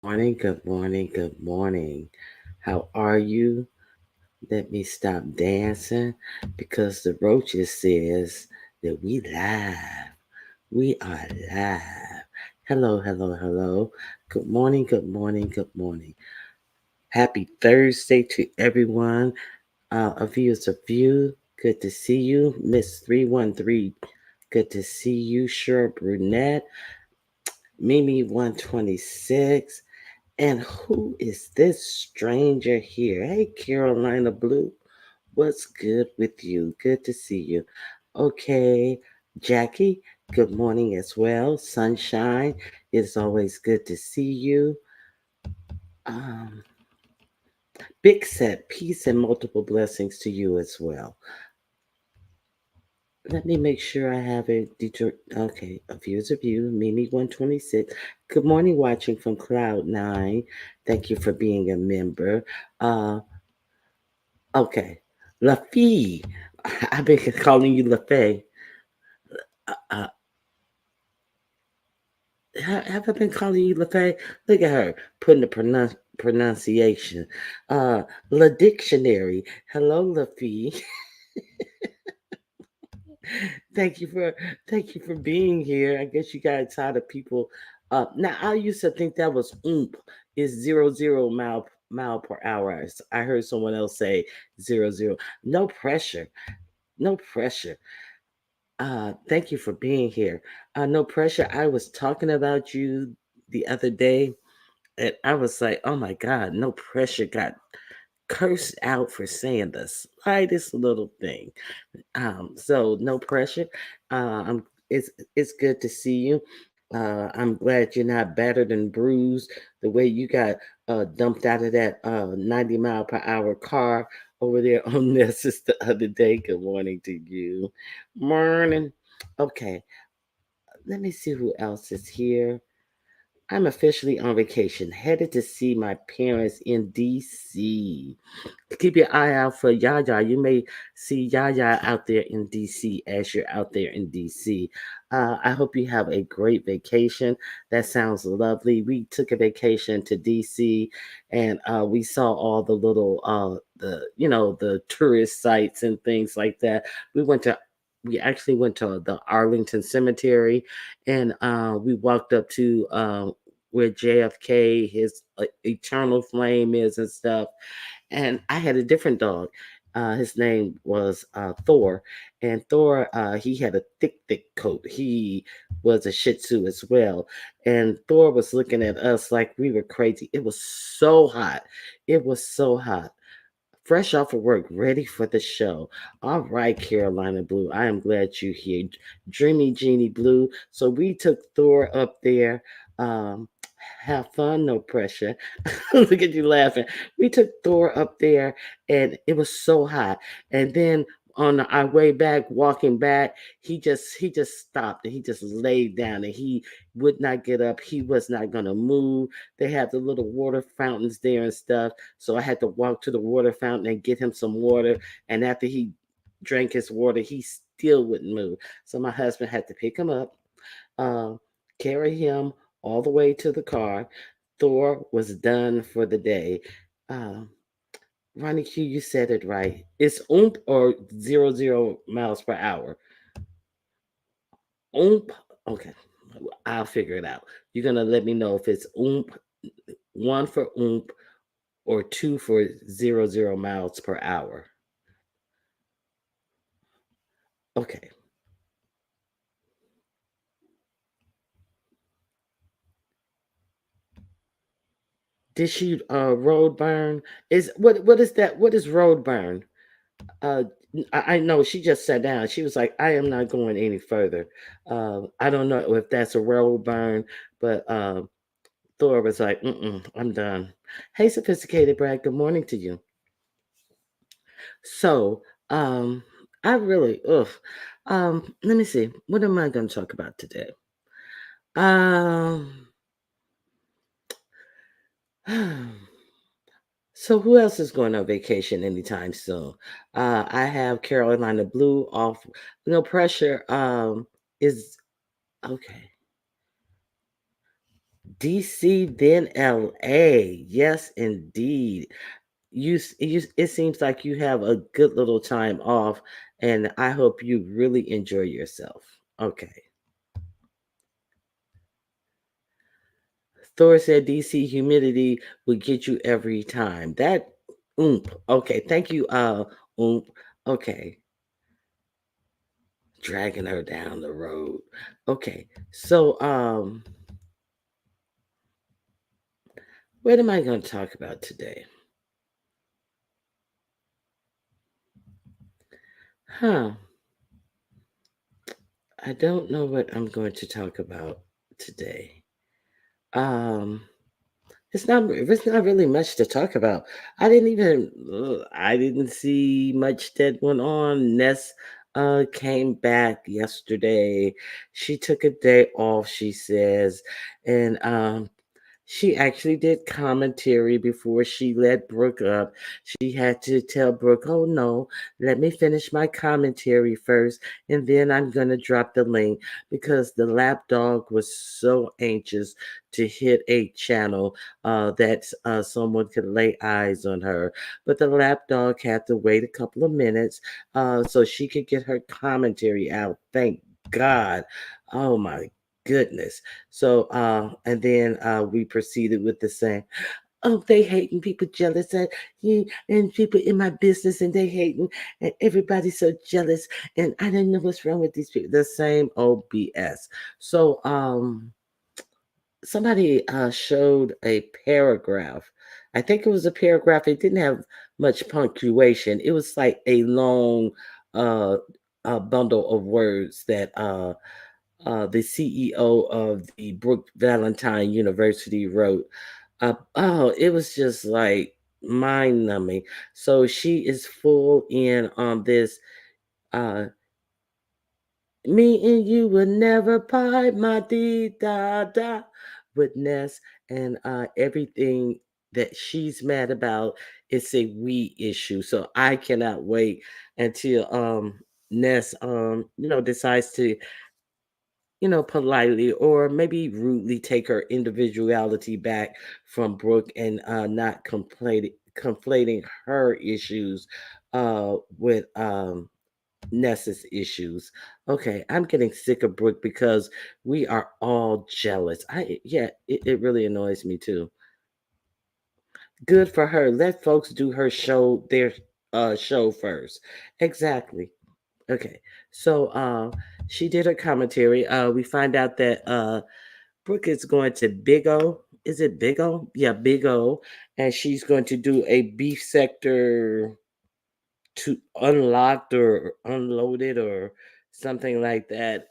Morning, good morning, good morning. How are you? Let me stop dancing because the roaches says that we live. We are live. Hello, hello, hello. Good morning, good morning, good morning. Happy Thursday to everyone. A view's a view. Good to see you, Miss 313. Good to see you, Cheryl Brunette, Mimi 126. And who is this stranger here? Hey, Carolina Blue, what's good with you? Good to see you. Okay, Jackie, good morning as well. Sunshine, it's always good to see you. Um, Big set, peace and multiple blessings to you as well. Let me make sure I have it. Detroit. Okay, a view's a view. Mimi 126. Good morning, watching from Cloud9. Thank you for being a member. Uh, Okay. LaFee. I've been calling you LaFay. Uh, have I been calling you LaFay? Look at her putting the pronunciation. La Dictionary. Hello, LaFee. thank you for thank you for being here. I guess you got tired of people. Now I used to think that was is 0 0 mile per hour. I heard someone else say 0 0. No pressure. No pressure. Thank you for being here. No pressure. I was talking about you the other day, and I was like, oh my God, no pressure got cursed out for saying the slightest little thing. So no pressure. It's good to see you. I'm glad you're not battered and bruised the way you got dumped out of that 90 mile per hour car over there on Nessus the other day. Good morning to you. Morning. Okay, let me see who else is here. I'm officially on vacation, headed to see my parents in DC. Keep your eye out for Yaya. You may see Yaya out there in DC as you're out there in DC. I hope you have a great vacation. That sounds lovely. We took a vacation to DC, and we saw all the little the tourist sites and things like that. We actually went to the Arlington Cemetery, and we walked up to where JFK, his eternal flame is and stuff. And I had a different dog. His name was Thor, and Thor he had a thick coat. He was a Shih Tzu as well, and Thor was looking at us like we were crazy. It was so hot. It was so hot. Fresh off of work, ready for the show. All right, Carolina Blue. I am glad you're here. Dreamy Genie Blue. So we took Thor up there. Um, have fun, no pressure. Look at you laughing. We took Thor up there and it was so hot. And then on our way back, walking back, he just stopped and he just laid down and he would not get up. He was not gonna move. They have the little water fountains there and stuff. So I had to walk to the water fountain and get him some water. And after he drank his water, he still wouldn't move. So my husband had to pick him up, uh, carry him all the way to the car. Thor was done for the day. Um, Ronnie Q, you said it right. It's or 0 0 miles per hour. Oomp. Okay, I'll figure it out. You're gonna let me know if it's one for or two for 0 0 miles per hour. Okay. Did she road burn? What is that? What is road burn? Uh, I know she just sat down. She was like, "I am not going any further." I don't know if that's a road burn, but Thor was like, "I'm done." Hey, sophisticated brag. Good morning to you. So, I really, ugh. Let me see. What am I going to talk about today? Um, so who else is going on vacation anytime soon? I have Carolina Blue off. No pressure. Is okay. DC then LA. Yes, indeed. It seems like you have a good little time off, and I hope you really enjoy yourself. Okay. Thor said DC humidity would get you every time. That oomph. Okay, thank you, oomph. Okay. Dragging her down the road. Okay. So what am I gonna talk about today? Huh. I don't know what I'm going to talk about today. Um it's not really much to talk about. I didn't see much that went on. Ness came back yesterday. She took a day off, she says, and she actually did commentary before she let Brooke up. She had to tell Brooke, "Oh no, let me finish my commentary first, and then I'm going to drop the link," because the lapdog was so anxious to hit a channel that someone could lay eyes on her. But the lapdog had to wait a couple of minutes so she could get her commentary out. Thank God. Oh my goodness. So, and then we proceeded with the saying, "Oh, they hating, people jealous, and people in my business, and they hating, and everybody's so jealous, and I don't know what's wrong with these people." The same old BS. So, somebody showed a paragraph. I think it was a paragraph. It didn't have much punctuation. It was like a long uh, bundle of words that the CEO of the Brooke Valentine University wrote. Oh, it was just like mind numbing. So she is full in on this. Uh, Me and you will never part, my dee da da, with Ness, and everything that she's mad about is a we issue. So I cannot wait until Ness decides to politely or maybe rudely take her individuality back from Brooke and not conflating her issues with Nessa's issues. Okay, I'm getting sick of Brooke because we are all jealous. It really annoys me too. Good for her. Let folks do their show first. Exactly. Okay. So she did her commentary. We find out that Brooke is going to Big O. Is it Big O? Yeah, Big O. And she's going to do a beef sector to unlocked or unloaded or something like that,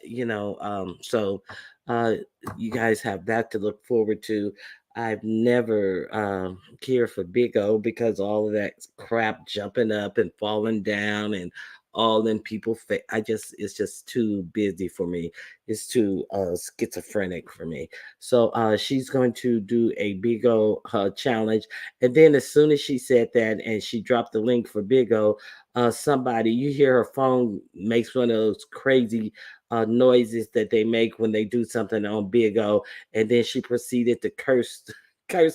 so uh you guys have that to look forward to. I've never cared for Big O because all of that crap jumping up and falling down and all in I just it's just too busy for me. It's too schizophrenic for me. So she's going to do a Big O challenge, and then as soon as she said that and she dropped the link for Big O, somebody, you hear her phone makes one of those crazy noises that they make when they do something on Big O, and then she proceeded to curse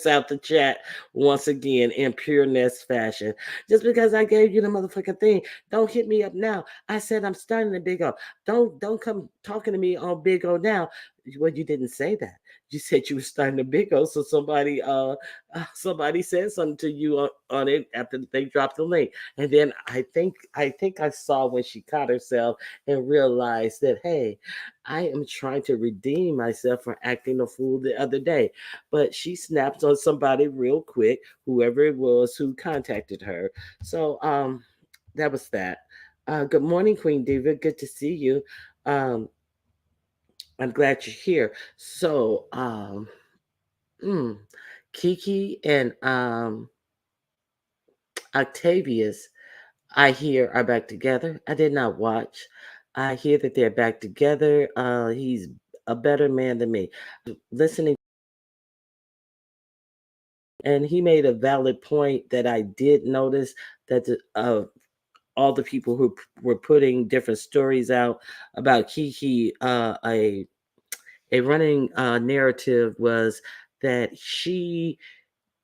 out the chat once again in pure Nest fashion. Just because I gave you the motherfucking thing, don't hit me up now. I said I'm starting the Big O. Don't come talking to me on Big O now. Well, you didn't say that. you said you were starting a big O, so somebody said something to you on it after they dropped the link. And then I think I saw when she caught herself and realized that, hey, I am trying to redeem myself for acting a fool the other day. But she snapped on somebody real quick, whoever it was who contacted her. So that was that. Good morning, Queen Diva. Good to see you. Um, I'm glad you're here. So, mm, Kiki and Octavius, I hear, are back together. I did not watch. I hear that they're back together. He's a better man than me. Listening, and he made a valid point that I did notice that all the people who were putting different stories out about Kiki, a running narrative was that she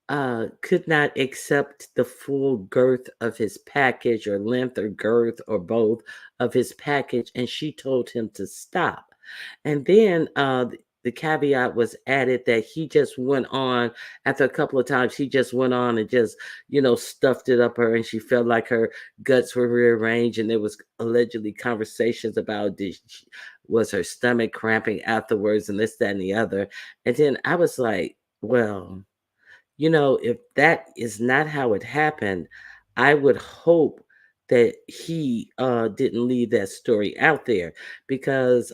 could not accept the full girth of his package, or length or girth or both of his package, and she told him to stop. And then the caveat was added that he just went on, after a couple of times, he just went on and just, stuffed it up her, and she felt like her guts were rearranged, and there was allegedly conversations about was her stomach cramping afterwards, and this, that, and the other. And then I was like, well, if that is not how it happened, I would hope that he didn't leave that story out there, because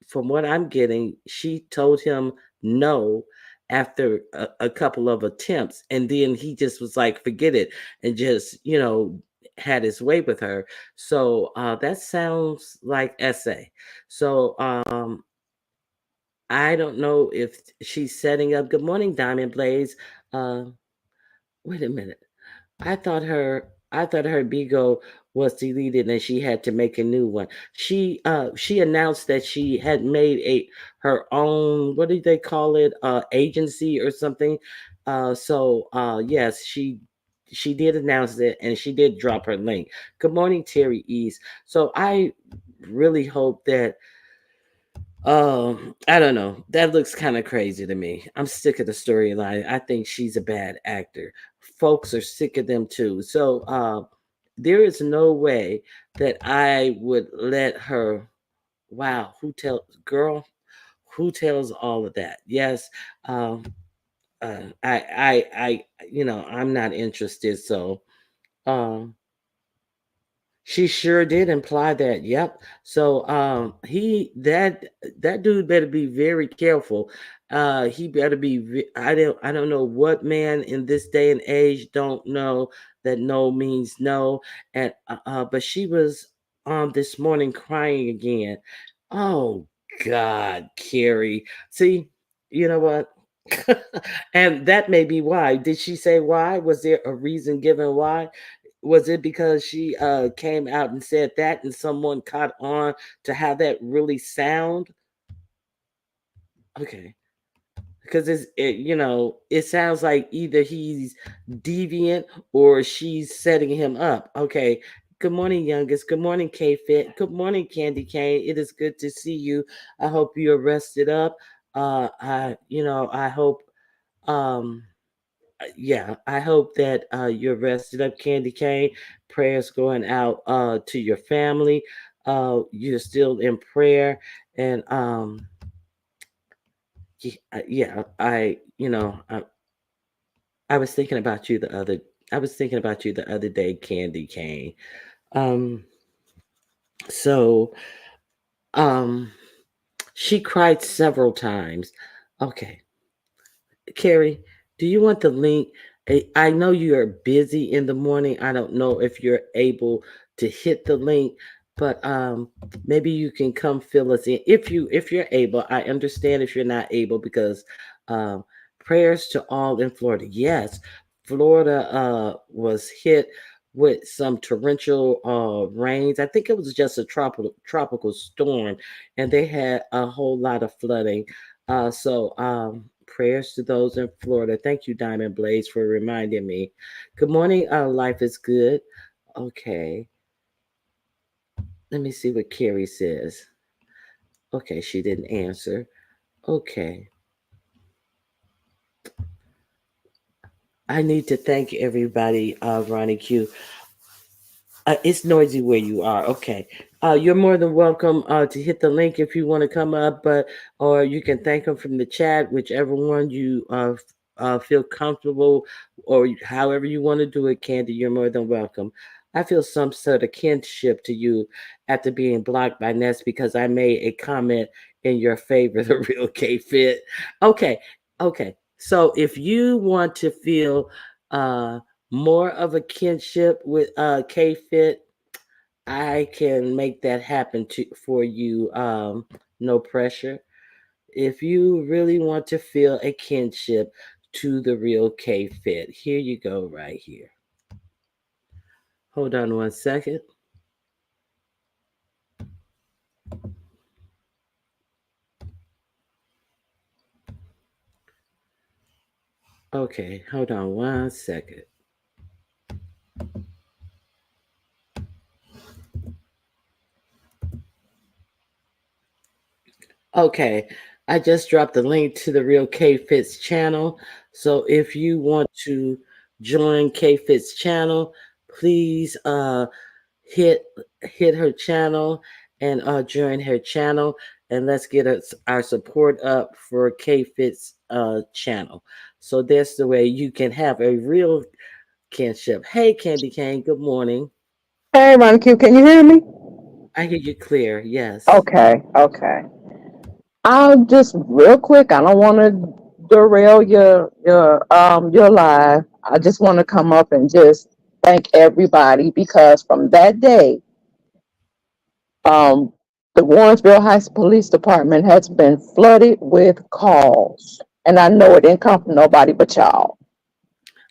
from what I'm getting, she told him no after a couple of attempts, and then he just was like, forget it, and just, had his way with her. So that sounds like essay. So I don't know if she's setting up. Good morning, Diamond Blaze. Uh, Wait a minute. I thought her Bigo was deleted and she had to make a new one. She announced that she had made a her own, what do they call it, agency or something. So yes, she did announce it, and she did drop her link. Good morning, Terry East. So I really hope that, I don't know. That looks kind of crazy to me. I'm sick of the storyline. I think she's a bad actor. Folks are sick of them too. So there is no way that I would let her. Wow, who tells girl? Who tells all of that? Yes, um, I'm not interested. So, um, she sure did imply that. Yep. So that dude better be very careful. He better be I don't know what man in this day and age don't know that no means no. And but she was this morning crying again. Oh God, Carrie. See, you know what? And that may be why. Did she say why? Was there a reason given why? Was it because she came out and said that, and someone caught on to how that really sound? Okay, because it sounds like either he's deviant or she's setting him up. Okay. Good morning, youngest. Good morning, K Fit. Good morning, Candy Cane. It is good to see you. I hope you're rested up. I hope um yeah, I hope that you're rested up, Candy Cane. Prayers going out to your family. You're still in prayer, and yeah, I was thinking about you the other. I was thinking about you the other day, Candy Cane. Um, so um, she cried several times. Okay, Carrie, do you want the link? I know you are busy in the morning. I don't know if you're able to hit the link, but maybe you can come fill us in if you're able. I understand if you're not able, because um, prayers to all in Florida. Yes, Florida was hit with some torrential rains. I think it was just a tropical storm, and they had a whole lot of flooding. So prayers to those in Florida. Thank you, Diamond Blaze, for reminding me. Good morning. Life is good. Okay. Let me see what Carrie says. Okay, she didn't answer. Okay. I need to thank everybody, Ronnie Q. It's noisy where you are. Okay. You're more than welcome to hit the link if you want to come up, but or you can thank them from the chat, whichever one you feel comfortable, or however you want to do it. Candy, you're more than welcome. I feel some sort of kinship to you after being blocked by Ness because I made a comment in your favor, the real K Fit. Okay, okay. So if you want to feel uh, more of a kinship with K Fit, I can make that happen for you. No pressure. If you really want to feel a kinship to the real K Fit, here you go, right here. Hold on one second. Okay, hold on one second. Okay, I just dropped the link to the real K Fit's channel. So if you want to join K Fit's channel, please hit hit her channel and join her channel, and let's get our support up for K Fit's channel. So that's the way you can have a real kinship. Hey, Candy Cane, good morning. Hey, Ron Q, can you hear me? I hear you clear. Yes. Okay, okay. I'll just real quick. I don't want to derail your live. I just want to come up and just thank everybody because from that day, um, the Warrensville Heights Police Department has been flooded with calls, and I know it didn't come from nobody but y'all.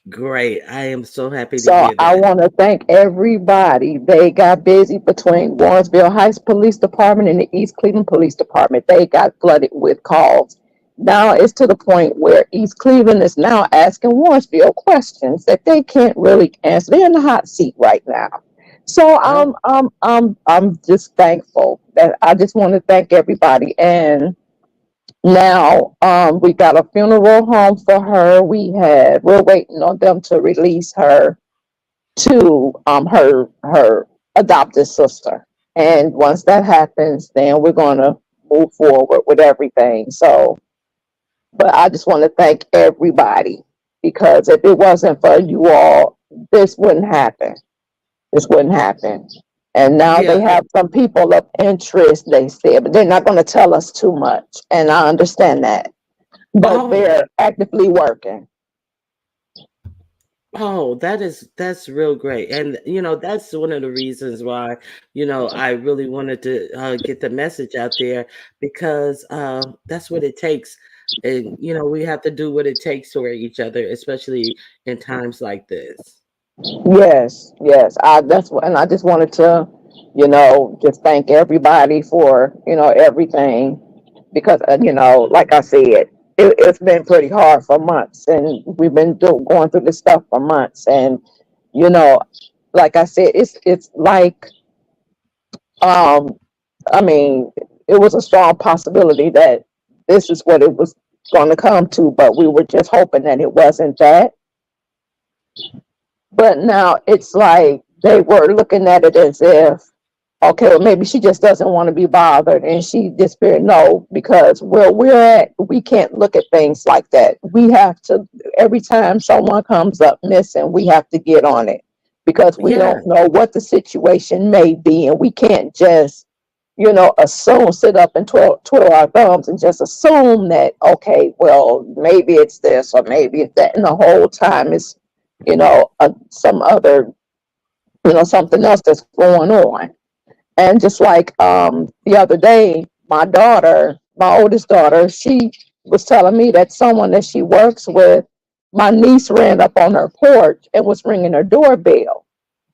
Great. I am so happy to So hear I that. want to thank everybody. They got busy between Warrensville Heights Police Department and the East Cleveland Police Department. They got flooded with calls. Now it's to the point where East Cleveland is now asking Warrensville questions that they can't really answer. They're in the hot seat right now. So Oh, I'm just thankful that I just want to thank everybody. And now we got a funeral home for her. We're waiting on them to release her to her adopted sister. And once that happens, then we're gonna move forward with everything. So, but I just want to thank everybody because if it wasn't for you all, this wouldn't happen. This wouldn't happen. And now yeah. they have some people of interest, they said, but they're not going to tell us too much. And I understand that. But Oh, they're actively working. oh, that's real great. And that's one of the reasons why, I really wanted to get the message out there because that's what it takes. And we have to do what it takes for each other, especially in times like this. Yes, yes. That's what, and I just wanted to, just thank everybody for, everything because, like I said, it's been pretty hard for months, and we've been going through this stuff for months, and you know, like I said, it's like, um, I mean, it was a strong possibility that this is what it was going to come to, but we were just hoping that it wasn't that. But now it's like they were looking at it as if, okay, well, maybe she just doesn't want to be bothered and she just feared no, because where we're at, we can't look at things like that. We have to, every time someone comes up missing, we have to get on it because we Yeah, don't know what the situation may be. And we can't just, assume, sit up and twiddle our thumbs and just assume that, okay, well, maybe it's this or maybe it's that. And the whole time it's, some other, something else that's going on. And just like the other day, my oldest daughter, she was telling me that someone that she works with, my niece ran up on her porch and was ringing her doorbell.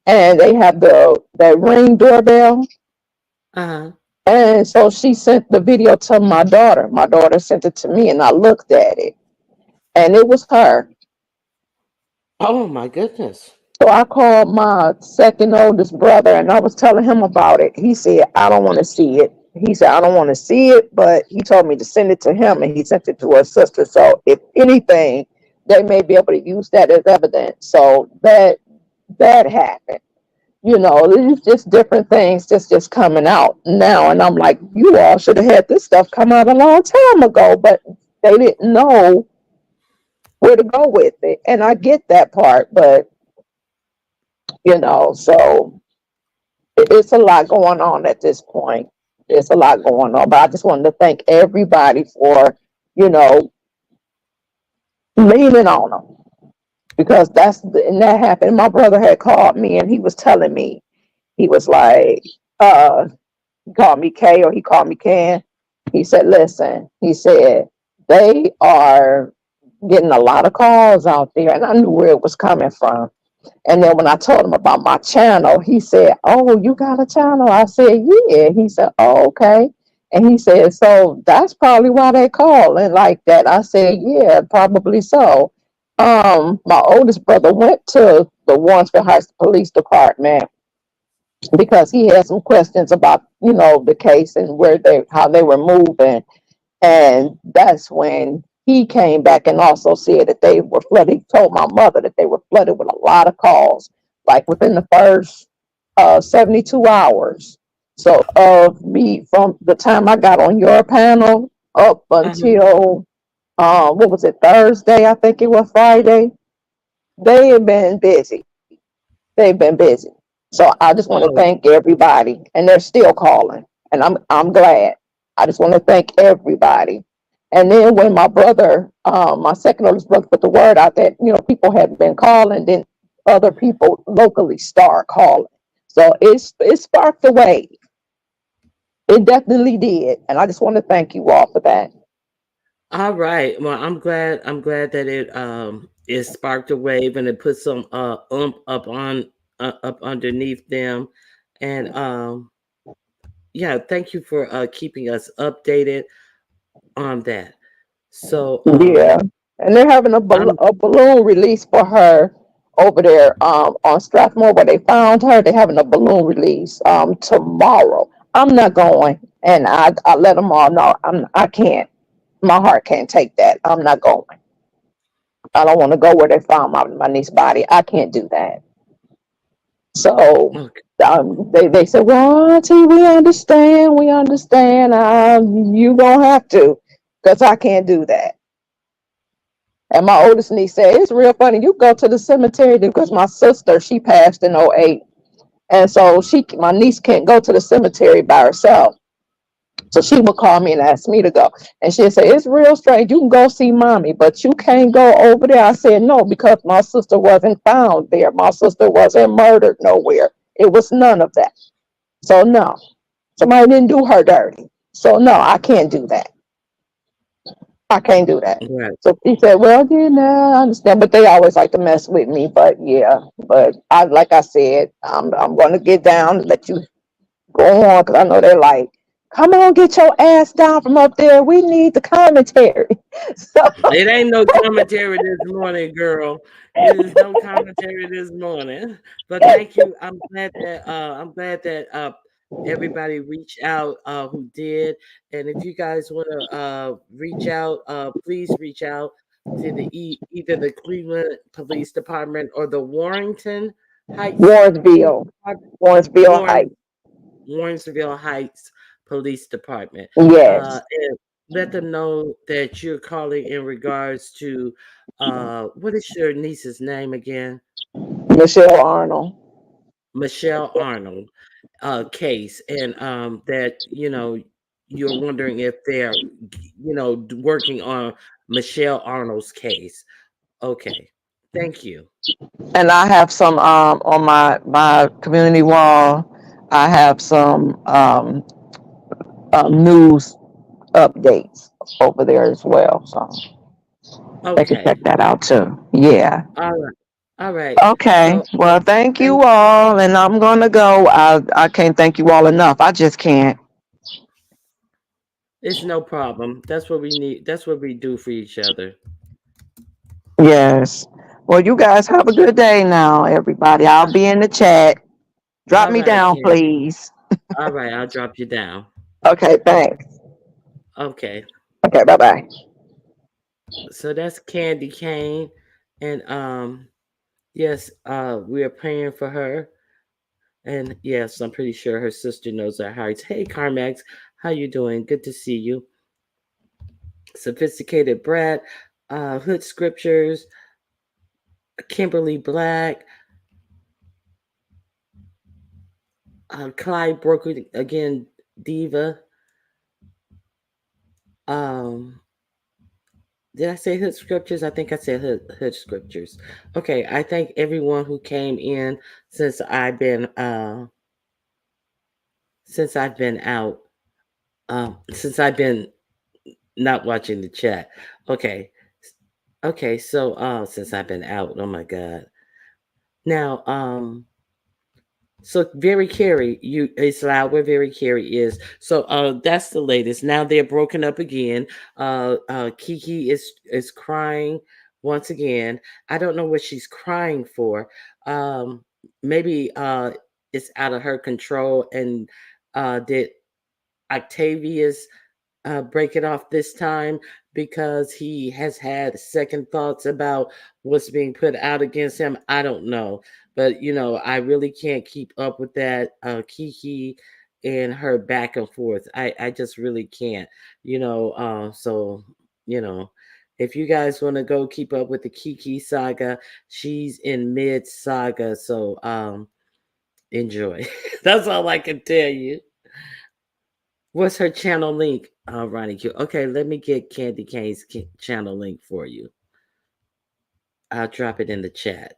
And they have that ring doorbell. uh-huh. And so she sent the video to my daughter. My daughter sent it to me and I looked at it. And it was her. Oh my goodness. So I called my second oldest brother and I was telling him about it. He said, I don't want to see it. He said, I don't want to see it, but he told me to send it to him, and he sent it to her sister. So if anything, they may be able to use that as evidence. So that happened. It's just different things just coming out now. And I'm like, you all should have had this stuff come out a long time ago, but they didn't know where to go with it. And I get that part, but so it's a lot going on at this point. There's a lot going on. But I just wanted to thank everybody for, you know, leaning on them, because and that happened. My brother had called me and he was telling me, he was like, he called me Kay, or he called me Ken. He said, listen, he said, they are getting a lot of calls out there. And I knew where it was coming from. And then when I told him about my channel, he said, oh, you got a channel? I said, yeah. He said, oh, okay. And he said, so that's probably why they calling like that. I said, yeah, probably so. My oldest brother went to the Warrensville Heights Police Department because he had some questions about, the case and how they were moving. And that's when he came back and also said that they were flooded. He told my mother that they were flooded with a lot of calls, like within the first 72 hours. So of me, from the time I got on your panel up Uh-huh. until, what was it, Thursday? I think it was Friday. They have been busy. They've been busy. So I just want to Oh, thank everybody, and they're still calling, and I'm glad. I just want to thank everybody. And then when my brother, my second oldest brother, put the word out that people had been calling, then other people locally start calling. So it sparked a wave. It definitely did, and I just want to thank you all for that. all right. Well, I'm glad that it sparked a wave and it put some up underneath them. And yeah, thank you for keeping us updated on that. So Yeah, and they're having I'm a balloon release for her over there on Strathmore where they found her. They're having a balloon release tomorrow. I'm not going, and I let them all know I can't. My heart can't take that. I'm not going. I don't want to go where they found my niece's body. I can't do that. So okay. they said, well, Auntie, we understand. You gonna have to, because I can't do that. And my oldest niece said, it's real funny. You go to the cemetery because my sister, she passed in '08. And so my niece can't go to the cemetery by herself. So she would call me and ask me to go. And she'd say, it's real strange. You can go see mommy, but you can't go over there. I said, no, because my sister wasn't found there. My sister wasn't murdered nowhere. It was none of that. So no, somebody didn't do her dirty. So no, I can't do that. I can't do that. Right. So he said, well, I understand, but they always like to mess with me. But yeah, but like I said, I'm going to get down and let you go on, because I know they're like, come on, get your ass down from up there. We need the commentary. So It ain't no commentary this morning, girl. It is no commentary this morning. But thank you. I'm glad that everybody reached out who did. And if you guys want to reach out, please reach out to either the Cleveland Police Department or the Warrington Heights Police Warrensville, Department. Warrensville Warren Heights. Warrensville Heights Police Department. Yes, And let them know that you're calling in regards to what is your niece's name again? Michelle Arnold. Michelle Arnold case, and that you're wondering if they're working on Michelle Arnold's case. Okay, thank you. And I have some on my community wall. I have some news updates over there as well. So they can check Okay, that out too. Yeah. all right, all right. Okay. So Well, thank thank you all. And I'm going to go. I can't thank you all enough. I just can't. It's no problem. That's what we need. That's what we do for each other. Yes. Well, you guys have a good day now, everybody. I'll be in the chat. Drop All me right, down, Ken. please. All right, I'll drop you down. Okay, thanks. Okay, Okay, bye bye. so that's Candy Cane, and yes, we are praying for her, and yes, I'm pretty sure her sister knows our hearts. Hey, Carmax, how you doing? Good to see you. Sophisticated Brat, Hood Scriptures, Kimberly Black, Clyde Broker again, Diva. Um, did I say Hood Scriptures? I think I said Hood Scriptures. Okay, I thank everyone who came in since I've been since I've been out. Since I've been not watching the chat. Okay. Okay, so since I've been out, oh my god. Now, so very Carrie, you it's loud where very Carrie is. So that's the latest. Now they're broken up again. Kiki is crying once again. I don't know what she's crying for. Um maybe it's out of her control, and did Octavius break it off this time because he has had second thoughts about what's being put out against him. I don't know. But, I really can't keep up with that. Kiki and her back and forth. I just really can't, so, you know. If you guys want to go keep up with the Kiki saga, she's in mid saga, so enjoy. That's all I can tell you. What's her channel link, Ronnie Q? Okay, let me get Candy Cane's channel link for you. I'll drop it in the chat.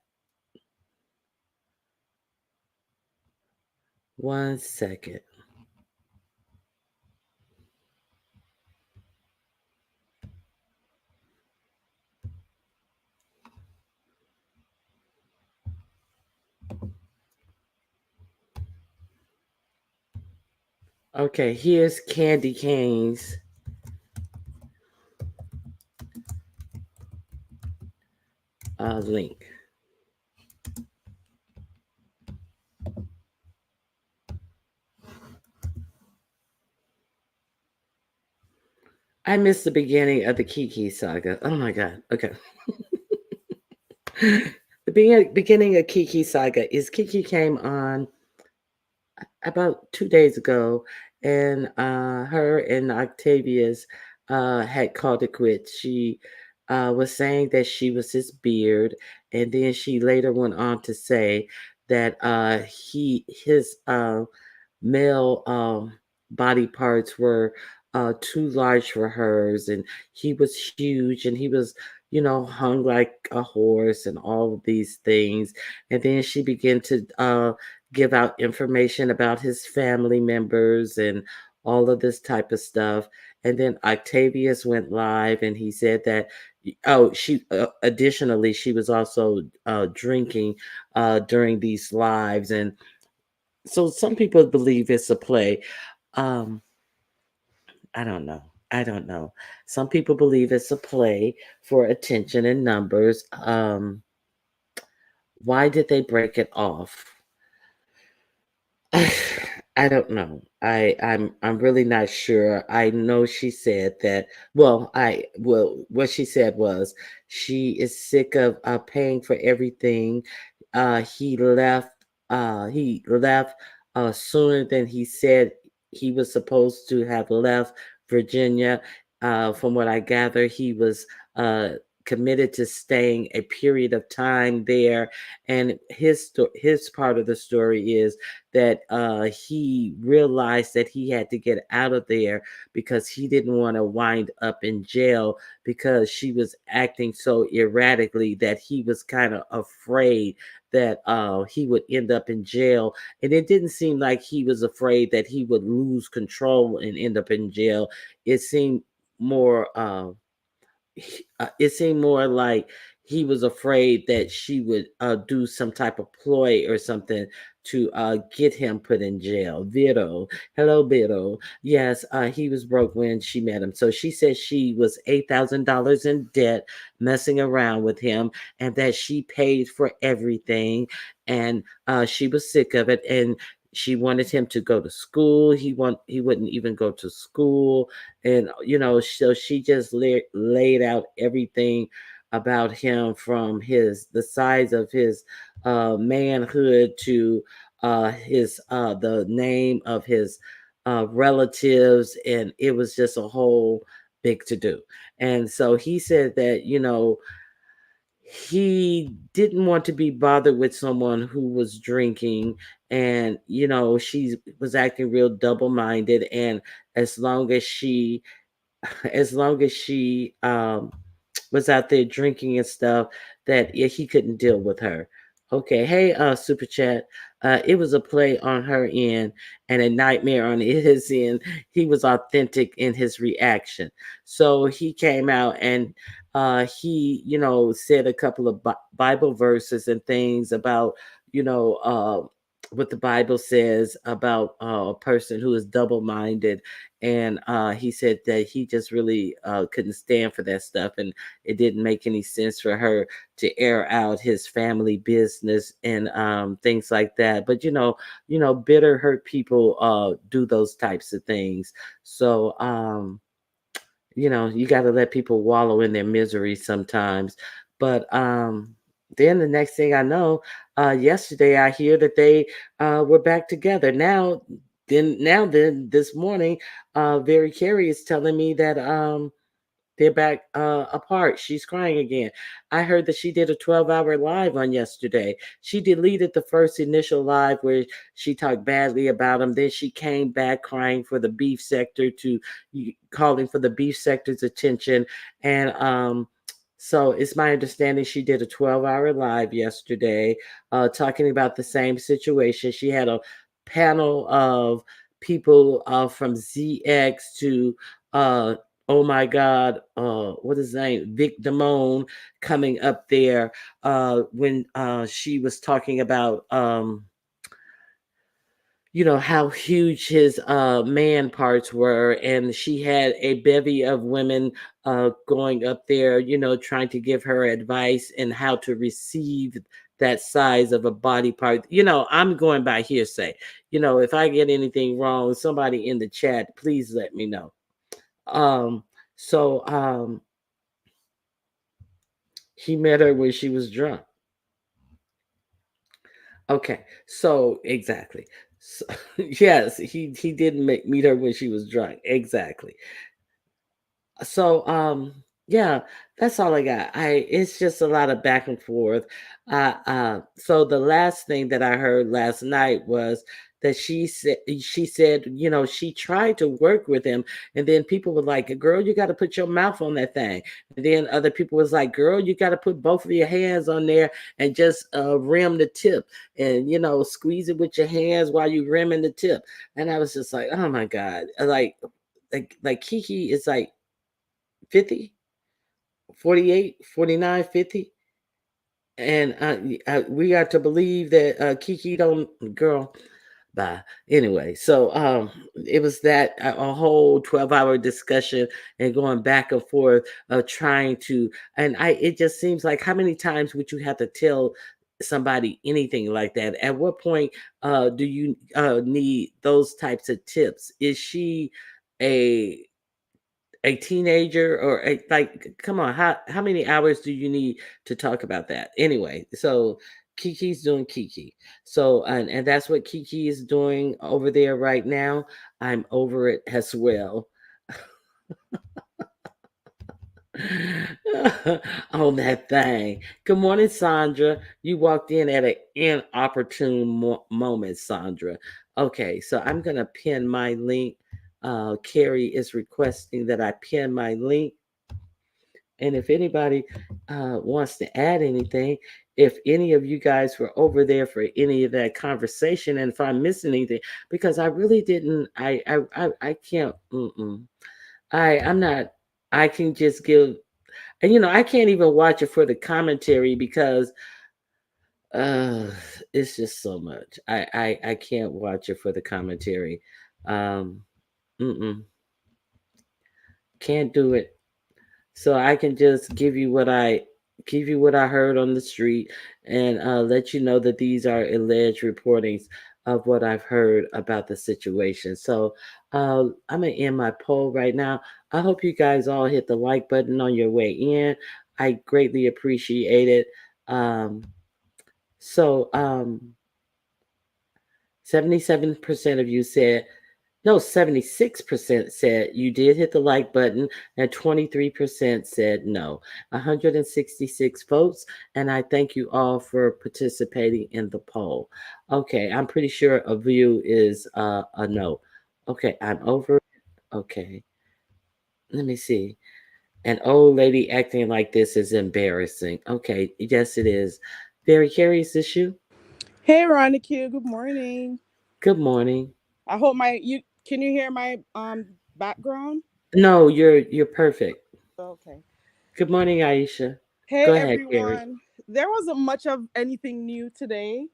One second. Okay, here's Candy Cane's link. I missed the beginning of the Kiki saga. Oh my god. Okay. The beginning of Kiki saga is Kiki came on about 2 days ago, and her and Octavius had called it quits. She was saying that she was his beard, and then she later went on to say that his male body parts were too large for hers, and he was huge, and he was, hung like a horse, and all of these things. And then she began to give out information about his family members and all of this type of stuff. And then Octavius went live, and he said that, oh, she additionally, she was also drinking during these lives. And so some people believe it's a play. Um, I don't know. I don't know. Some people believe it's a play for attention and numbers. Why did they break it off? I don't know. I'm really not sure. I know she said that. What she said was she is sick of paying for everything. He left. He left sooner than he said he was supposed to have left Virginia. From what I gather, he was committed to staying a period of time there, and his part of the story is that he realized that he had to get out of there because he didn't want to wind up in jail because she was acting so erratically that he was kind of afraid that he would end up in jail. And it didn't seem like he was afraid that he would lose control and end up in jail. It seemed more it seemed more like he was afraid that she would do some type of ploy or something to get him put in jail. Vito, hello, Vito. Yes, he was broke when she met him. So she said she was $8,000 in debt, messing around with him, and that she paid for everything, and she was sick of it. And she wanted him to go to school. He wouldn't even go to school, and so she just laid out everything about him, from his the size of his manhood to his the name of his relatives, and it was just a whole big to do. And so he said that he didn't want to be bothered with someone who was drinking, and she was acting real double-minded, and as long as she as long as she was out there drinking and stuff, that he couldn't deal with her. Okay, hey, super chat. It was a play on her end and a nightmare on his end. He was authentic in his reaction. So he came out and he, said a couple of Bible verses and things about, you know, uh, what the Bible says about a person who is double minded. And he said that he just really couldn't stand for that stuff, and it didn't make any sense for her to air out his family business and things like that. But bitter hurt people do those types of things. So you got to let people wallow in their misery sometimes. But then the next thing I know, yesterday I hear that they were back together. Now then this morning, Very Carey is telling me that they're back apart. She's crying again. I heard that she did a 12-hour live on yesterday. She deleted the first initial live where she talked badly about him. Then she came back crying for the beef sector, calling for the beef sector's attention. And so it's my understanding she did a 12-hour live yesterday, talking about the same situation. She had a panel of people from ZX to oh my God, what is his name? Vic Damone coming up there when she was talking about, how huge his man parts were. And she had a bevy of women going up there, trying to give her advice and how to receive that size of a body part. I'm going by hearsay. If I get anything wrong, somebody in the chat, please let me know. Um, so he met her when she was drunk. Okay, so exactly. So, yes, he did meet her when she was drunk. Exactly. So yeah, that's all I got. It's just a lot of back and forth. So the last thing that I heard last night was that she said, she tried to work with him, and then people were like, girl, you got to put your mouth on that thing. And then other people was like, girl, you got to put both of your hands on there and just rim the tip, and squeeze it with your hands while you rimming the tip. And I was just like, oh my God. Like Kiki is like 50, 48, 49, 50, and we got to believe that Kiki don't, girl, bye. Anyway, so it was that a whole 12-hour discussion and going back and forth of trying to, and it just seems like, how many times would you have to tell somebody anything like that? At what point do you need those types of tips? Is she a teenager, or like, come on, how many hours do you need to talk about that? Anyway, so Kiki's doing Kiki. So and that's what Kiki is doing over there right now. I'm over it as well. On that thing. Good morning, Sandra. You walked in at an inopportune moment, Sandra. Okay, so I'm gonna pin my link. Carrie is requesting that I pin my link. And if anybody wants to add anything, if any of you guys were over there for any of that conversation, and if I'm missing anything, because I really didn't, I can't, I'm not, I can just give, and I can't even watch it for the commentary because uh, it's just so much. I can't watch it for the commentary. Um, mm-mm, can't do it. So I can just give you what I heard on the street, and let you know that these are alleged reportings. of what I've heard about the situation. So I'm gonna end my poll right now. I hope you guys all hit the like button on your way in. I greatly appreciate it. Um, so 77% of you said no, 76% said you did hit the like button, and 23% said no. 166 votes, and I thank you all for participating in the poll. Okay, I'm pretty sure a view is a no. Okay, I'm over it. Okay, let me see. An old lady acting like this is embarrassing. Okay, yes, it is. Very curious issue. Hey, Ronica. Good morning. Good morning. I hope my you can you hear my background? No, you're perfect. Okay. Good morning, Aisha. Hey Go ahead, Carrie. everyone. There wasn't much of anything new today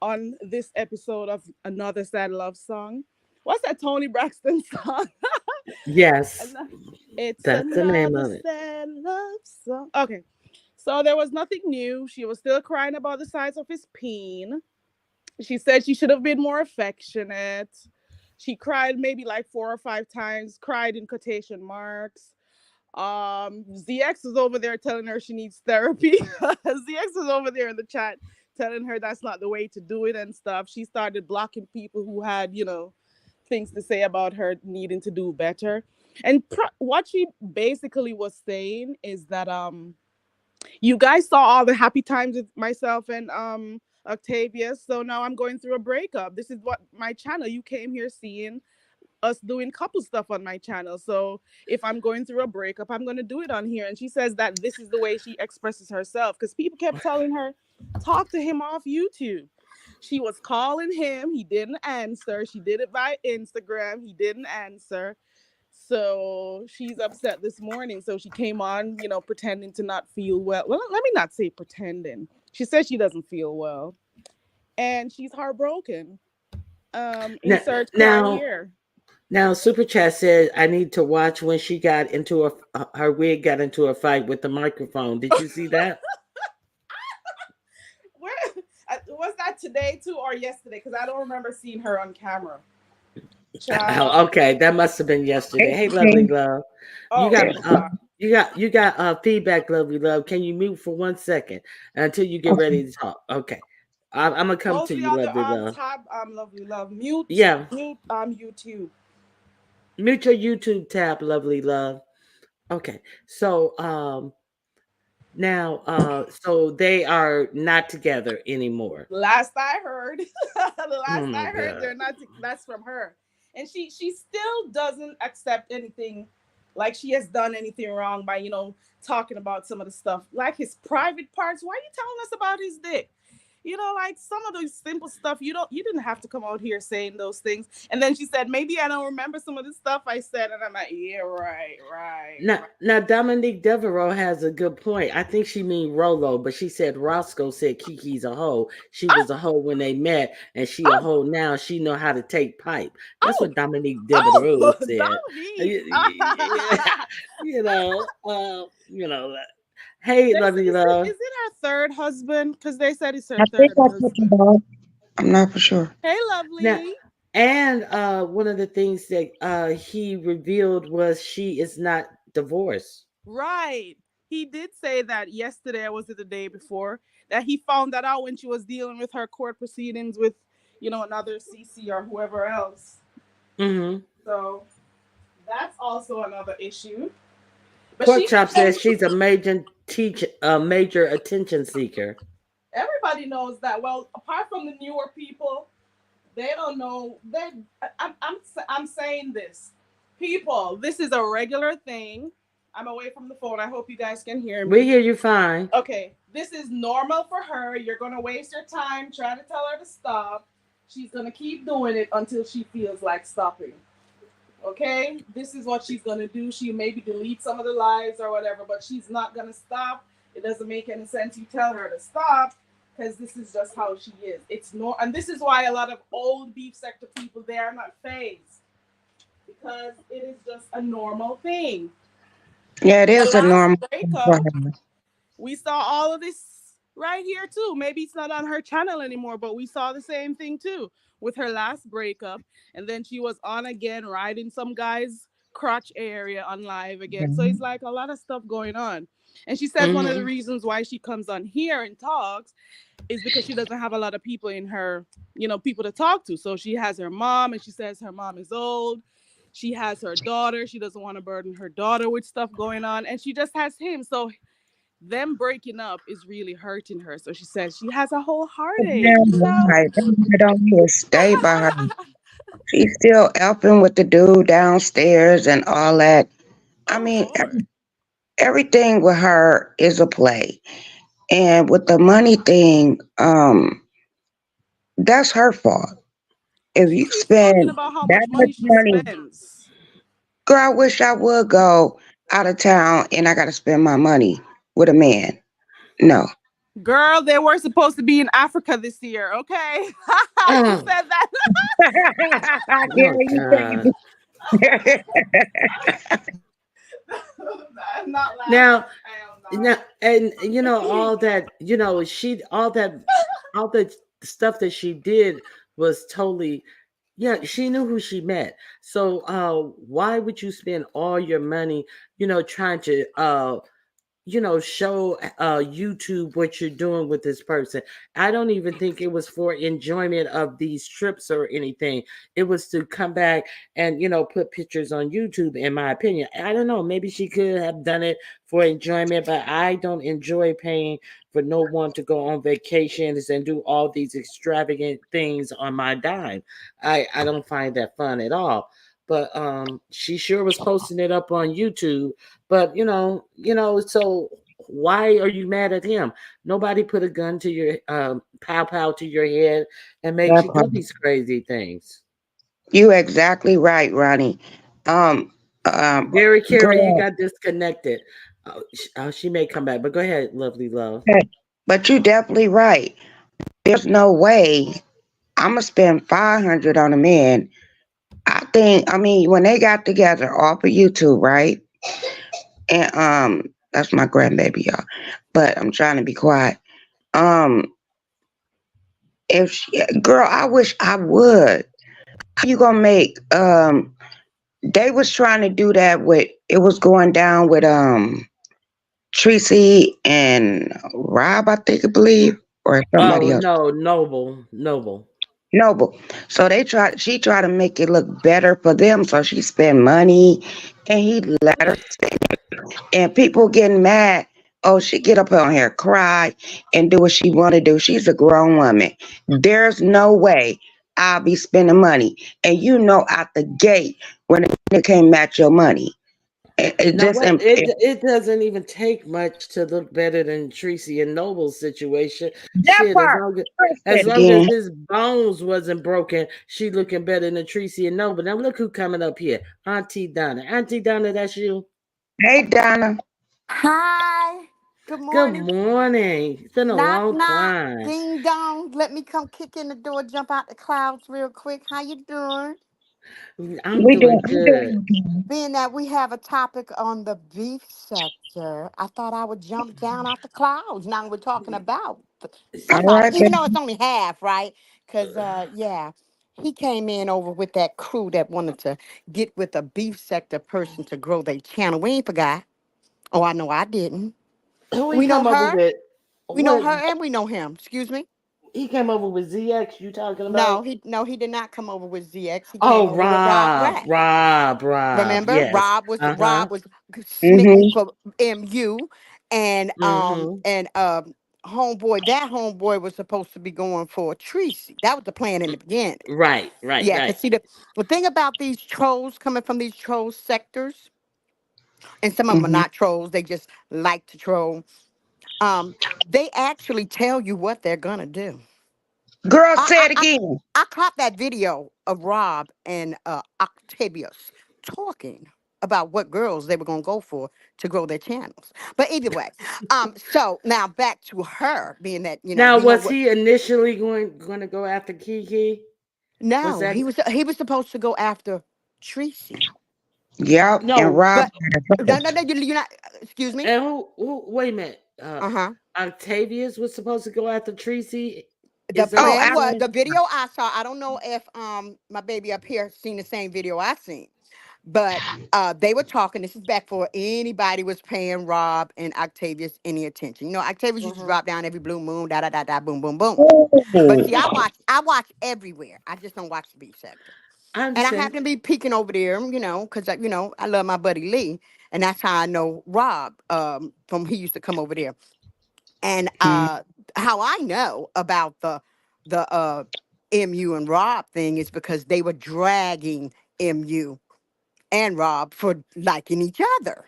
on this episode of Another Sad Love Song. What's that Tony Braxton song? Yes, Ano- it's that's the name another of it. sad love song. Okay. So there was nothing new. She was still crying about the size of his peen. She said she should have been more affectionate. She cried maybe like 4 or 5 times, cried in quotation marks. ZX is over there telling her she needs therapy. ZX is over there in the chat telling her that's not the way to do it and stuff. She started blocking people who had, things to say about her needing to do better. And what she basically was saying is that you guys saw all the happy times with myself and Octavia. So now I'm going through a breakup. This is what my channel you came here seeing us doing couple stuff on my channel. So if I'm going through a breakup, I'm going to do it on here. And she says that this is the way she expresses herself because people kept telling her, talk to him off YouTube. She was calling him. He didn't answer. She did it by Instagram. He didn't answer. So she's upset this morning. So she came on, pretending to not feel well. Well, let me not say pretending. She says she doesn't feel well. And she's heartbroken. Now, Insert cry now, here. now, Super Chat said I need to watch when she got into her wig got into a fight with the microphone. Did you see that? Where was that today too or yesterday? Because I don't remember seeing her on camera. Child. Oh, okay, that must have been yesterday. Hey, lovely love, you Oh, got I'm sorry. feedback, lovely love. Can you mute for 1 second until you get ready to talk? Okay, I'm gonna come Close to the you, other lovely love. tab. Lovely love. Mute Yeah, mute YouTube. mute your YouTube tab, lovely love. Okay, so now so they are not together anymore. Last I heard, the Oh last my I heard, god. they're not. That's from her, and she still doesn't accept anything, like she has done anything wrong by talking about some of the stuff, like his private parts. Why are you telling us about his dick? Like some of those simple stuff. You didn't have to come out here saying those things. And then she said, maybe I don't remember some of the stuff I said, and I'm like, yeah, right, right, Now, right. now Dominique Devereaux has a good point. I think she mean Rolo, but she said Roscoe said Kiki's a hoe. She Oh, was a hoe when they met, and she a oh, hoe now. She know how to take pipe. That's oh, what Dominique Devereaux oh, said. Dominique. You know, you know. Hey, They said, lovely love. is it her third husband? Because they said it's her I think third that's what you husband. know. I'm not for sure. Hey, Now, lovely. and one of the things that he revealed was she is not divorced. Right. He did say that yesterday, or was it the day before, that he found that out when she was dealing with her court proceedings with, another CC or whoever else. Mm-hmm. So that's also another issue. But Pork she chop said says she's a major attention seeker. everybody knows that. Well, apart from the newer people, they don't know. I'm saying this, people. This is a regular thing. I'm away from the phone. I hope you guys can hear We me. hear you fine. Okay, this is normal for her. You're gonna waste your time trying to tell her to stop. She's gonna keep doing it until she feels like stopping. Okay, this is what she's gonna do. She maybe delete some of the lives or whatever, but she's not gonna stop. It doesn't make any sense you tell her to stop because this is just how she is. It's no, and this is why a lot of old beef sector people they are not phased because it is just a normal thing. Yeah, it The is a last normal thing for breakup, her. we saw all of this. right here too. Maybe it's not on her channel anymore, but we saw the same thing too with her last breakup. And then she was on again, riding some guy's crotch area on live again. So it's Mhm. like a lot of stuff going on. And she says one of the Mm-hmm. reasons why she comes on here and talks is because she doesn't have a lot of people in her, people to talk to. So she has her mom, and she says her mom is old. She has her daughter. She doesn't want to burden her daughter with stuff going on. And she just has him. So them breaking up is really hurting her. So she says she has a whole heartache, Damn right. That nigga don't even stay by her. She's still elping with the dude downstairs and all that. I Oh, mean, Lord. everything with her is a play. And with the money thing, that's her fault. If She you keeps talking spend about how that much much money she money, spends. girl, I wish I would go out of town and I got to spend my money with a man. No. Girl, they were supposed to be in Africa this year, okay? She Oh, said that. Girl, oh you God. crazy. I'm not Now, laughing. I am now, not. and all that, all the stuff that she did was totally, yeah. She knew who she met. So, why would you spend all your money, trying to show YouTube what you're doing with this person? I don't even think it was for enjoyment of these trips or anything. It was to come back and put pictures on YouTube. In my opinion, I don't know. Maybe she could have done it for enjoyment, but I don't enjoy paying for no one to go on vacations and do all these extravagant things on my dime. I don't find that fun at all. But she sure was posting it up on YouTube. But so why are you mad at him? Nobody put a gun to your pow pow to your head and made That you part. do these crazy things. You exactly right, Ronnie. Um, um, Gary Carey, you girl, got disconnected. She may come back, but go ahead, lovely love. but you definitely right. There's no way I'm gonna spend 500 on a man. I mean, when they got together off of YouTube, right? And that's my grandbaby, y'all. But I'm trying to be quiet. Um, if she, girl, I wish I would. You gonna make they was trying to do that with it was going down with Tracy and Rob, I think I believe, or somebody Oh else. no, Noble, Noble. Noble. So she tried to make it look better for them, so she spent money and he let her and people getting mad. Oh, she get up on here, cry, and do what she want to do. She's a grown woman. There's no way I'll be spending money. And you know out the gate when it can't match your money. It Now just what? It doesn't even take much to look better than Tracy and Noble's situation. that Shit, part. Press as that long as again. his bones wasn't broken, she looking better than Tracy and Noble. Now look who coming up here, Auntie Donna. Auntie Donna, that's you. Hey Donna. Hi. Good Good morning. morning. It's been a Knock long knock. time. Ding dong. Let me come kick in the door, jump out the clouds real quick. How you doing? I'm doing We good. doing okay. Being that we have a topic on the beef sector, I thought I would jump down out the clouds. Now we're talking about All somebody, right, even baby. though it's only half, right? Because yeah, he came in over with that crew that wanted to get with a beef sector person to grow their channel. We ain't forgot. Oh, I know I didn't. Who he We know come over her. with? We know What her, and we know him. Excuse me. he came over with ZX? You talking No, about? he did not come over with ZX. He came Oh, over with Rob Rob, Rat. Rob, Rob. Remember, Yes. Uh huh. Rob was smitten Mm-hmm. for MU, and Mm-hmm. homeboy, that homeboy was supposed to be going for Tracy. That was the plan in the beginning. Right, right, Yeah, right. cause see the thing about these trolls coming from these troll sectors, and some of them are Mm-hmm. not trolls. They just like to troll. Um, they actually tell you what they're gonna do. Girl, I say I it I, again. I caught that video of Rob and Octavius talking about what girls they were gonna go for to grow their channels. But either way, so now back to her being that Now, we know was what. he initially going to go after Kiki? Was No, that he was supposed to go after Tracy, Yep. And no? Rob but got it no first. no no you're not. Excuse me. And who? Wait a minute. uh Uh-huh. Octavius was supposed to go after Tracy. The Is that Oh, what you're plan was saying? the video I saw. I don't know if my baby up here seen the same video I seen, but they were talking. This is back for anybody was paying Rob and Octavius any attention. You know, Octavius used to Mhm. drop down every blue moon, da da da da, boom boom boom. But see, oh, I watch everywhere. I just don't watch the beef sector. I And I understand. happen to be peeking over there, because I love my buddy Lee, and that's how I know Rob. From he used to come over there, and how I know about the MU and Rob thing is because they were dragging MU and Rob for liking each other.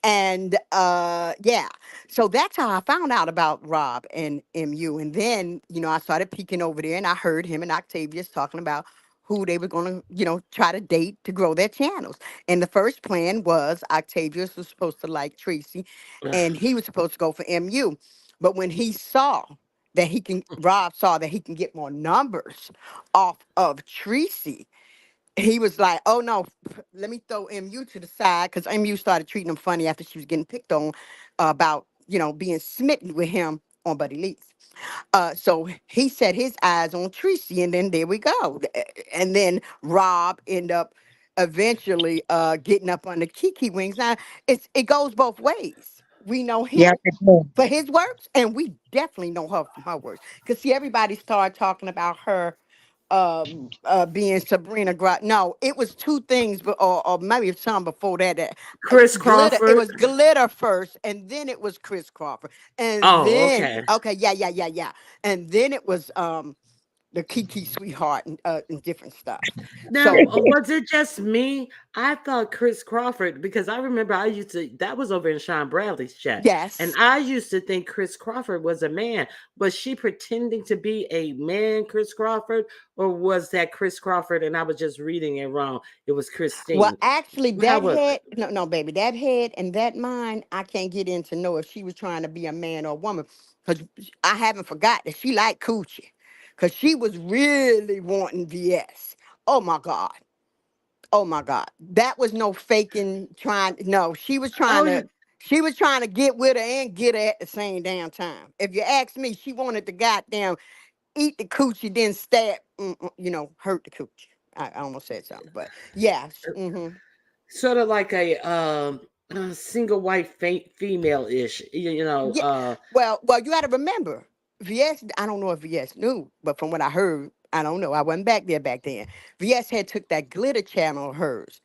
And yeah, so that's how I found out about Rob and MU. And then, I started peeking over there and I heard him and Octavius talking about who they were going to, try to date to grow their channels. And the first plan was Octavius was supposed to like Tracy and he was supposed to go for MU. But when Rob saw that he can get more numbers off of Tracy, he was like, "Oh no, let me throw MU to the side," because MU started treating him funny after she was getting picked on about being smitten with him on Buddy Lee's. So he set his eyes on Tracy, and then there we go. And then Rob ended up eventually getting up on the Kiki wings. Now it goes both ways. We know him yeah, they do. for his works, and we definitely know her from her works. Cause see, everybody started talking about her being Sabrina No, it was two things, but or maybe some before that. Chris Glitter. It Crawford. was glitter first, and then it was Chris Crawford, and Oh, then okay. okay, yeah, yeah, yeah, yeah, and then it was the Kiki sweetheart and different stuff. Now, So was it just me? I thought Chris Crawford, because I remember I used to, that was over in Sean Bradley's chat. And yes. I used to think Chris Crawford was a man. Was she pretending to be a man, Chris Crawford? Or was that Chris Crawford and I was just reading it wrong? It was Well, Christine. actually, How that was it? head, no, no, baby, that head and that mind, I can't get in to know if she was trying to be a man or a woman. Because I haven't forgot that she liked Coochie. Because she was really wanting VS. Oh my God. Oh my God. That was no faking trying. No, Oh, you, she was trying to get with her and get her at the same damn time. If you ask me, she wanted to goddamn eat the coochie, then stab, hurt the coochie. I almost said something, but yeah. Mm-hmm. sort of like a single white female ish, Yeah. Well, you got to remember, VS. I don't know if VS knew, but from what I heard, I don't know. I wasn't back there back then. VS had took that glitter channel of hers,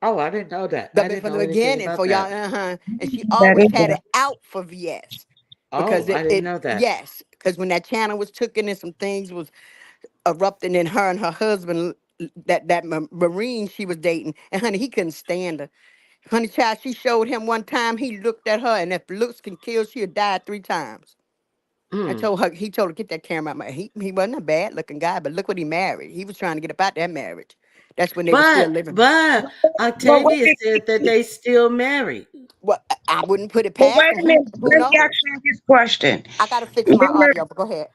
Oh, I didn't know that. I didn't from the know anything beginning about for y'all. that. And she That always had is. it out for VS Oh, because I didn't know that. yes, because when that channel was taken and some things was erupting in her and her husband, that Marine she was dating, and honey, he couldn't stand her. Honey child, she showed him one time. He looked at her, and if looks can kill, she had died 3 times. Mm. He told her, get that camera out my he wasn't a bad looking guy, but look what he married. He was trying to get about that marriage. That's when they were still living. But But wait Octavia a said that minute. they still married. Well, I wouldn't put it But past wait him. a minute. Who Let me ask knows? you this question. I gotta fix my Remember, audio, but go ahead.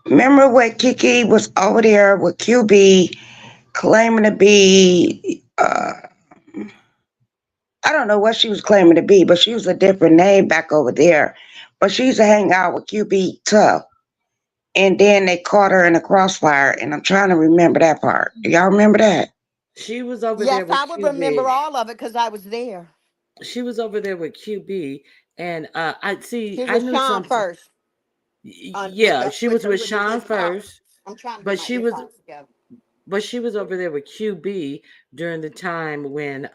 remember when Kiki was over there with QB claiming to be, I don't know what she was claiming to be, but she was a different name back over there. But she used to hang out with QB Tough. And then they caught her in a crossfire, and I'm trying to remember that part. Do y'all remember that? She was over Yes, there with I would remember QB. all of it because I was there. She was over there with QB, and I see. She was I with knew Sean something. first. Yeah, she was with With Sean his car. first, I'm trying to get but my she was earphones together. over there with QB during the time when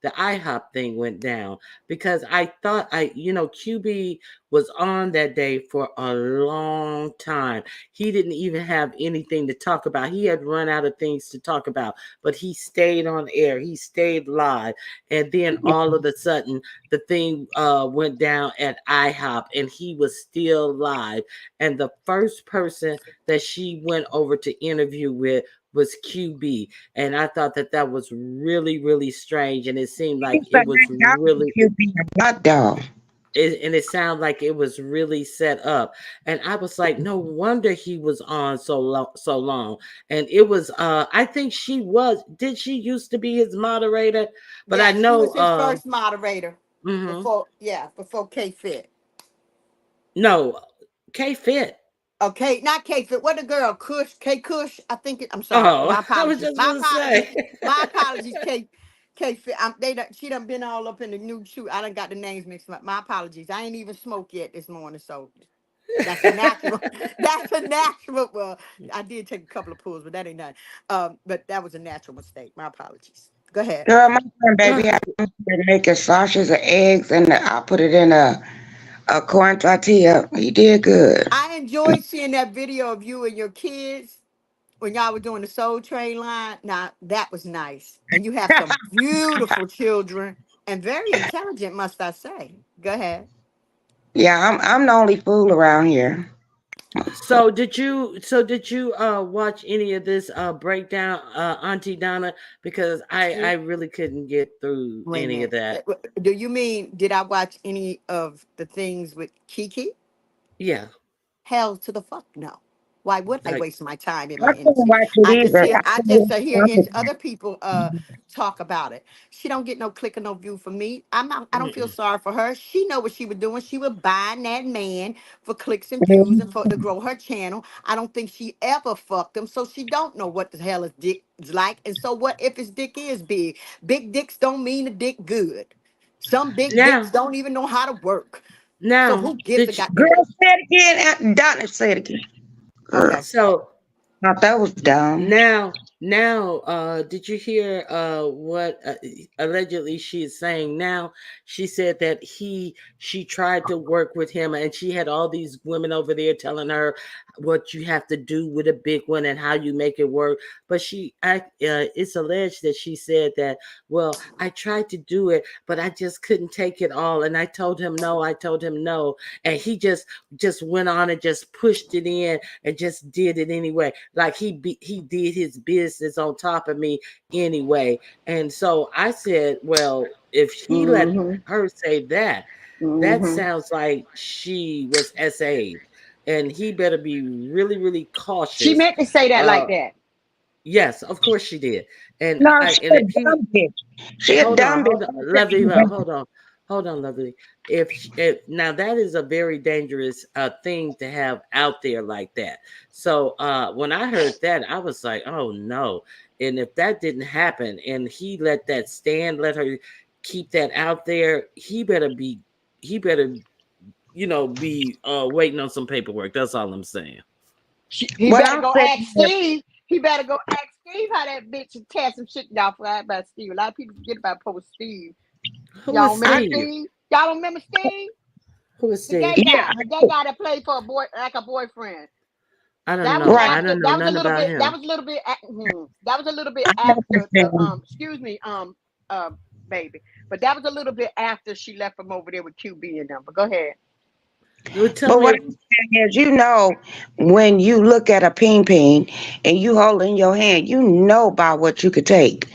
the IHOP thing went down, because I thought QB was on that day for a long time. He didn't even have anything to talk about. He had run out of things to talk about, but he stayed on air. He stayed live, and then all of a sudden the thing went down at IHOP, and he was still live. And the first person that she went over to interview with was QB, and I thought that that was really, really strange, and it seemed She like used to it was hang out with really, QB a lot, though. and it sounded like it was really set up, and I was like, no wonder he was on so long, so long. And it was, I think she was. Did she used to be his moderator? But I Yes, she know, was his first moderator. Mm-hmm. before K Fit. No, K Fit. Okay, not K Fit. What the girl? Kush, K Kush. I think it. I'm sorry. Oh, My I was apologies. just My gonna apologies. say. My apologies. K Fit. She done been all up in the new shoot. I done got the names mixed up. My apologies. I ain't even smoked yet this morning, so that's a natural. That's a natural. Well, I did take a couple of pulls, but that ain't nothing. But that was a natural mistake. My apologies. Go ahead. Girl, my friend baby Uh, had me making sausages and eggs, and I put it in a corn tortilla. He did good. I enjoyed seeing that video of you and your kids when y'all were doing the Soul Train line. Now that was nice, and you have some beautiful children and very intelligent, must I say. Go ahead. Yeah, I'm the only fool around here. so did you watch any of this breakdown, Auntie Donna? Because I See, really couldn't get through wait a any of minute. that. Do you mean did I watch any of the things with Kiki? Yeah, Hell to the fuck no. Why would I like waste my time and I my couldn't energy? watch it either. I just hear other people talk about it. She don't get no click or no view from me. I don't feel mm-mm. sorry for her. She know what she was doing. She was buying that man for clicks and views and for to grow her channel. I don't think she ever fucked him, so she don't know what the hell his dick is like. And so what if his dick is big? Big dicks don't mean the dick good. Some big dicks Now, don't even know how to work. So now, who gives a did you? goddamn? Girl, say it again. Donna, say it again. Girl, Okay. So thought that was dumb. now, did you hear what allegedly she is saying now? She said that she tried to work with him, and she had all these women over there telling her what you have to do with a big one and how you make it work. But it's alleged that she said that, well, I tried to do it, but I just couldn't take it all, and I told him no, and he just went on and just pushed it in and just did it anyway. Like he did his business on top of me anyway. And so I said, well, if he let Mm-hmm. her say that, that Mm-hmm. sounds like she was SA, and he better be really, really She cautious. meant to say that like Uh, that. yes, of course she did. No, she And a if he dumb bitch. She a dumb bitch. hold on, lovely love, hold on, lovely. If now that is a very dangerous thing to have out there like that. So when I heard that, I was like, oh no. And if that didn't happen, and he let that stand, let her keep that out there, he better be waiting on some paperwork. That's all I'm saying. He What better I'm go saying ask is, Steve. He better go ask Steve how that bitch and tear some shit down for that about Steve. A lot of people forget about poor Steve. Who Y'all is remember I, Steve? Steve? Y'all don't remember Steve? Who is The Steve? gay yeah, guy. The gay guy that played for a boy like a boyfriend. I don't That was know. right. I after don't know that was a nothing little about bit that him. was a little bit that was a little bit I know after this the thing. excuse me, uh baby. But that was a little bit after she left from over there with QB and them. But go ahead. You tell But what me. I'm saying is, when you look at a peen peen and you hold it in your hand, you know about what you could take.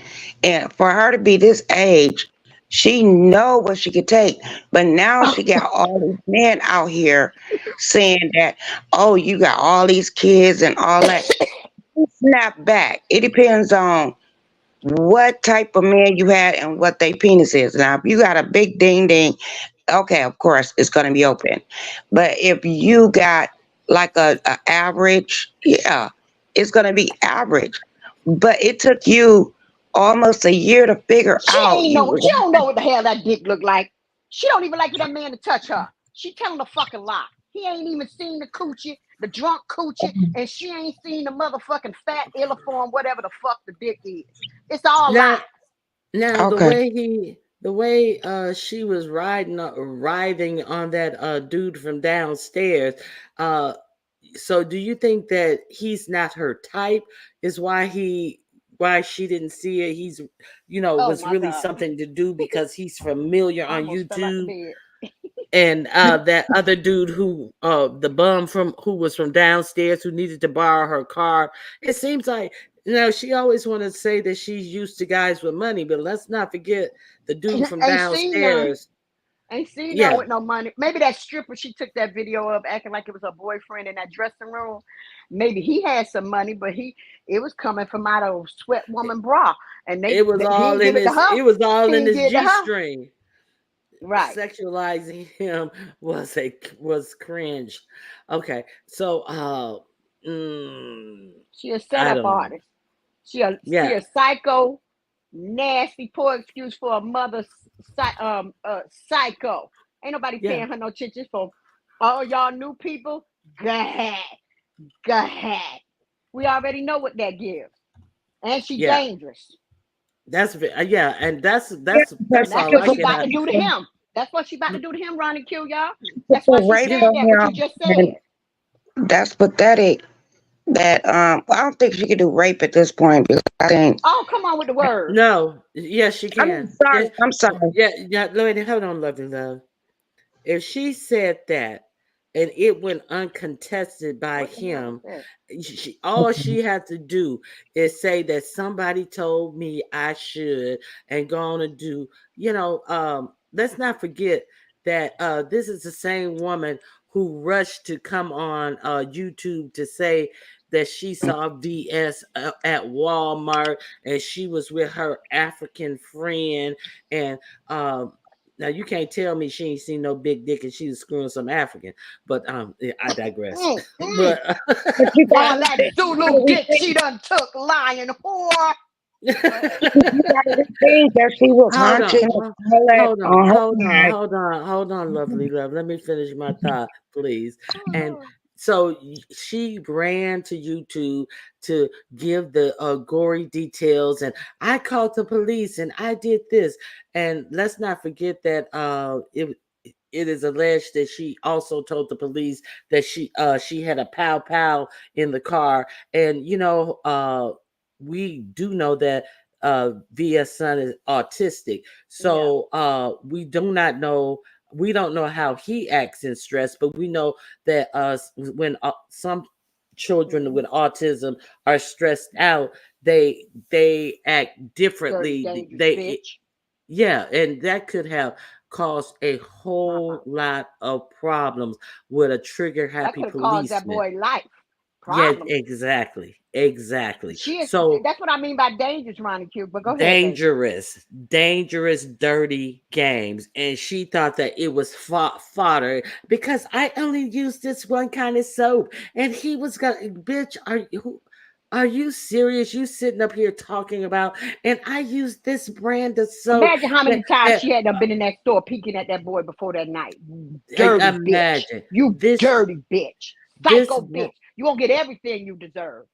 And for her to be this age, she know what she could take. But now she got all these men out here saying that, oh, you got all these kids and all that. Snap back. It depends on what type of man you had and what their penis is. Now, if you got a big ding ding, okay, of course it's going to be open. But if you got like a average, yeah, it's going to be average. But it took you almost a year to figure out you She was don't know what the hell that dick look like. She don't even like for that man to touch her. She telling the fucking lie. He ain't even seen the coochie, the drunk coochie, and she ain't seen the motherfucking fat illiform, whatever the fuck the dick is. It's all lies. Now, now okay. the way she was writhing on that dude from downstairs. Uh, so do you think that he's not her type? Is why she didn't see it? He's Oh was my really god. something to do because he's familiar I on almost fell out the YouTube. bed. And that other dude who the bum from who was from downstairs who needed to borrow her car. It seems like she always want to say that she's used to guys with money, but let's not forget the dude from Ain't seen none. downstairs. Ain't seen none Yeah, with no money. Maybe that stripper she took that video of acting like it was her boyfriend in that dressing room. Maybe he had some money, but it was coming from out of sweat woman bra, and it was he all didn't in give it to his her. it was all He in didn't his give it to G her. string. Right. sexualizing him was cringe. Okay, so mm, She a I setup don't know. artist. She Yeah, a psycho, nasty, poor excuse for a mother, psycho. Ain't nobody yeah, paying her no attention for all y'all new people. Go ahead, go ahead. We already know what that gives, and she yeah. dangerous. Yeah, and that's Yeah, that's because And that's she that's all took what I a, she can. about to do to him. That's what she about to do to him, Ron and Q, y'all. took That's a why she rape Yeah, said on that, what you him, just and said. that's pathetic. That I don't think she could do rape at this point because I think. Oh, come on with the words. no, yes, she I mean, can. sorry, Yes, I'm sorry. yeah, yeah. Hold on, lovely love. If she said that and it went uncontested by What the hell was him, that? all she had to do is say that somebody told me I should and go on and do, let's not forget that this is the same woman who rushed to come on YouTube to say that she saw VS at Walmart and she was with her African friend and now you can't tell me she ain't seen no big dick and she was screwing some African, but yeah, I digress. Mm, mm. but But you All gotta, that you Zulu gotta dick she done took, lying whore. Go ahead. you gotta think that she was hold on, hunching all that hold on, on her hold on, back. hold on, lovely love. Let me finish my thought, please. Oh And Lord. so she ran to YouTube to give the gory details, and I called the police, and I did this. And let's not forget that it is alleged that she also told the police that she had a pow pow in the car, and we do know that VS son is autistic, Yeah. so we don't know how he acts in stress, but we know that when some children Mm-hmm. with autism are stressed out, they act Dirty, differently. dangerous They bitch. Yeah, and that could have caused a Uh-huh. whole lot of problems with a trigger That happy could have caused that policeman. boy life Yeah, problems. exactly. Exactly. She is. So That's what I mean by dangerous, Ronnie Q. But go ahead, baby. dangerous, dirty games. And she thought that it was fodder because I only use this one kind of soap. And he was gonna, bitch, are you serious? You sitting up here talking about, and I use this brand of soap Imagine how that, many times she had to been in that store peeking at that boy before that night. You dirty bitch. imagine You this dirty bitch. this Psycho bitch. You gonna get everything you deserve.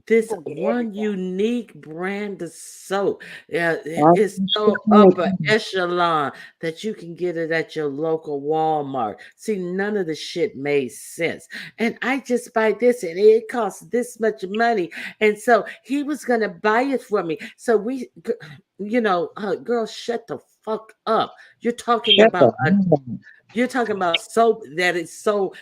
You this gonna get one everything. unique brand of soap. Yeah, Huh? it's so upper echelon that you can get it at your local Walmart. See, none of the shit made sense. And I just buy this and it costs this much money. And so he was going to buy it for me. So girl, shut the fuck up. You're talking Shut the about hell up. you're talking about soap that is so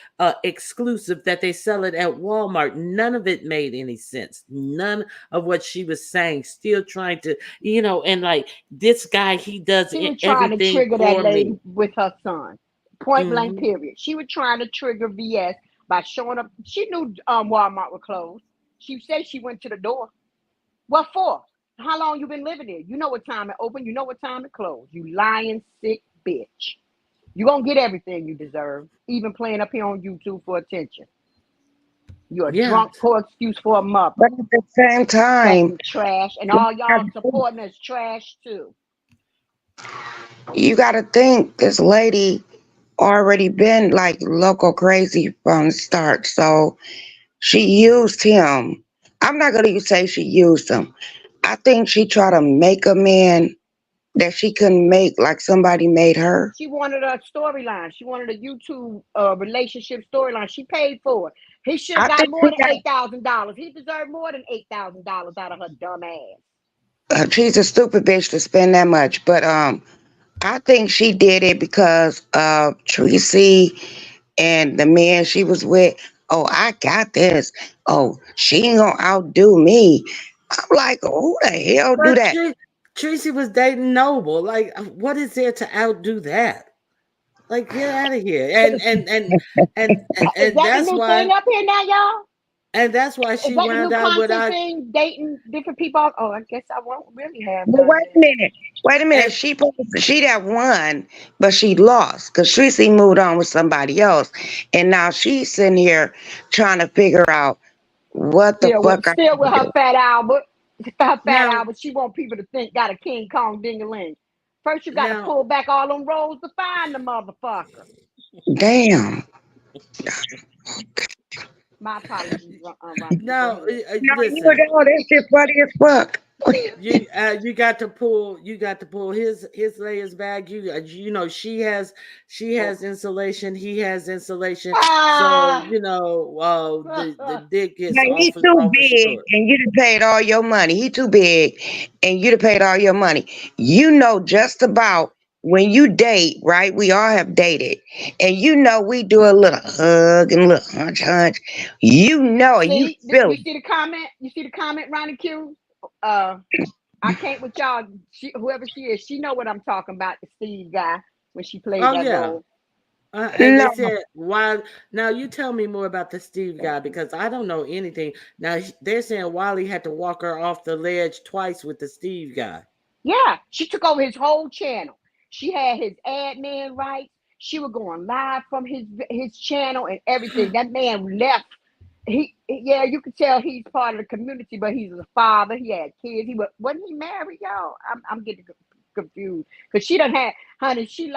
exclusive that they sell it at Walmart. None of it made any sense. None of what she was saying. Still trying to, and like this guy, he does She was trying to everything trigger that for me. lady with her son. Point blank, Hmm. period. She was trying to trigger VS by showing up. She knew Walmart was closed. She said she went to the door. What for? How long you been living there? You know what time it open. You know what time it closed. You lying sick bitch. You gonna get everything you deserve, even playing up here on YouTube for attention. You're a Yeah, drunk, poor excuse for a mother. But at the same That's time, some trash, and you all gotta y'all think, supporting us trash too. you gotta think this lady already been like local crazy from the start. So she used him. I'm not gonna even say she used him. I think she tried to make a man that she couldn't make like somebody made her. She wanted a storyline. She wanted a YouTube relationship storyline. She paid for it. He should have I got think more she than $8,000. He deserved more than $8,000 out of her dumb ass. she's a stupid bitch to spend that much. But I think she did it because of Tracy and the man she was with. Oh, I got this. Oh, she ain't gonna outdo me. I'm like, who the hell do but that? Tracy was dating Noble. Like, what is there to outdo that? Like, get out of here. And Is and that the that's new why thing up here now, y'all? and that's why Is she that the wound new up with content our. thing? Dating different people? Oh, I guess I won't really have But none wait a then. minute. Wait a minute. And She that won, but she lost because Tracy moved on with somebody else, and now she's sitting here trying to figure out what the fuck I Still with can her do. fat Albert. Her fat now, Albert. She want people to think got a King Kong ding-a-ling. First, you got to now, pull back all them rolls to find the motherfucker. Damn. My apologies, Ronica. Go now, ahead. No, you listen. know that shit funny as fuck. You got to pull, his layers back. You know, she has insulation, he has insulation, so Ah! you know, the dick gets Like he too off his big short. and you done paid all your money. He too big and you done paid all your money. You know just about when you date, right? We all have dated. And you know we do a little hug and a little hunch hunch. You know it. You See, feel you it. see the comment? You see the comment, Ronnie Q? Uh, I can't with y'all. Whoever she is, she know what I'm talking about. The Steve guy when she played Oh that yeah. role. And they No, said, why? Now you tell me more about the Steve guy because I don't know anything. Now they're saying Wiley had to walk her off the ledge twice with the Steve guy. Yeah, she took over his whole channel. She had his admin rights. She was going live from his channel and everything. That man left. Yeah, you could tell he's part of the community, but he's a father. He had kids. Wasn't he married, y'all? I'm getting confused because she done had, honey. She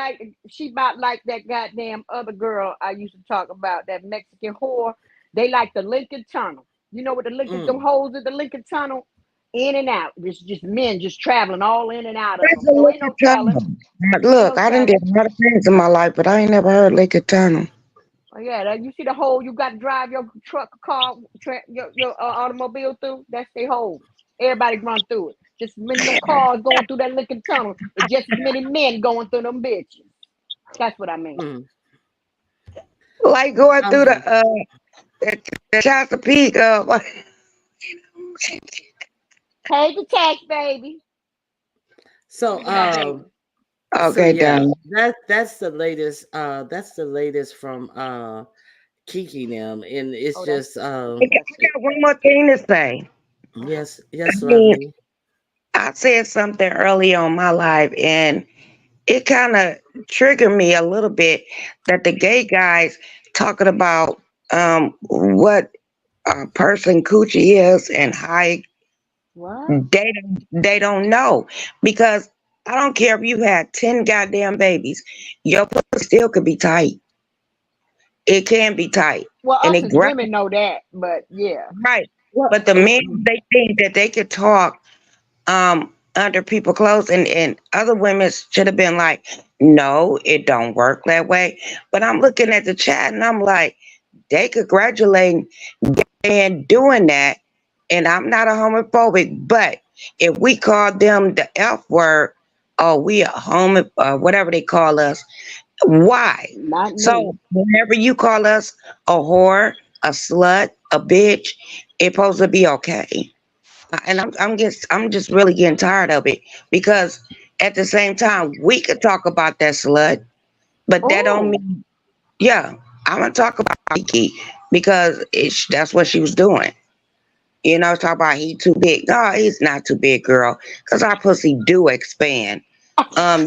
about like that goddamn other girl I used to talk about, that Mexican whore. They like the Lincoln Tunnel. You know what the Lincoln, them Mm. holes in the Lincoln Tunnel, in and out. There's just men just traveling all in and out of that's them. a So ain't liquor no telling. tunnel. Ain't Look, no I done did telling. a lot of things in my life, but I ain't never heard liquor tunnel. Oh yeah, you see the hole you got to drive your truck, car, your automobile through. That's the hole. Everybody run through it. Just as many them cars going through that Lincoln Tunnel, it's just as many men going through them bitches. That's what I mean. Mm. Like going through Okay. the Chesapeake. Pay the tax, baby. So What you got, baby? so Okay, yeah, done. that's the latest. That's the latest from Kiki them, and it's Oh, that's just I fantastic. got one more thing to say. yes, I yes, mean, lovely. I said something early on my life, and it kind of triggered me a little bit that the gay guys talking about what a person coochie is and how What? they don't know because I don't care if you had 10 goddamn babies, your pussy still could be tight. It can be tight, Well, and us it as grabs women know that, but yeah. right. Well, But the men, they think that they could talk under people clothes, and other women should have been like, no, it don't work that way. But I'm looking at the chat and I'm like, they congratulating and doing that, and I'm not a homophobic, but if we call them the F word, or we a homo, whatever they call us, why? Not me. So whenever you call us a whore, a slut, a bitch, it's supposed to be okay. And I'm just really getting tired of it because at the same time we could talk about that slut, but that don't Oh, mean yeah. I'm gonna talk about Kiki because that's what she was doing. Talk about he too big. No, he's not too big, girl. Cause our pussy do expand.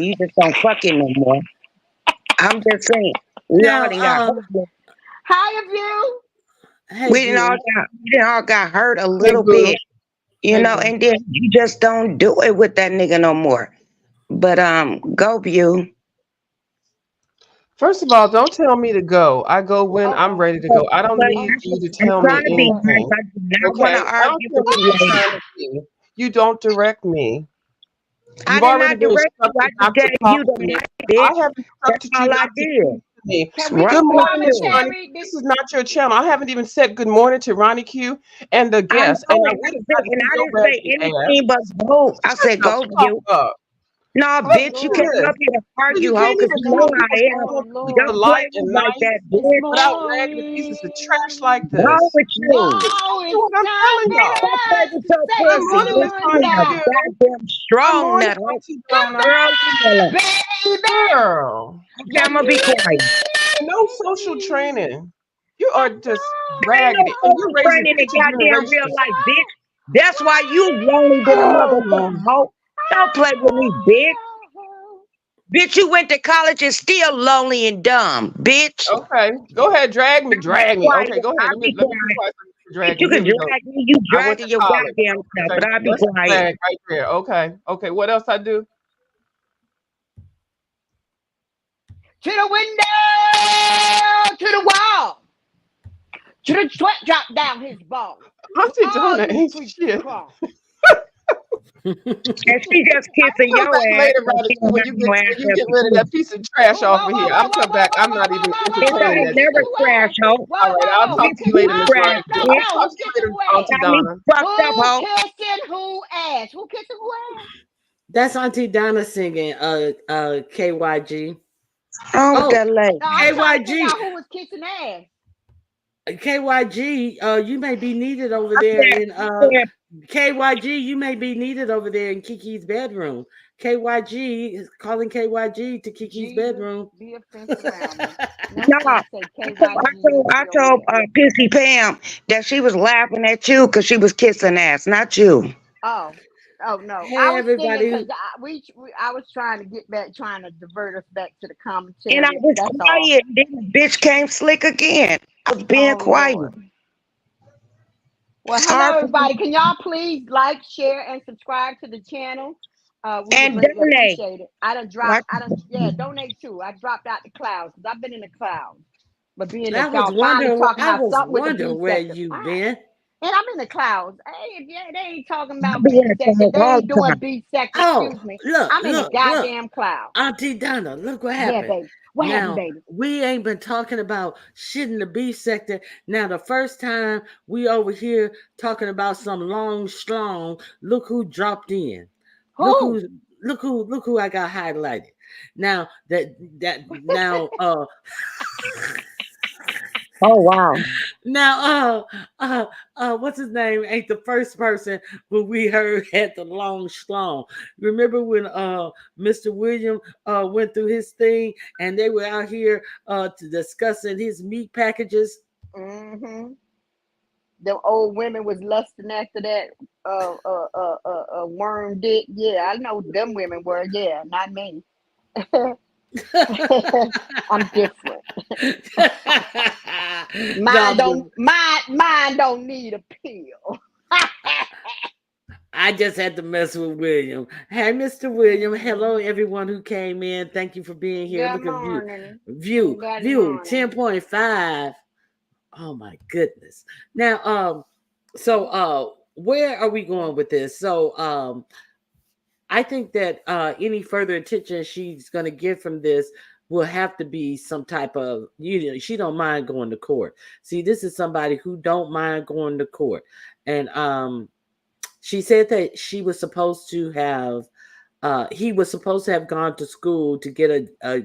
You just don't fuck it no more. I'm just saying, we all now, done got hurt. hi of you. hey We view, done all got hurt a Hey, little boo. bit, Hey, boo. and then you just don't do it with that nigga no more. But go view. First of all, don't tell me to go. I go when Uh I'm oh. ready to But go. I don't need you to I'm tell trying me to be nice. anything. I do not want to Okay? I don't argue care with what you, you're lady. trying to do. You don't direct me. I You've did already not been direct you. I instructed just not to gave talk you the to me. mic, I bitch. have That's instructed you all I not to did. speak to me. Can we Run Good do that morning, Miss shit. Ronnie. commentary? This is not your channel. I haven't even said good morning to Ronnie Q and the I guests, and know, I and would have I, not said, and seen I your didn't say raggedy ass. anything but go. I Shut said the go, fuck you. up. No, Oh bitch, you came Lord. up Good. here to So you argue, hoe, can't because even you know tell me how I what's am. Oh going on Lord. with Don't light play and me like nice that, It's bitch. without raggedy pieces of trash like morning. Wrong this. with you? No, That's it's what I'm time telling for y'all. Don't play us with to your Good say pussy, morning, bitch. Miss You Ronnie a goodnight. Q. goddamn Good strong morning, nut, hoe. Auntie Donna. Girl, leave me Goodbye, alone. baby. Girl, Okay, I'm going to be quiet. no social training. You are just Ain't dragging no it, and you're raising friend in the future goddamn real generations. life, bitch. That's why you lonely than a Oh, motherfucking hoe. Don't play with me, bitch. Bitch, you went to college and still lonely and dumb, bitch. okay. Go ahead, drag me, Be drag me. quiet. Okay, go ahead. I'll be Let me be quiet. quiet so you can Bitch, drag you me. can Here we go. drag me. You I went to dragging your college. goddamn self, Okay, but I'll be that's a quiet. drag right there. Okay, okay. What else I do? To the window, to the wall, to the sweat drop down his balls. To Auntie all Donna you ain't freaks and shit. clowns. And she just kissing Come your back ass, later, so Ronnie she Q, don't have no ass when you left get to rid of that kiss. piece of trash Whoa, off whoa, of whoa, here. whoa, I'll whoa, come whoa, back. whoa, I'm whoa, not whoa, even whoa, Bitch, whoa, I entertaining whoa. ain't Who that never shit. kissing who trash ass? hoe. Whoa, All right, whoa, I'll whoa. talk Who to Bitch, you kissing? you later, Huh? Miss trash, Ronnie Stop, Q. stop, bitch. stop. I'll talk Who to you kissing later, who Auntie ass? Got me Donna. fucked up, Who hoe. kissing who ass? Who kissing who ass? That's Auntie Donna singing KYG. On with Oh, that leg. No, I'm trying to figure KYG. out who was kissing ass. KYG, you may be needed over I there said, in I said, KYG, you may be needed over there in Kiki's bedroom. KYG is calling KYG to Kiki's Jesus, bedroom. be a fence around me. Next no. thing say KYG is I your told witness. Pissy Pam that she was laughing at you because she was kissing ass, not you. Oh, oh no. I Hey was singing everybody because who I was trying to get back, trying to divert us back to the And I commentary. was That's all. quiet. Then the bitch came slick again. I was being Oh quiet. Lord. Well, hello Sorry for everybody. Can y'all please like, share, and subscribe to the channel? We would and greatly donate. appreciate it. I done dropped. Watch. I done yeah. Donate too. I dropped out the clouds because I've been in the clouds. But being I that was y'all finally wondering talking I about was something with the wondering B where sector, you fine. been. And I'm in the clouds. Hey, yeah, they ain't talking I about be in B the sector. club They all ain't the doing time. B sector. Oh, Excuse me. look, I'm in the look, look. goddamn cloud. Auntie Donna, look what Yeah, happened. baby. What happened, Now, baby? we ain't been talking about shit in the beef sector. Now, the first time we over here talking about some long schlong, look who dropped in. Look Who? who look who I got highlighted. Now Oh wow. now what's his name ain't the first person who we heard had the long schlong. Remember when Mr. William went through his thing and they were out here to discussing his meat packages. Mm-hmm. Them old women was lusting after that worm dick. Yeah, I know them women were. Yeah, not me. I'm different. No, Mine don't need a pill. I just had to mess with William. Hey, Mr. William. Hello, everyone who came in. Thank you for being here. Good Look at view. morning. View. Good View. morning. 10.5. Oh my goodness. Now, where are we going with this? So I think that any further attention she's gonna get from this will have to be some type of, she don't mind going to court. See, this is somebody who don't mind going to court. And she said that she was supposed to have he was supposed to have gone to school to get a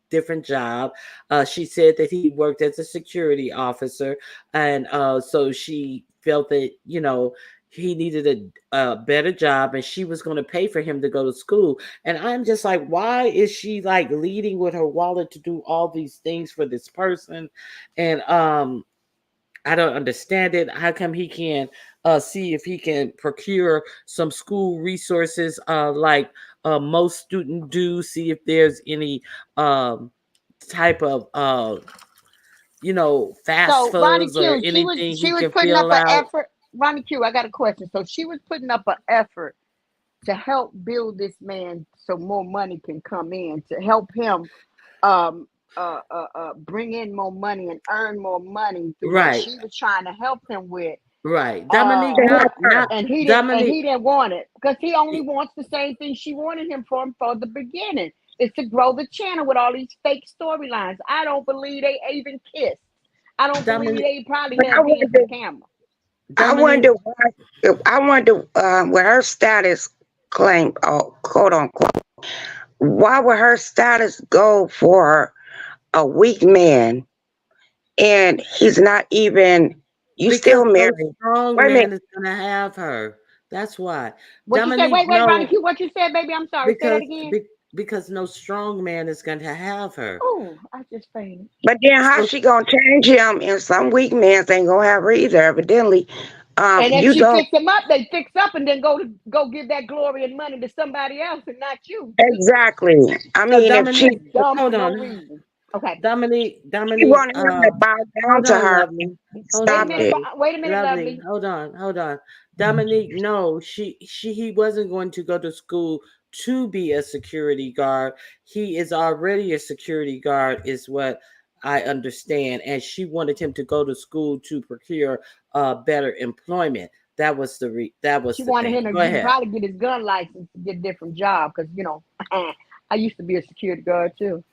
different job. She said that he worked as a security officer, and so she felt that he needed a better job, and she was going to pay for him to go to school. And I'm just like, why is she like leading with her wallet to do all these things for this person? And I don't understand it. How come he can see if he can procure some school resources like most students do? See if there's any um, type of fast So Ronnie funds or Q, anything she he was can putting up fill an out. effort. Ronnie Q, I got a question. So she was putting up an effort to help build this man so more money can come in to help him um bring in more money and earn more money through what Right, she was trying to help him with. right. Dominique, Uh To help her. not and Dominique. he didn't want it because he only wants the same thing she wanted him for the beginning is to grow the channel with all these fake storylines. I don't believe they even kissed. I don't believe Dominique, they probably But I had being for wonder, the camera. I Dominique. wonder why. I wonder with her status claim, quote unquote, why would her status go for a weak man and he's not even? You Because still no married? strong Wait a minute. man is gonna have her. That's why. What you said? Dominique, Wait, Ronnie no, Q, what you said, baby? I'm sorry. Say that because again. because no strong man is going to have her. Oh, I just fainted. But then how So she gonna change him? And some weak men ain't gonna have her either. Evidently, And if you she don't fix them up, they fix up and then go give that glory and money to somebody else and not you. exactly. I so mean, if she That's Dominique, dumb for hold no on. reason. Okay. she Dominique, wanted him to bow down hold to on, her, lovely. he Hold Wait a on, stopped minute. it. lovely. Wait a minute, Lovely, lovely. hold on. Dominique, no, he wasn't going to go to school to be a security guard. He is already a security guard, is what I understand. And she wanted him to go to school to procure better employment. That was She the wanted thing. him to Go ahead. probably get his gun license to get a different job because I used to be a security guard too.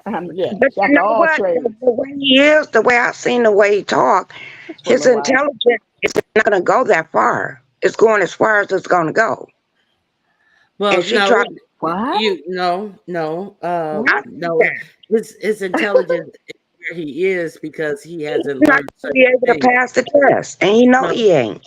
I'm a Yeah. But you jack of know all what? trades The way he is, the way I seen the way he talk, just for a his little while. intelligence is not gonna go that far. It's going as far as it's gonna go. And Well, she tried. no, What? I What? think no. that His intelligence is where he is because he he's hasn't not learned gonna be certain able to things. pass the test, and he know No, he ain't.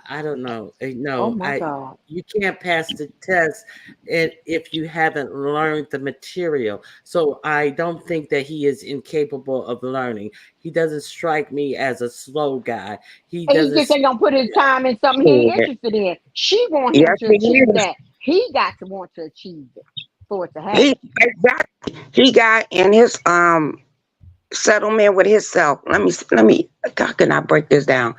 I don't know. Oh No, my God. you can't pass the test if you haven't learned the material. So I don't think that he is incapable of learning. He doesn't strike me as a slow guy. He And he doesn't. just ain't gonna put his time in something he ain't interested in. She want him Yes, to he achieve is. that. He got to want to achieve it for it to He happen. exactly. He got in his settlement with himself. Let me. How can I break this down?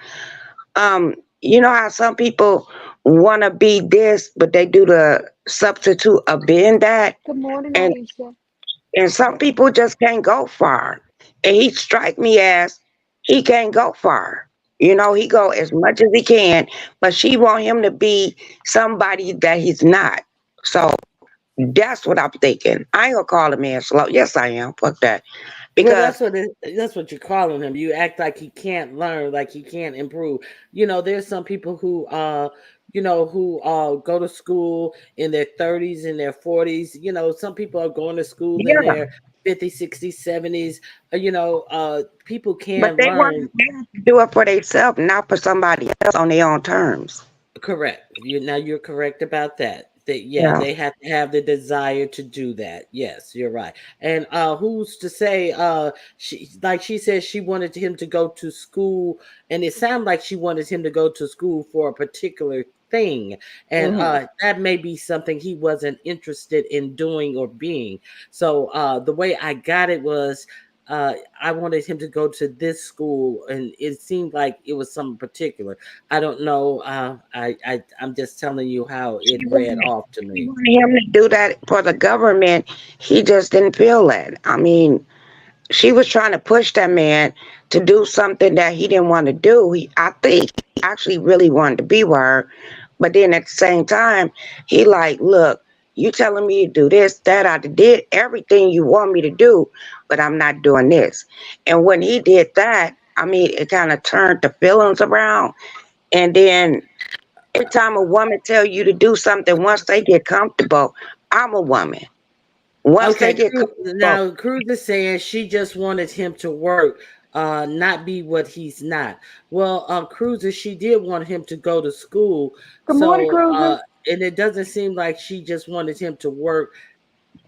You know how some people want to be this, but they do the substitute of being that, Good morning, and Aisha. some people just can't go far. And he strike me as he can't go far. You know, he go as much as he can, but she want him to be somebody that he's not. So that's what I'm thinking. I ain't gonna call a man slow. Yes, I am. Fuck that. Well, Because that's what you're calling him. You act like he can't learn, like he can't improve. There's some people who who go to school in their 30s and their 40s. Some people are going to school in yeah, their 50s, 60s, 70s. People but can they learn. have to do it for themselves, not for somebody else on their own terms. Correct. You're correct about that. Yeah, Yeah. they have to have the desire to do that. Yes, you're right. And who's to say she said she wanted him to go to school, and it sounded like she wanted him to go to school for a particular thing. And Hmm. that may be something he wasn't interested in doing or being. So the way I got it was I wanted him to go to this school, and it seemed like it was something particular. I don't know. I'm just telling you how She it read wanted, off to she me. wanted him to do that for the government. He just didn't feel that. I mean, she was trying to push that man to do something that he didn't want to do. I think he actually really wanted to be with her, but then at the same time, he like, look, you telling me to do this, that. I did everything you want me to do, but I'm not doing this. And when he did that, I mean, it kind of turned the feelings around. And then every time a woman tell you to do something, once they get comfortable, I'm a woman. Once they Okay, get comfortable, now Cruz is saying she just wanted him to work, not be what he's not. Well, Cruiser, she did want him to go to school, Good morning, so Cruiser. and it doesn't seem like she just wanted him to work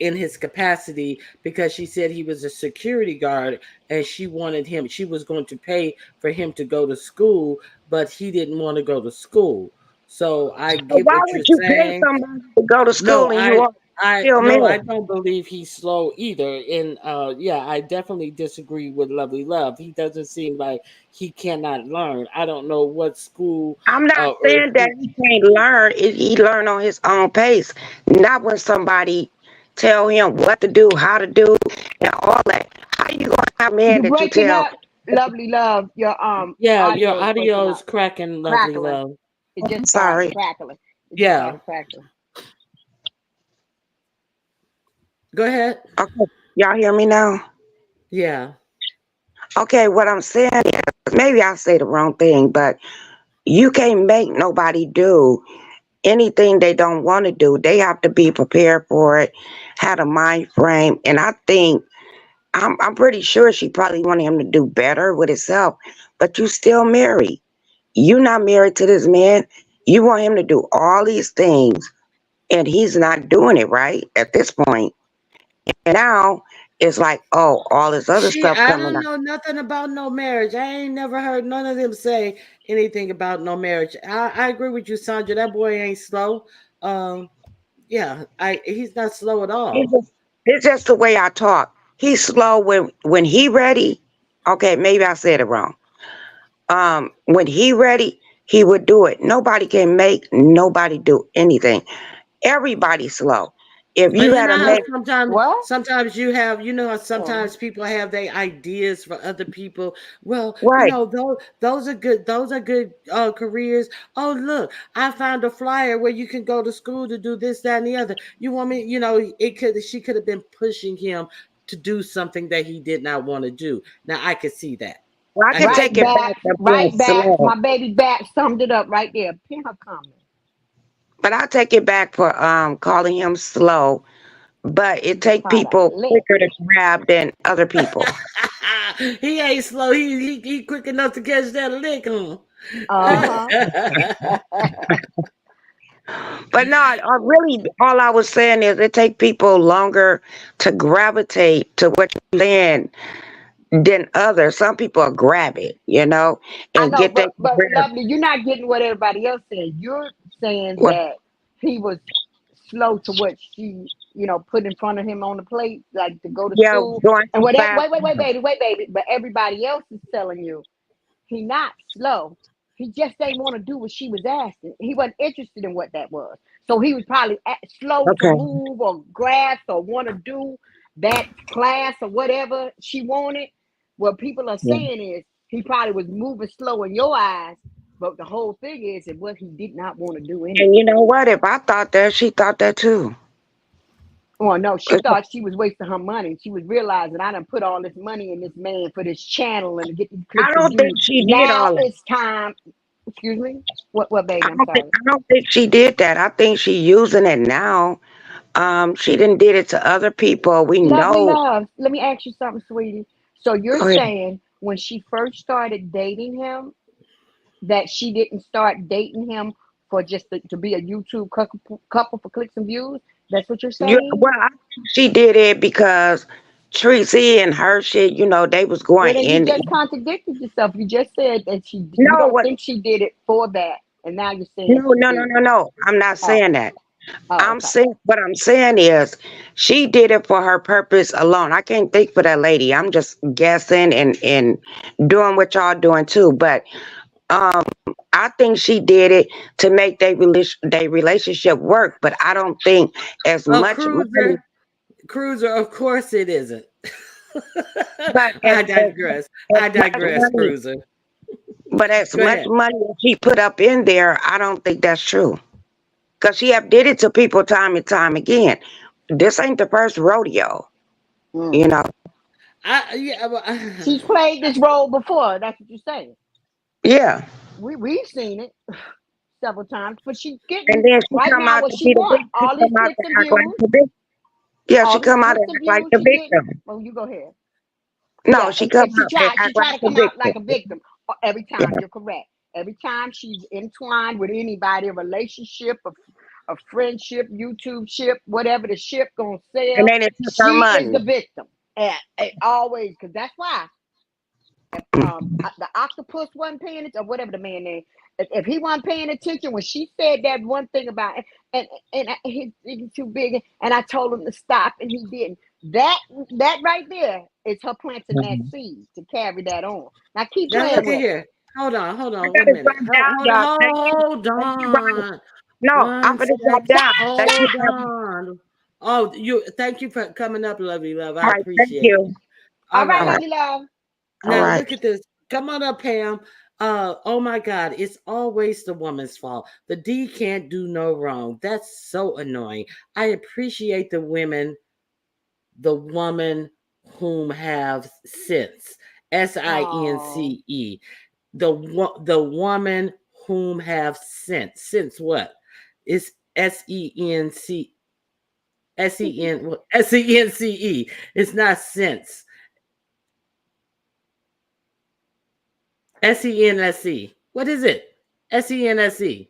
in his capacity because she said he was a security guard and she was going to pay for him to go to school, but he didn't want to go to school. So I so get why what would you're you pay saying. somebody to go to No, school and you are still I married? don't believe he's slow either. And yeah, I definitely disagree with Lovely Love. He doesn't seem like he cannot learn. I don't know what school I'm not or if saying that he can't learn. He learn on his own pace, not when somebody tell him what to do, how to do, and all that. How you gonna have a man You that you breaking tell? up, lovely love. Your yeah, your audio is breaking audio is up, cracking, Lovely crackling. Love. It just I'm started sorry. crackling. It just Yeah, started crackling. go ahead. Okay, y'all hear me now? Yeah. Okay, what I'm saying is maybe I say the wrong thing, but you can't make nobody do anything they don't want to do. They have to be prepared for it, have a mind frame, and I think I'm pretty sure she probably wanted him to do better with himself, but you still married. You not married to this man. You want him to do all these things, and he's not doing it right at this point. And now it's like, oh, all this other She, stuff I coming don't up. know nothing about no marriage. I ain't never heard none of them say anything about no marriage. I agree with you, Sandra. That boy ain't slow. Um, yeah, he's not slow at It's all. just, it's just the way I talk. He's slow when he ready. Okay, maybe I said it wrong. When he ready, he would do it. Nobody can make nobody do anything. Everybody's slow. If And you you had know a how man, What? sometimes you have, you know how Oh, sometimes people have their ideas for other people. Well, right? those are good. Those are good careers. Oh, look, I found a flyer where you can go to school to do this, that, and the other. You want me? You know, it could. She could have been pushing him to do something that he did not want to do. Now I could see that. Well, I I can could right take see it that. back back, to being right back. slow, My baby back summed it up right there. Pin her comment. but I take it back for calling him slow. But it take Try to people lick. quicker to grab than other people. He ain't slow. He quick enough to catch that lick on. Uh-huh. But no, really, all I was saying is it take people longer to gravitate to what you're saying than others. Some people grab it, I and know, get their but career. lovely, you're not getting what everybody else said. You're saying Well, that he was slow to what she, put in front of him on the plate, like to go to yeah, school going and too whatever. fast. Wait, baby, wait, baby. But everybody else is telling you he not slow. He just ain't want to do what she was asking. He wasn't interested in what that was. So he was probably slow to Okay. move or grasp or want to do that class or whatever she wanted. What people are Yeah. saying is he probably was moving slow in your eyes, but the whole thing is it what he did not want to do And you anyway. know what? If I thought that, she thought that too. Well, no, she 'Cause thought she was wasting her money. She was realizing I done put all this money in this man for this channel and to get these I clicks and don't think views. she did Now all that. it's time. Excuse me. What, baby? I'm sorry. I don't think she did that. I think she using it now. She didn't did it to other people. We Lovely know. love. Let me ask you something, sweetie. So you're Go ahead. saying when she first started dating him, that she didn't start dating him for just to be a YouTube couple for clicks and views? That's what you're saying? Well, I think she did it because Tracy and her shit, they was Well, going then you in. just contradicted yourself. You just said that you No, don't what? think she did it for that, and now you're saying No, she no, no, did. no, no. I'm not Oh, saying that. oh, I'm okay. saying what I'm saying is she did it for her purpose alone. I can't think for that lady. I'm just guessing and doing what y'all doing too. But um, I think she did it to make their relationship work. But I don't think as A much money. cruiser. Of course it isn't. But I digress. as I much digress, money, cruiser. but as Go much ahead. money as she put up in there, I don't think that's true. Cause she have did it to people time and time again. This ain't the first rodeo, you Mm. know. Yeah. Well, She's played this role before. That's what you're saying. Yeah. We've seen it several times, but she's And getting then she right come now out what to she be the want. victim. She All these come out clicks to and act like views, the victim. Yeah, she all these come out clicks to and act like views the she getting. victim. Well, you go ahead. No, Yeah, she and, come and she out to tried she act tried like to the come out like a victim. victim every time. You're correct. Every time she's entwined with anybody, a relationship, a friendship, YouTube ship, whatever the ship gonna And sell, then it took her she is money. the victim. And always, because that's why if the octopus wasn't paying attention, or whatever the man name, if he wasn't paying attention when she said that one thing about it, and he's too big, and I told him to stop, and he didn't. That right there is her planting that Mhm. seed to carry that on. Now keep now playing look at with her. here. Hold I on. One gotta minute. drop down, y'all. Hold Thank you, Ronnie. on. No, I'm One gonna drop sec. down. Thank you, Hold Ronnie. on. Oh, you. Thank you for coming up, lovely love. I All right, thank appreciate you. you. All All right, All right. right, lovely love. all Now right. look at this. Come on up, Pam. Oh my God, it's always the woman's fault. The D can't do no wrong. That's so annoying. I appreciate the woman whom have sense. Oh, SINCE. The woman whom have sense. Sense what? It's SENCE. It's not sense. SENSE. What is it? SENSE.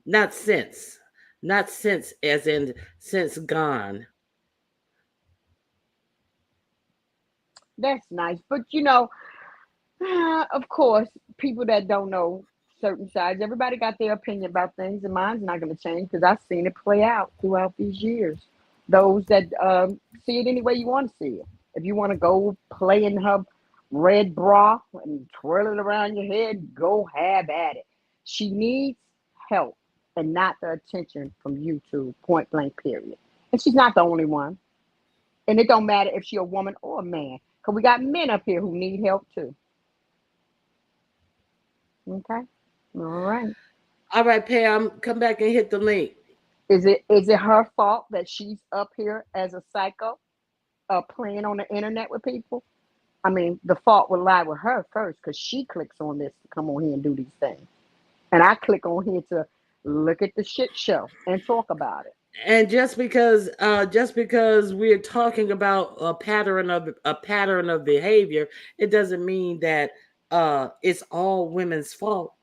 Not sense. not since, as in since gone. That's nice. But of course, people that don't know certain sides, everybody got their opinion about things, and mine's not going to change because I've seen it play out throughout these years. Those that see it any way you want to see it. If you want to go play in her red bra and twirl it around your head, go have at it. She needs help and not the attention from YouTube, point blank, period. And she's not the only one. And it don't matter if she's a woman or a man, because we got men up here who need help too. Okay. All right. All right, Pam, come back and hit the link. Is it her fault that she's up here as a psycho, playing on the internet with people? I mean, the fault would lie with her first because she clicks on this to come on here and do these things, and I click on here to look at the shit show and talk about it. And just because we're talking about a pattern of behavior, it doesn't mean that it's all women's fault.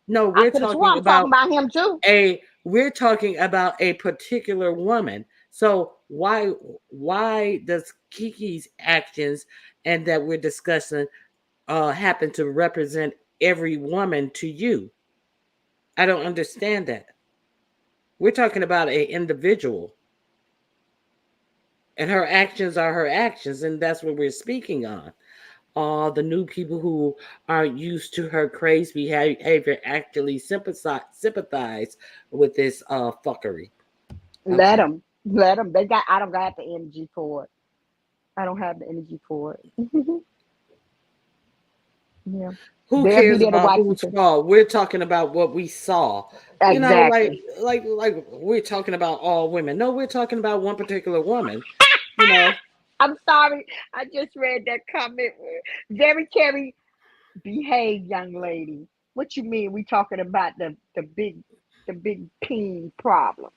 No, I could have sworn I'm talking about him too. we're talking about a particular woman. So why does Kiki's actions and that we're discussing happen to represent every woman to you? I don't understand that. We're talking about a individual, and her actions are her actions, and that's what we're speaking on. All the new people who aren't used to her crazy behavior actually sympathize with this fuckery. Let Okay. them, let them. They got. I don't got the energy for it. I don't have the energy for it. Yeah, Who they'll be cares there to about watch who's it. fault? We're talking about what we saw. You know, Exactly. like we're talking about all women. No, we're talking about one particular woman. You know, I'm sorry. I just read that comment. Very Carrie, behave, young lady. What you mean? We talking about the big peen problem?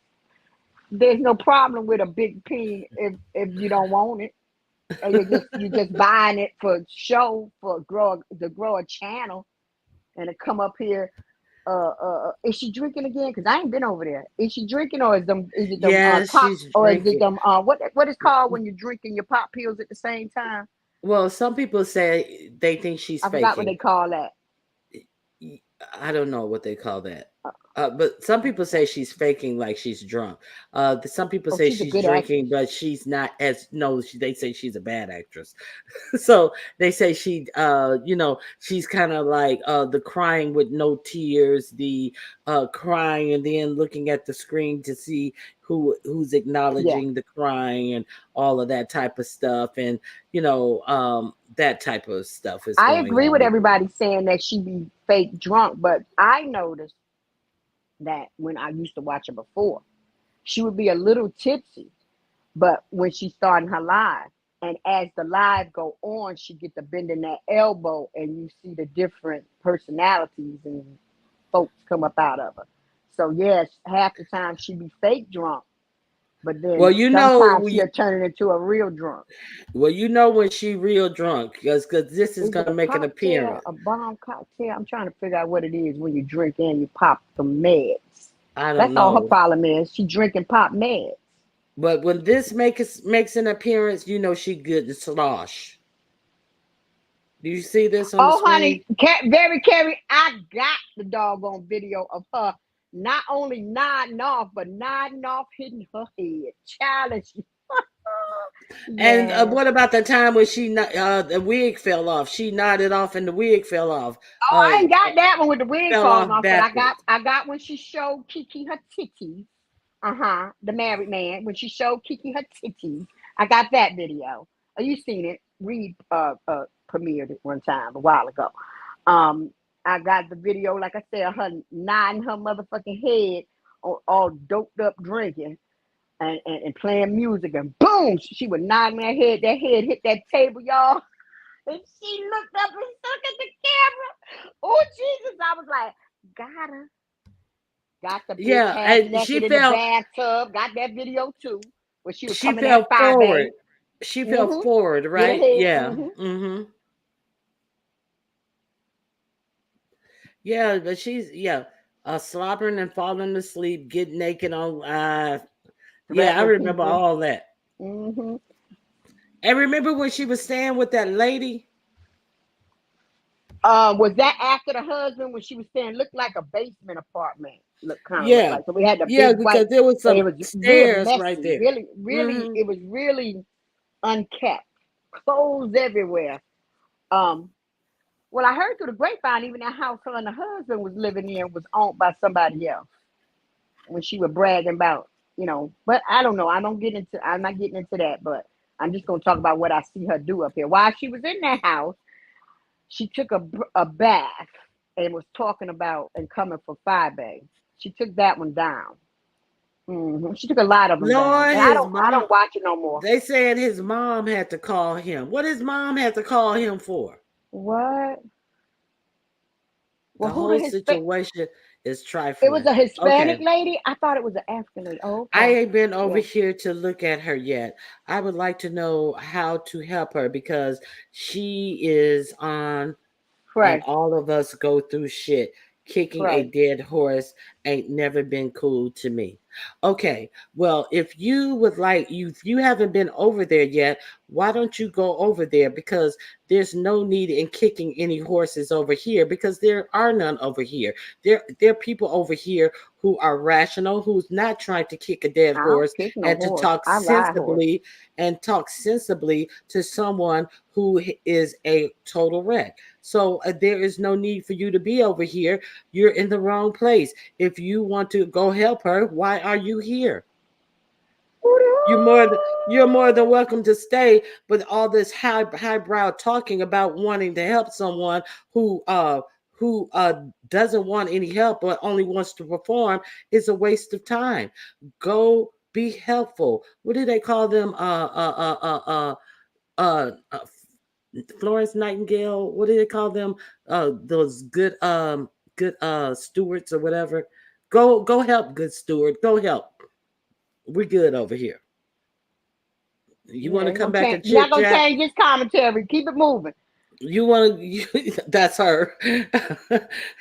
There's no problem with a big peen if you don't want it, or you just buying it for show for grow to grow a channel and to come up here. Is she drinking again? Cause I ain't been over there. Is she drinking, or is it them yeah, pop, she's or is it drinking. them what is called when you're drinking your pop pills at the same time? Well, some people say they think she's I forgot what they faking. call that. I don't know what they call that. But some people say she's faking like she's drunk. Some people Oh, say she's a she's good drinking, actress. but she's not as no. They say she's a bad actress. So they say she's kind of like the crying with no tears, the crying and then looking at the screen to see who's Yeah, acknowledging the crying and all of that type of stuff, and that type of stuff is I going agree with on. everybody saying that she be fake drunk, but I noticed that when I used to watch her before, she would be a little tipsy, but when she started her live, and as the live go on, she get to bending that elbow, and you see the different personalities and folks come up out of her. So yes, half the time she be fake drunk, but Well, then you know, sometimes she'll turn it into a real drunk. well, you know when she real drunk, because this is Is it gonna a make an cocktail, appearance. a bomb cocktail? I'm trying to figure out what it is when you drink and you pop the meds. I don't That's all her know, problem is. She drinking pop meds. but when this makes an appearance, you know she good to slosh. Do you see this on the Oh, honey, screen? very Carrie, I got the doggone video of her not only nodding off, but nodding off, hitting her head. Challenge. And Yes. what about the time when the wig fell off? She nodded off, and the wig fell off. Oh, I ain't got that one with the wig Fell falling off off, but I got backwards. I got when she showed Kiki her titties. Uh-huh. The married man. When she showed Kiki her titties. I got that video. Oh, you seen it. Reed premiered it one time a while ago. Um, I got the video, like I said, her nodding her motherfucking head, all doped up drinking and playing music, and boom, she was nodding her head. That head hit that table, y'all. And she looked up and looked at the camera. Oh Jesus. I was like, got her. Got the bitch Yeah, half and naked in the bathtub. Got that video too. Where she was she coming that fell fire forward. bang. She fell Mm-hmm. forward, Hit her right? head. Yeah. Mm-hmm. Yeah, but she's yeah. slobbering and falling asleep, get naked on. Yeah, I threatening remember people. all that. Hmm. And remember when she was staying with that lady? Was that after the husband when she was saying looked like a basement apartment? Look, kind of looked Yeah, like. So we had the yeah, big white, because there was and it some was real stairs right messy. there. Really, really, Hmm. it was really unkept. Clothes everywhere. Um, well, I heard through the grapevine, even that house her and the husband was living in was owned by somebody else. When she was bragging about, but I don't know. I don't get into. I'm not getting into that, but I'm just gonna talk about what I see her do up here. While she was in that house, she took a bath and was talking about and coming for 5A. She took that one down. She took a lot of them down, Lord, and his I mom. don't watch it no more. They said his mom had to call him. What his mom had to call him for? What? Well, The who the whole Hispanic? situation is It was trifling. a Hispanic Okay, lady. I thought it was an African lady. Oh, I okay. ain't been over Yeah. here to look at her yet. I would like to know how to help her because she is on, and Right. all of us go through shit. Kicking a Right. dead horse ain't never been cool to me. Okay, well, if you haven't been over there yet, why don't you go over there? Because there's no need in kicking any horses over here because there are none over here. There are people over here who are rational, who's not trying to kick a dead I don't horse kick no and to horse. talk I ride horse. sensibly to someone who is a total wreck. So there is no need for you to be over here. You're in the wrong place. If you want to go help her, why are you here? You're more than welcome to stay, but all this highbrow talking about wanting to help someone who uh who doesn't want any help but only wants to perform is a waste of time. Go be helpful. What do they call them? Florence Nightingale. What do they call them? Those good stewards or whatever. Go help, good steward. Go help. We're good over here. You Yeah, want to ain't come gonna back change. and Not chit gonna chat? change this commentary. Keep it moving. You want to? That's her.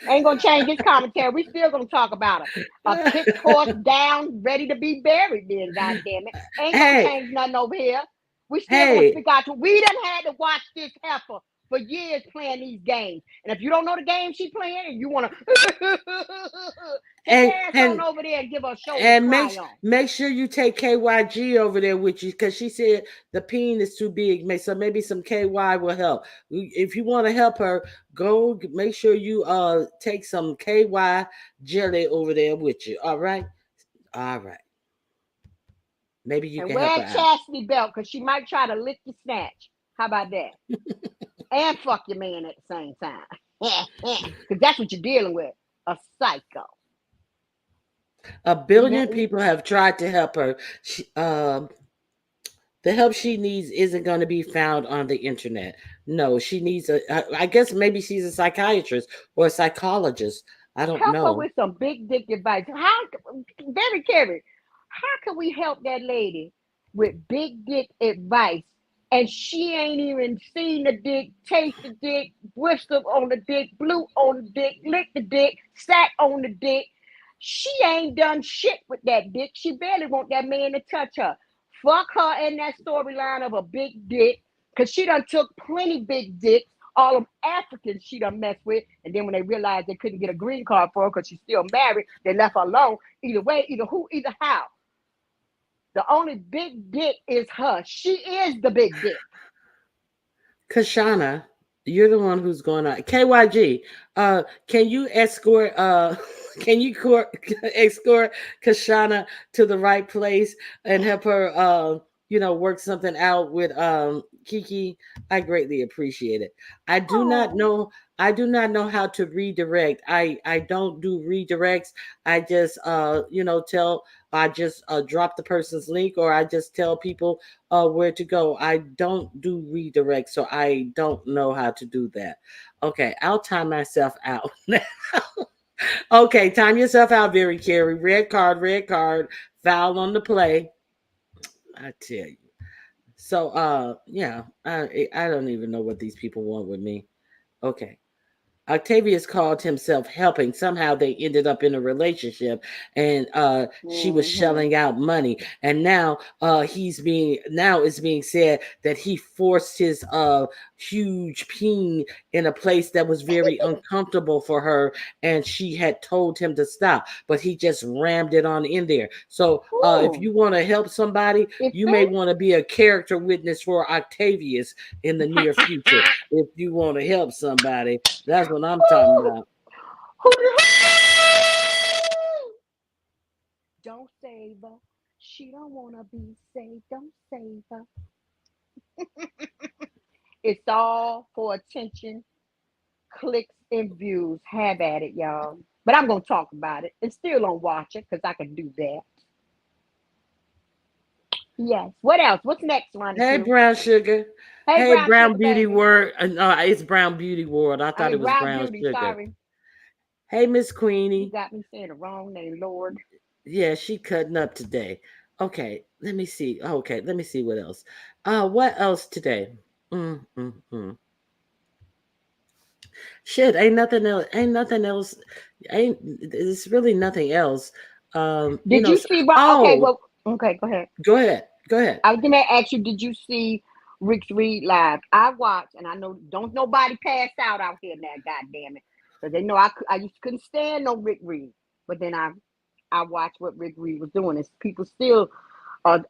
Ain't gonna change this commentary. We still gonna talk about her. A kicked horse down, ready to be buried. Then, goddamn it, ain't gonna Hey, change nothing over here. We still gonna hey, speak out to. We done had to watch this heifer for years playing these games. And if you don't know the game she playing, and you wanna take your ass on and over there and give her a shoulder to and cry on. make sure you take KYG over there with you because she said the peen is too big. So maybe some KY will help. If you want to help her, go make sure you take some KY jelly over there with you. All right. Maybe you And can help wear her a out. chastity belt because she might try to lick your snatch. How about that? And fuck your man at the same time. Because that's what you're dealing with, a psycho. A Even billion people have tried to help her. The help she needs isn't going to be found on the internet. No, she needs I guess maybe she's a psychiatrist or a psychologist. I don't help her know. with some big dick advice. How, very Carrie, how can we help that lady with big dick advice? And she ain't even seen the dick, taste the dick, whistle on the dick, blew on the dick, licked the dick, sat on the dick. She ain't done shit with that dick. She barely want that man to touch her. Fuck her in that storyline of a big dick, cause she done took plenty big dicks. All of Africans she done messed with, and then when they realized they couldn't get a green card for her because she's still married, they left her alone. Either way, either who, either how. The only big dick is her. She is the big dick. Kashana, you're the one who's going on. KYG, can you escort can you escort Kashana to the right place and help her work something out with Kiki? I greatly appreciate it. I do not Oh, know I do not know how to redirect. I don't do redirects. I just tell I just drop the person's link or I just tell people where to go. I don't do redirect, so I don't know how to do that. Okay, I'll time myself out. Okay, time yourself out, very carry. Red card, foul on the play. I tell you. So yeah, I don't even know what these people want with me. Okay. Octavius called himself helping. Somehow they ended up in a relationship, and she was Mm-hmm. shelling out money. And now now it's being said that he forced his huge peen in a place that was very uncomfortable for her, and she had told him to stop, but he just rammed it on in there. So if Ooh, you want to help somebody, it you may fit. want to be a character witness for Octavius in the near future. If you want to help somebody, that's what I'm talking Ooh, about. who don't save her. She don't wanna be saved. Don't save her. It's all for attention, clicks, and views. Have at it, y'all. But I'm gonna talk about it. And still don't watch it because I can do that. Yes. What else? What's next, Ronnie Hey, Q? brown sugar. Hey, Hey, brown brown sugar beauty baby. world. No, it's brown beauty world. I I thought mean it was brown brown beauty. sugar. Sorry, Hey, Miss you Queenie. got me saying the wrong name, Lord. Yeah, she cutting up today. Okay, let me see. Okay, let me see what else. What else today? Mm, mm, mm. Shit, ain't nothing else. Ain't nothing else. Ain't It's really nothing else. You Did know. you see? Okay, Oh, well, okay, go ahead. go ahead. Go ahead. I was gonna ask you, did you see Rick's Read live? I watched, and I know don't nobody pass out here now. God damn it, because they know I used to couldn't stand no Rick Reed, but then I watched what Rick Reed was doing. Is people still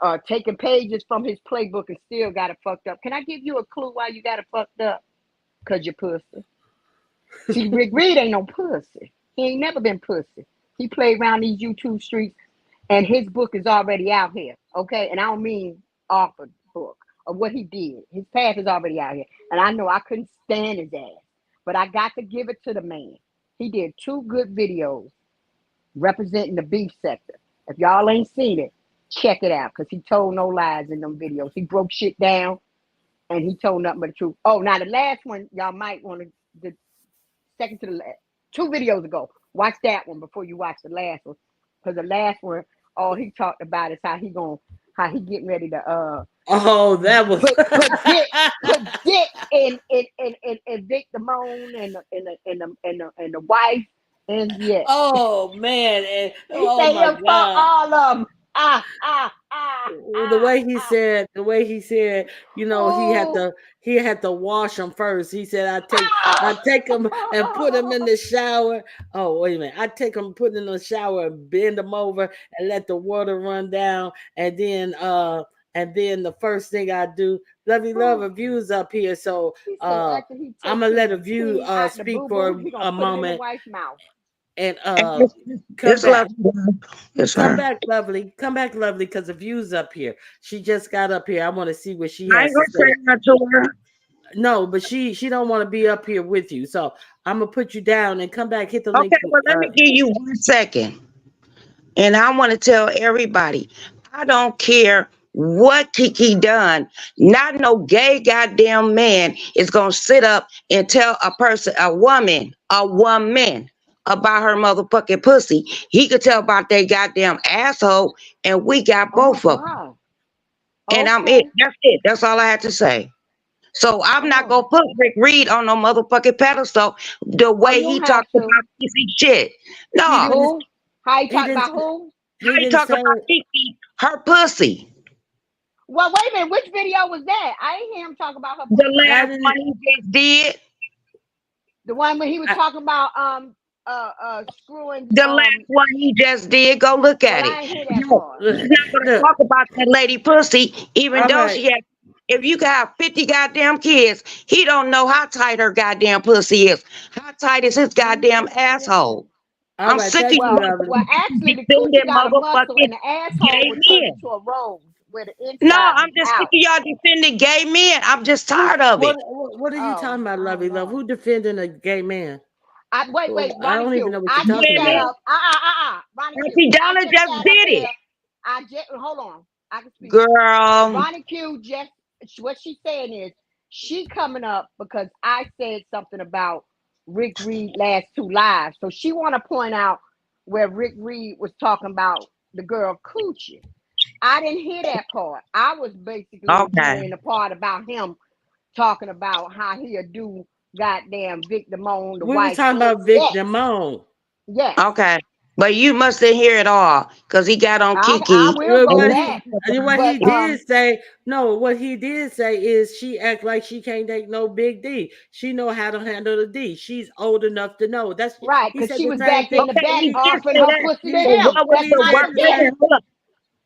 are taking pages from his playbook and still got it fucked up? Can I give you a clue why you got it fucked up? Cause you're pussy. See, Rick Reed ain't no pussy. He ain't never been pussy. He played around these YouTube streets, and his book is already out here. Okay, and I don't mean off of the book of what he did. His path is already out here, and I know I couldn't stand his ass, but I got to give it to the man. He did two good videos representing the beef sector. If y'all ain't seen it, check it out because he told no lies in them videos. He broke shit down and he told nothing but the truth. Oh, now the last one, y'all might want to the second to the last, two videos ago. Watch that one before you watch the last one, because the last one, all he talked about is how he getting ready to Oh, that was. put dick in Vic Damone and the wife, and yes, Oh man, and he oh said my he'll fuck god. all of them. The way he said, Oh, he had to wash them first. He said, I ah. take them and put them in the shower. Oh, wait a minute. I take them, put them in the shower and bend them over and let the water run down. And then the first thing I do, lovely love reviews up here. So, He said uh, after he I'm takes gonna his let a view, peen out the speak boo boo, for he gonna a put it in the moment wife's mouth. and, And come it's back. lovely. It's Come her. back, lovely. Come back, lovely, because the view's up here. She just got up here. I want to see what she I ain't has to gonna say say. that to her. No, but she don't want to be up here with you. So I'm gonna put you down and come back. Hit the link. Okay, well, let me give you 1 second. And I want to tell everybody, I don't care what Kiki done. Not no gay goddamn man is gonna sit up and tell a woman about her motherfucking pussy. He could tell about their goddamn asshole, and we got Oh both of them. wow. And I'm it. Okay. That's it. That's all I had to say. So I'm not Oh. gonna put Rick Reed on no motherfucking pedestal the Oh, way you he don't have talks to. about kissy shit. He No, didn't. Who? How you He talk didn't. about who? how He he didn't talk say. about Kiki, her pussy. Well, wait a minute. Which video was that? I didn't hear him talk about her The pussy. I last one didn't. he just did. The one when he was I, talking about screwing The last one he just did. Go look Well, at it. I ain't hear that No, part. he's not gonna look. talk about that lady pussy, even All though right. she had. If you could have 50 goddamn kids, he don't know how tight her goddamn pussy is. How tight is his goddamn asshole? All I'm right. sick of Thank you you, Well, lovely. well, motherfuckers actually, the coochie defending got a muscle, motherfucking and the asshole gay would turn men. into a rose where the No, inside I'm was just sick out. of y'all defending gay men. I'm just tired of it. What are you Oh, talking about, I don't lovely love? know. Who defending a gay man? Wait, I Ronnie don't even Q. know what you're I just talking sat Women, about. up. Ronnie Q. Auntie I Donna just just sat up did it. here. I just hold on. I can speak. Girl, Ronnie Q. Just what she's saying is she coming up because I said something about Rick Reed last two lives. So she want to point out where Rick Reed was talking about the girl Coochie. I didn't hear that part. I was basically okay. enjoying the part about him talking about how he'll do. goddamn Vic Damone, the We was wife talking said about Vic yes, Damone. yes. Okay. But you must didn't hear it all because he got on I Kiki will Well, go and what he he back, what but he did say, no, what he did say is she act like she can't take no big D. She know how to handle the D. She's old enough to know. That's right, he because said she the was same back in thing. the okay, back he did offering say her that. pussy to He But him. what was That's he the my said word? the Wait a same. shit. minute, hold up.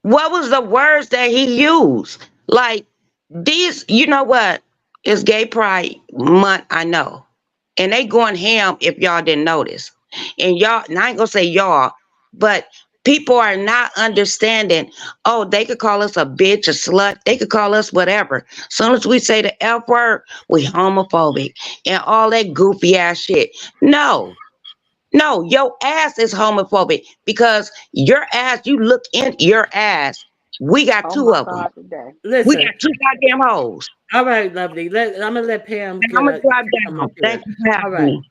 What was the words that he used? Like these, you know what? It's Gay Pride Month, I know. And they going ham if y'all didn't notice. And y'all, and I ain't gonna say y'all, but people are not understanding. Oh, they could call us a bitch, a slut. They could call us whatever. Soon as we say the F word, we homophobic and all that goofy ass shit. No, no, your ass is homophobic because your ass, you look in your ass. We got Oh two my of them. God, today. We Listen, got two goddamn hoes. all right, lovely. I'm gonna let Pam And I'm get gonna a drive come down. up Thank here. you for All having right, me.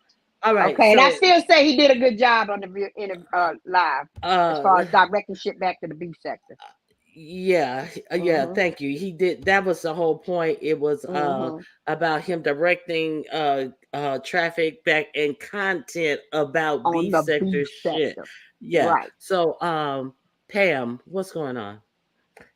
all right. Okay, and I So still say he did a good job on in the live as far uh as directing shit back to the beef sector. yeah, yeah, Mhm. thank you. He did, that was the whole point. It was Mhm. about him directing traffic back and content about On beef the beef sector shit. sector. Yeah. Right. So Pam, what's going on?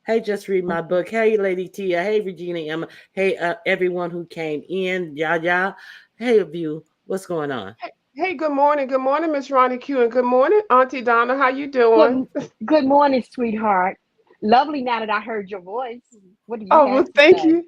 Hey, just read my book. Hey, Lady Tia. Hey, Regina Emma. Hey, everyone who came in. Yeah. Hey, View. What's going on? Hey, good morning. Good morning, Miss Ronnie Q, and good morning, Auntie Donna. How you doing? Good good morning, sweetheart. Lovely now that I heard your voice. What do you Oh, have well, to thank say? you.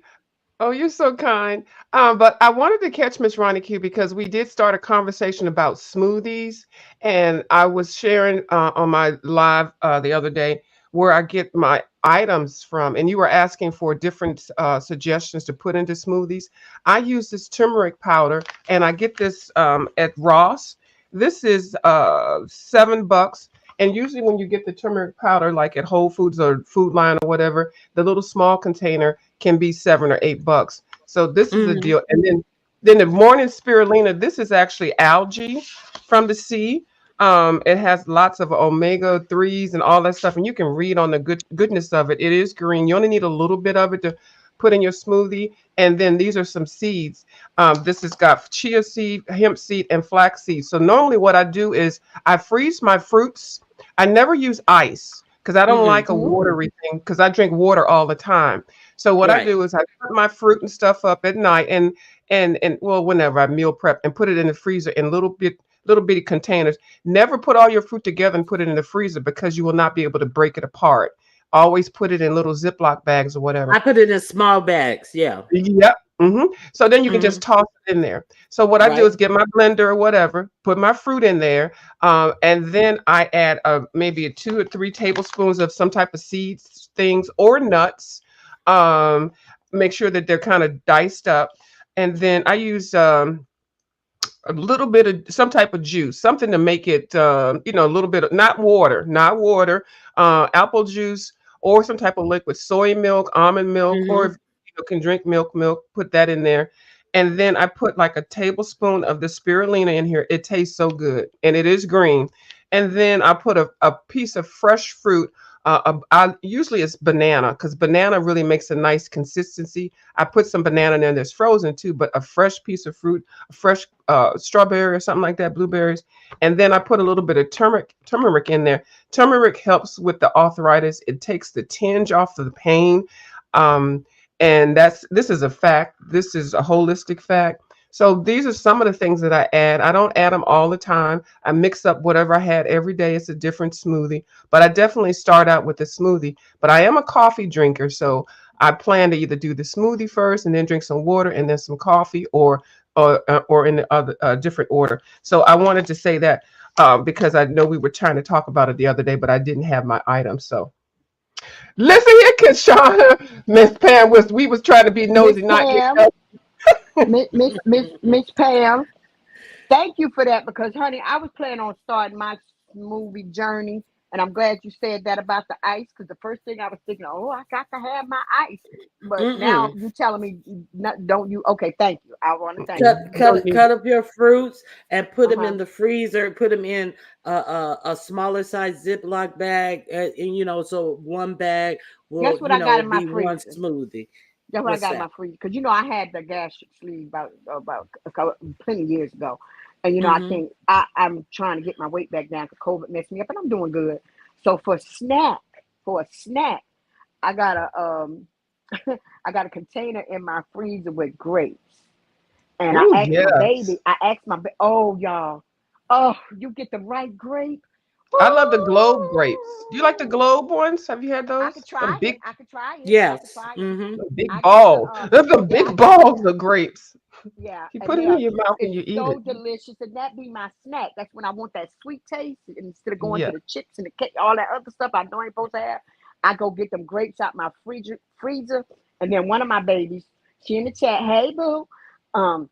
Oh, you're so kind. But I wanted to catch Miss Ronnie Q because we did start a conversation about smoothies, and I was sharing on my live the other day where I get my items from, and you were asking for different suggestions to put into smoothies. I use this turmeric powder, and I get this at Ross. This is $7, and usually when you get the turmeric powder, like at Whole Foods or Food Line or whatever, the little small container can be $7 or $8. So this is the Hmm. deal. And then the morning spirulina, this is actually algae from the sea. It has lots of omega 3s and all that stuff, and you can read on the goodness of it. It is green. You only need a little bit of it to put in your smoothie. And then these are some seeds. This has got chia seed, hemp seed, and flax seed. So normally what I do is I freeze my fruits. I never use ice because I don't Hmm. like a Mhm. watery thing because I drink water all the time. So what I Right. do is I put my fruit and stuff up at night and well whenever I meal prep and put it in the freezer in little bitty containers. Never put all your fruit together and put it in the freezer because you will not be able to break it apart. Always put it in little Ziploc bags or I whatever. put it in small bags. Yeah. Yep. So then you can Hmm. just toss it in there. So what I do Right. is get my blender or whatever, put my fruit in there, and then I add maybe a 2 or 3 tablespoons of some type of seeds, things, or nuts. Um, Make sure that they're kind of diced up, and then I use a little bit of some type of juice, something to make it, a little bit of not water, apple juice or some type of liquid, soy milk, almond milk, or Hmm. if you can drink milk, put that in there. And then I put like a tablespoon of the spirulina in here. It tastes so good and it is green. And then I put a piece of fresh fruit. Usually it's banana because banana really makes a nice consistency. I put some banana in there that's frozen too, but a fresh piece of fruit, fresh strawberry or something like that, blueberries, and then I put a little bit of turmeric in there. Turmeric helps with the arthritis. It takes the tinge off of the pain, um, and this is a fact. This is a holistic fact. So these are some of the things that I add. I don't add them all the time. I mix up whatever I had every day. It's a different smoothie, but I definitely start out with a smoothie. But I am a coffee drinker, so I plan to either do the smoothie first and then drink some water and then some coffee, or in the other different order. So I wanted to say that because I know we were trying to talk about it the other day, but I didn't have my items. So listen here, Kishana, Miss Pam we was trying to be Miss nosy, not get Pam, Miss Pam. Thank you for that because, honey, I was planning on starting my movie journey, and I'm glad you said that about the ice because the first thing I was thinking, oh, I got to have my ice. But now Mm-mm. you telling me, not, don't you? Okay, thank you. I want to thank cut you. you cut don't need cut up your fruits and put Uh them huh. in the freezer. Put them in a smaller size Ziploc bag, and so one bag Guess will what I got in my be one freezer? smoothie. That's what I What's got in that? my freezer. Because, I had the gastric sleeve about plenty of years ago. And, I Mm-hmm. think I'm trying to get my weight back down because COVID messed me up, and I'm doing good. So for a snack, I got I got a container in my freezer with grapes. And Oh yes. I asked oh, y'all, oh, you get the right grape. I love the globe grapes. Do you like the Ooh, globe ones? Have you had I those? could The try it. big, I could try it. I could Yes. try it. Mm-hmm. the big I got the ball. The yeah, I big got balls of grapes. yeah, You and put it they in are your mouth and it's you eat so it. delicious, and that be my snack. That's when I want that sweet taste instead of going to Yeah. the chips and the cake, all that other stuff I know I ain't supposed to have. I go get them grapes out my freezer, and then one of my babies, she in the chat, hey boo, um,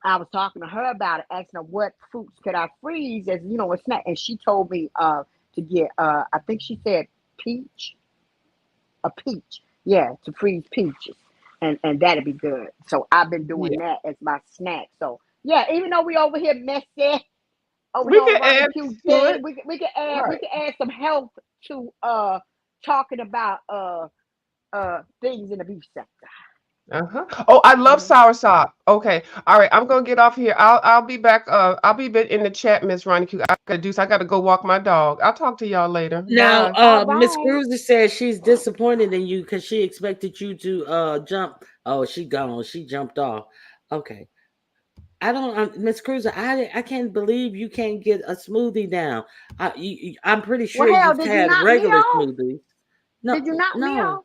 I was talking to her about it, asking her what fruits could I freeze as a snack, and she told me to get I think she said peach, a peach, yeah, to freeze peaches, and that'd be good. So I've been doing Yeah. that as my snack. So yeah, even though we over here messy over We here on can Ronnie add Q to thing, it. we Right. can add some health to talking about things in the beef sector. Uh-huh. Oh, I love Hmm. soursop. Okay. All right. I'm gonna get off here. I'll be back. I'll be in the chat, Miss Ronnie Q. I gotta do. So I gotta go walk my dog. I'll talk to y'all later. Now, Bye. All Miss right. Cruiser says she's disappointed in you because she expected you to jump. Oh, she gone. She jumped off. Okay. I don't, Miss Cruiser. I can't believe you can't get a smoothie down. I'm pretty Well, sure hell, you've did you had knock me regular off? smoothies. Did you No, knock me no. off?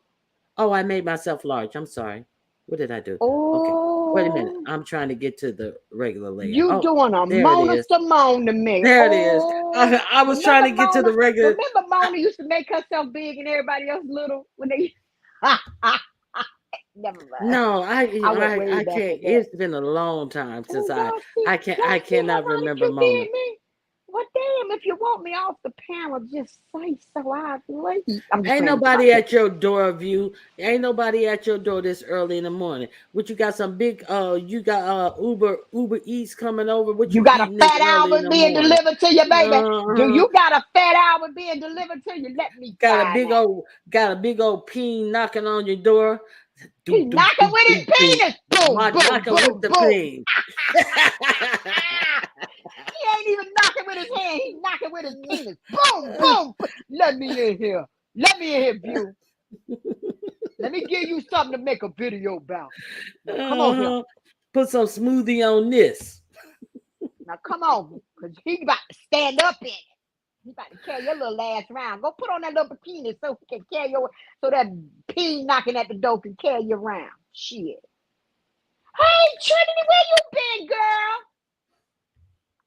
Oh, I made myself large. I'm sorry. What did I do? Okay. Wait a minute. Oh, I'm trying to get to the regular layer. you Oh, doing a there it Mona is. Simone to me. There it is. Oh, I was trying remember to get to the Mona? regular. Remember Mona used to make herself big and everybody else little when they. Never mind. No, I went way I back can't. at that. It's been a long time since Oh, y'all I see how cannot Ronnie remember Q Mona. did me? Well, damn, if you want me off the panel, just say so. I leave. I'm just Ain't playing with you, nobody Monica. at your door, view. Ain't nobody at your door this early in the morning. What you got some big you got Uber Eats coming over. What You you got a eating this fat early in album the being morning? delivered to you, baby. Do Uh-huh. you got a fat album being delivered to you? Let me find out. Got a big old peen knocking on your door. Do He do knocking do with his do do. penis. Boom, boom, Knocking with boom, the boom. peen. He ain't even knocking with his hand. He's knocking with his penis. Boom, boom. Let me in here. Let me in here, view. Let me give you something to make a video about. Now come on here. Uh-huh. Put some smoothie on this. Now come on, cause he about to stand up in it. He about to carry your little ass around. Go put on that little bikini so he can carry your so that pee knocking at the door can carry you around. Shit. Hey Trinity, where you been, girl?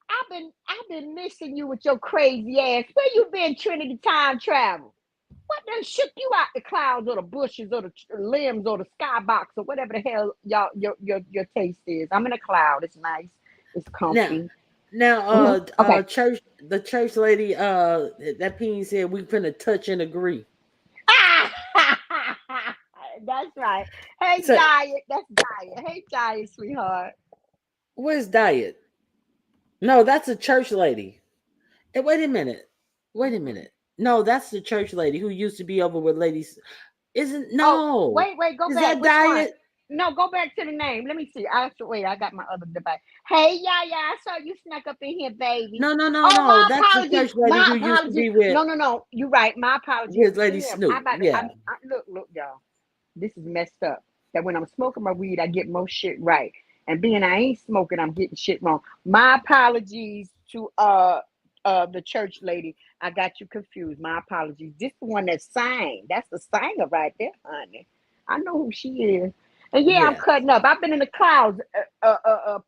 I've been missing you with your crazy ass. Where you been, Trinity time travel? What done shook you out the clouds or the bushes or the limbs or the skybox or whatever the hell y'all your taste is? I'm in a cloud. It's nice. It's Now, comfy. now, Okay. the church lady, that peen said we finna touch and agree. That's right. Hey, So, Diet. That's Diet. Hey, Diet, sweetheart. where's Diet? No, that's a church lady. Hey, wait a minute. Wait a minute. No, that's the church lady who used to be over with ladies. Isn't Oh, no? wait, go Is back. that Which one? Diet? No, go back to the name. Let me see. Wait, I got my other device. Hey, yeah, I saw you snuck up in here, baby. No, no, no, Oh, no. my That's the apologies. church lady My who used to apologies. be No. You're right. My apologies. with Lady Damn, Snoop. Yeah. look, y'all. This is messed up. That when I'm smoking my weed, I get most shit right. And being I ain't smoking, I'm getting shit wrong. My apologies to the church lady. I got you confused. My apologies. This the one that sang. That's the singer right there, honey. I know who she is. And yeah, I'm Yes. cutting up. I've been in the clouds.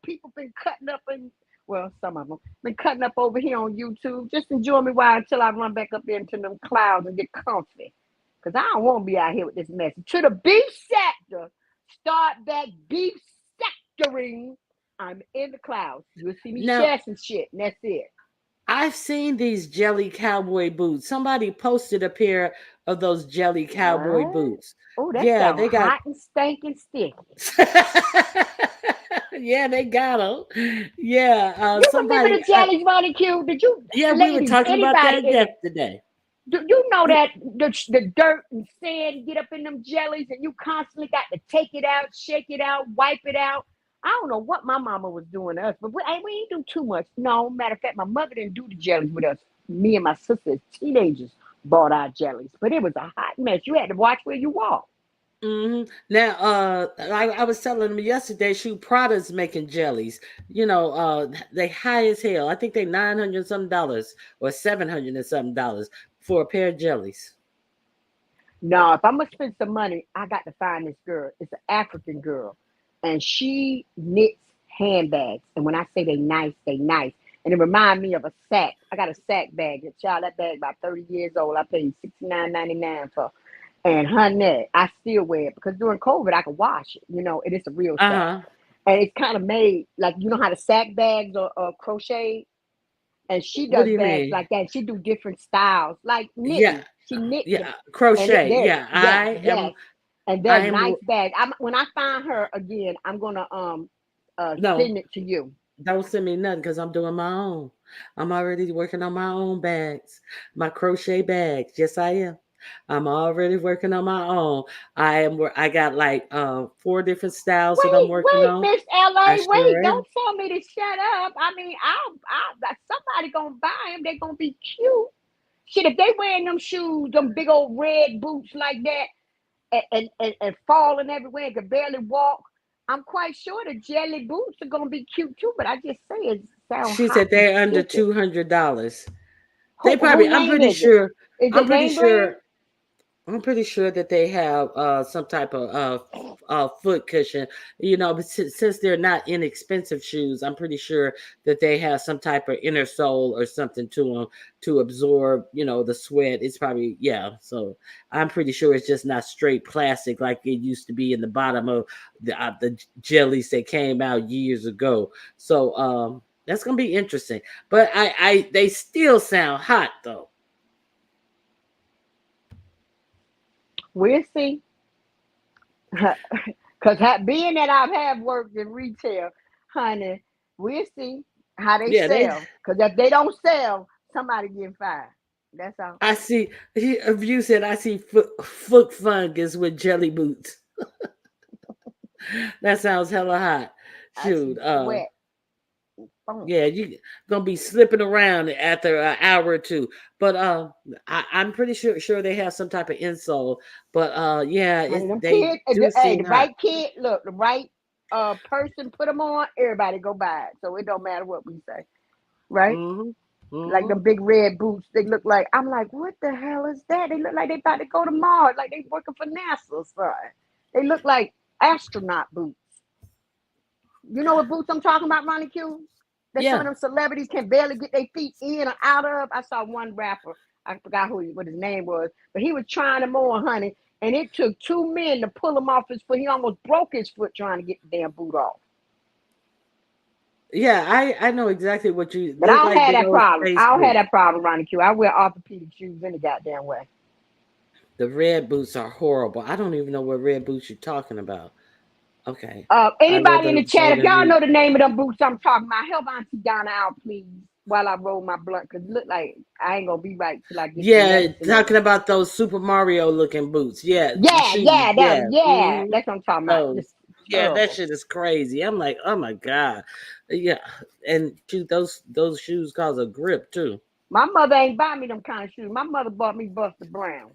People been cutting up and well, some of them been cutting up over here on YouTube. Just enjoy me while until I run back up into them clouds and get comfy. Cause I don't want to be out here with this mess. To the beef sector, start that beef sectoring. I'm in the clouds. You'll see me Now, share some shit, and that's it. I've seen these jelly cowboy boots. Somebody posted a pair of those jelly cowboy What? boots. Oh, that Yeah, sounds they got. hot and stinking sticky. Yeah, they got them. Yeah, You remember somebody. the jellies, Ronnie Q? Did you, Yeah, we were ladies, talking about anybody that in the yesterday. Do you know that the dirt and sand get up in them jellies and you constantly got to take it out, shake it out, wipe it out? I don't know what my mama was doing to us, but we ain't do too much. No, matter of fact, my mother didn't do the jellies with us. Me and my sisters, teenagers, bought our jellies, but it was a hot mess. You had to watch where you walk. Now, I was telling them yesterday, shoot, Prada's making jellies. They high as hell. I think they $900 or $700 for a pair of jellies. No, if I'm gonna spend some money, I got to find this girl. It's an African girl, and she knits handbags. And when I say they nice, they nice. And it remind me of a sack. I got a sack bag. Child, that bag about 30 years old. I paid $69.99 for. And honey, I still wear it because during COVID I could wash it. It is a real Uh sack, huh. and it's kind of made like how the sack bags are crocheted, and she What does do you bags mean? like that. She do different styles, like Yeah, knitting. She knit them, yeah, and crochet. they're Yeah, yes, yes, and they're I am. nice bags. When I find her again, I'm gonna No, send it to you. don't send me nothing because I'm doing my own. I'm already working on my own bags, my crochet bags. Yes, I am. I'm already working on my own. I got like four different styles that I'm working Wait, on. Miss I LA, sure wait! am. Don't tell me to shut up. I mean, somebody gonna buy them. They gonna be cute. Shit, if they wearing them shoes, them big old red boots like that, and falling everywhere and can barely walk, I'm quite sure the jelly boots are gonna be cute too. But I just say it sound She hot said and they're under stupid. $200. They Who probably. I'm name pretty is it? sure. Is I'm it pretty name brand? sure. I'm pretty sure that they have some type of foot cushion. But since they're not inexpensive shoes, I'm pretty sure that they have some type of inner sole or something to them to absorb, the sweat. It's probably, yeah. So I'm pretty sure it's just not straight plastic like it used to be in the bottom of the jellies that came out years ago. So that's gonna be interesting. But they still sound hot though. We'll see. Cause being that I have worked in retail, honey, we'll see how they Yeah, they sell. Cause if they don't sell, somebody get fired. That's all. I see. A view said, "I see foot fungus with jelly boots." That sounds hella hot. I see Shoot. sweat. Boom. Yeah, you gonna be slipping around after an hour or two. But I'm pretty sure they have some type of insole. But yeah, Honey, them they kids, do hey, seem the hot. right kid, look, the right person put them on, everybody go buy it. So it don't matter what we say, right? Hmm. Like Hmm. them big red boots, they look like, I'm like, what the hell is that? They look like they about to go to Mars, like they working for NASA or something. They look like astronaut boots. You know what boots I'm talking about, Ronnie Q? That some of Yeah. them celebrities can barely get their feet in or out of. I saw one rapper, I forgot what his name was, but he was trying them on, honey, and it took two men to pull him off his foot. He almost broke his foot trying to get the damn boot off. Yeah, I know exactly what you But I look don't like. have Big that old problem. space I don't have boots. that problem, Ronnie Q. I wear orthopedic shoes any goddamn way. The red boots are horrible. I don't even know what red boots you're talking about. Okay, I wear Anybody in the those chat, if y'all Jordan. know the name of them boots I'm talking about, help Auntie Donna out, please, while I roll my blunt, because it look like I ain't gonna be right till I get some Yeah, medicine in. talking about those Super Mario looking boots. Yeah, the Yeah, shoes. yeah, Yeah, yeah. That's what I'm talking about. Just those. Yeah, that terrible. shit is crazy. I'm like, oh my god. Yeah, and shoot, those shoes cause a grip too. My mother ain't buy me them kind of shoes. My mother bought me Buster Brown,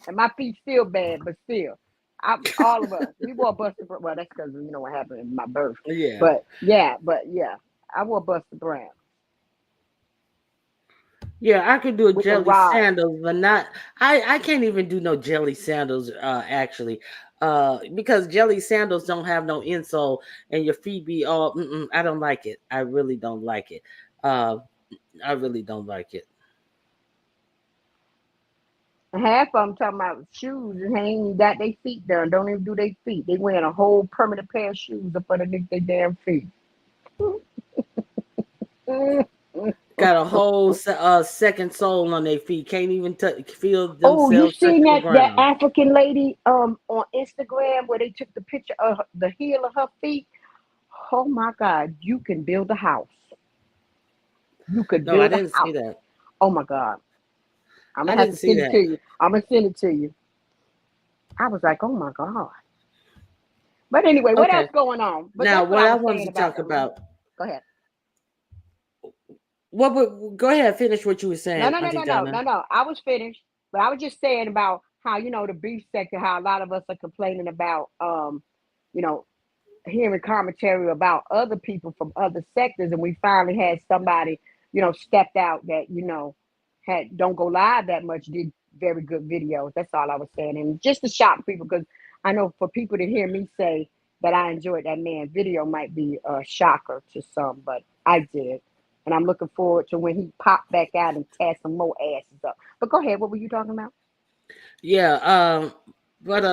and my feet still bad, but still, all of us we wore Buster Brown. Well, that's because what happened in my birth. Yeah, But yeah, I wore Buster Brown yeah. I could do a with the jelly rod. sandals, but not. I can't even do no jelly sandals. Actually, because jelly sandals don't have no insole, and your feet be all. I don't like it. I really don't like it. Uh, I really don't like it. And half of them talking about shoes and ain't even got their feet done. Don't even do their feet. They wearing a whole permanent pair of shoes up underneath their damn feet. Got a whole second sole on their feet. Can't even feel Oh, you themselves seen touching the that ground. African lady on Instagram where they took the picture of the heel of her feet? Oh my God, you can build a house. You could No, I build a didn't see house. that. Oh my God. I'm I gonna have didn't to see send it to that. you. I'm gonna send it to you. I was like, oh my god. But anyway, what else Okay. going on? But Now, that's what what I I was wanted saying to about talk the. about. Go ahead. What? Go ahead. Finish what you were No, saying, no, no, Auntie no, no, Donna. no, no. I was finished, but I was just saying about how the beef sector, how a lot of us are complaining about, you know, hearing commentary about other people from other sectors, and we finally had somebody, stepped out that had don't go live that much, did very good videos. That's all I was saying, and just to shock people because I know for people to hear me say that I enjoyed that man video might be a shocker to some, but I did. And I'm looking forward to when he popped back out and tear some more asses up. But go ahead, what were you talking about? Yeah. But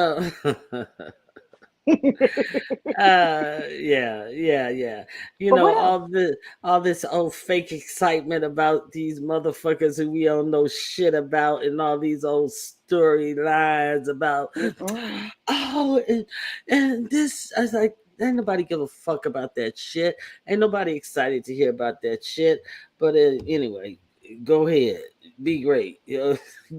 yeah. You But know, what else? all this old fake excitement about these motherfuckers who we don't know shit about, and all these old storylines about Mm-mm. oh, and this. I was like, ain't nobody give a fuck about that shit. Ain't nobody excited to hear about that shit. But anyway, go ahead, be great.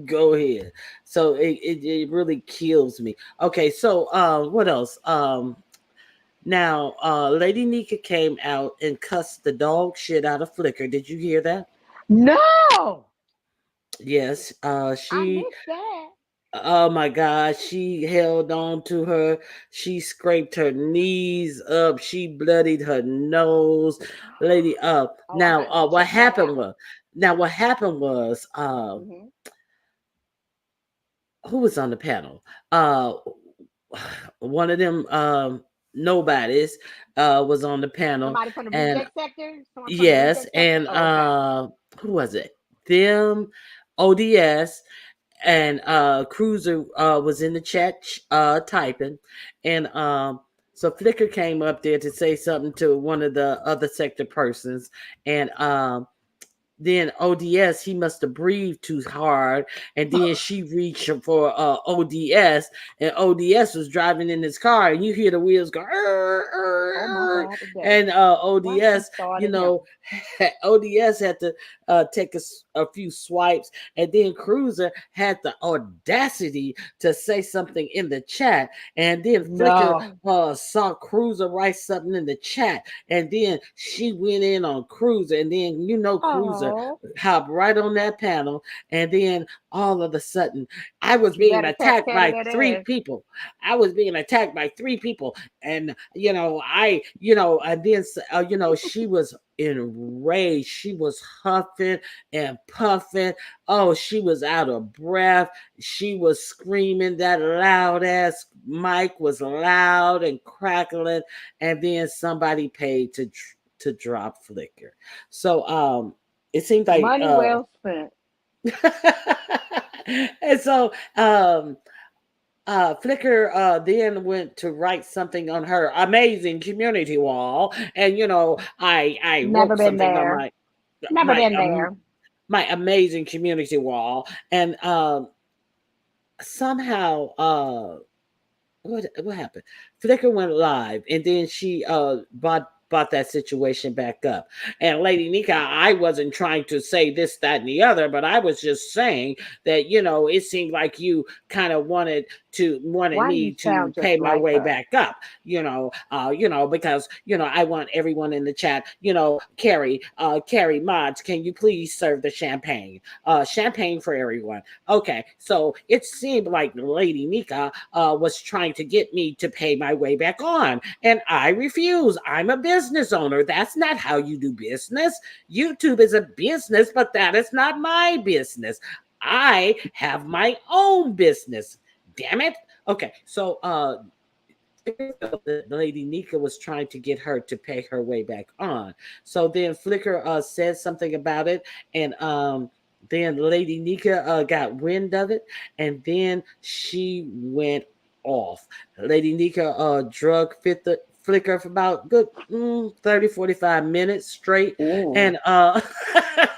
Go ahead. So it really kills me. Okay, so what else? Now, Lady Nika came out and cussed the dog shit out of Flicker. Did you hear that? No, Yes. I She. missed that. Oh my God, she held on to her. She scraped her knees up. She bloodied her nose. Lady, Oh, I'm now, gonna have to what check that happened out. was, now what happened was, Hmm. who was on the panel? Uh, one of them, nobodies, was on the panel, Somebody from the and reject sector. Someone from the yes, reject sector. and Oh, okay. who was it? Them, ODS, and Cruiser was in the chat typing, and so Flicker came up there to say something to one of the other sector persons, and then ODS, he must have breathed too hard, and then she reached for ODS, and ODS was driving in his car, and you hear the wheels go, "Arr, arr, Oh my arr," God, today. and Why she ODS, you started him? know, ODS had to take a few swipes, and then Cruiser had the audacity to say something in the chat, and then Flicker No. saw Cruiser write something in the chat, and then she went in on Cruiser, and then Cruiser Oh, hopped right on that panel, and then all of a sudden, I was she being better tap attacked tattle by that three ass. people. I was being attacked by three people, and and then she was enraged. She was huffing and puffing. Oh, she was out of breath. She was screaming. That loud ass mic was loud and crackling, and then somebody paid to drop Flicker. So it seemed like Money well spent. and so Flicker then went to write something on her amazing community wall, and I Never wrote been something on there. Never my been there. my amazing community wall, and somehow what happened? Flicker went live, and then she brought that situation back up. And Lady Nika, I wasn't trying to say this, that, and the other, but I was just saying that it seemed like you kind of wanted Why you me to sound just pay my like way her? back up. Because I want everyone in the chat. Carrie mods, can you please serve the champagne? Champagne for everyone. Okay, so it seemed like Lady Nika was trying to get me to pay my way back on, and I refuse. I'm a business owner. That's not how you do business. YouTube is a business, but that is not my business. I have my own business. Damn it. Okay, so Flicker felt that Lady Nika was trying to get her to pay her way back on. So then Flicker said something about it, and then Lady Nika got wind of it, and then she went off. Lady Nika drug fit the Flicker for about good 30 45 minutes straight, Ooh, and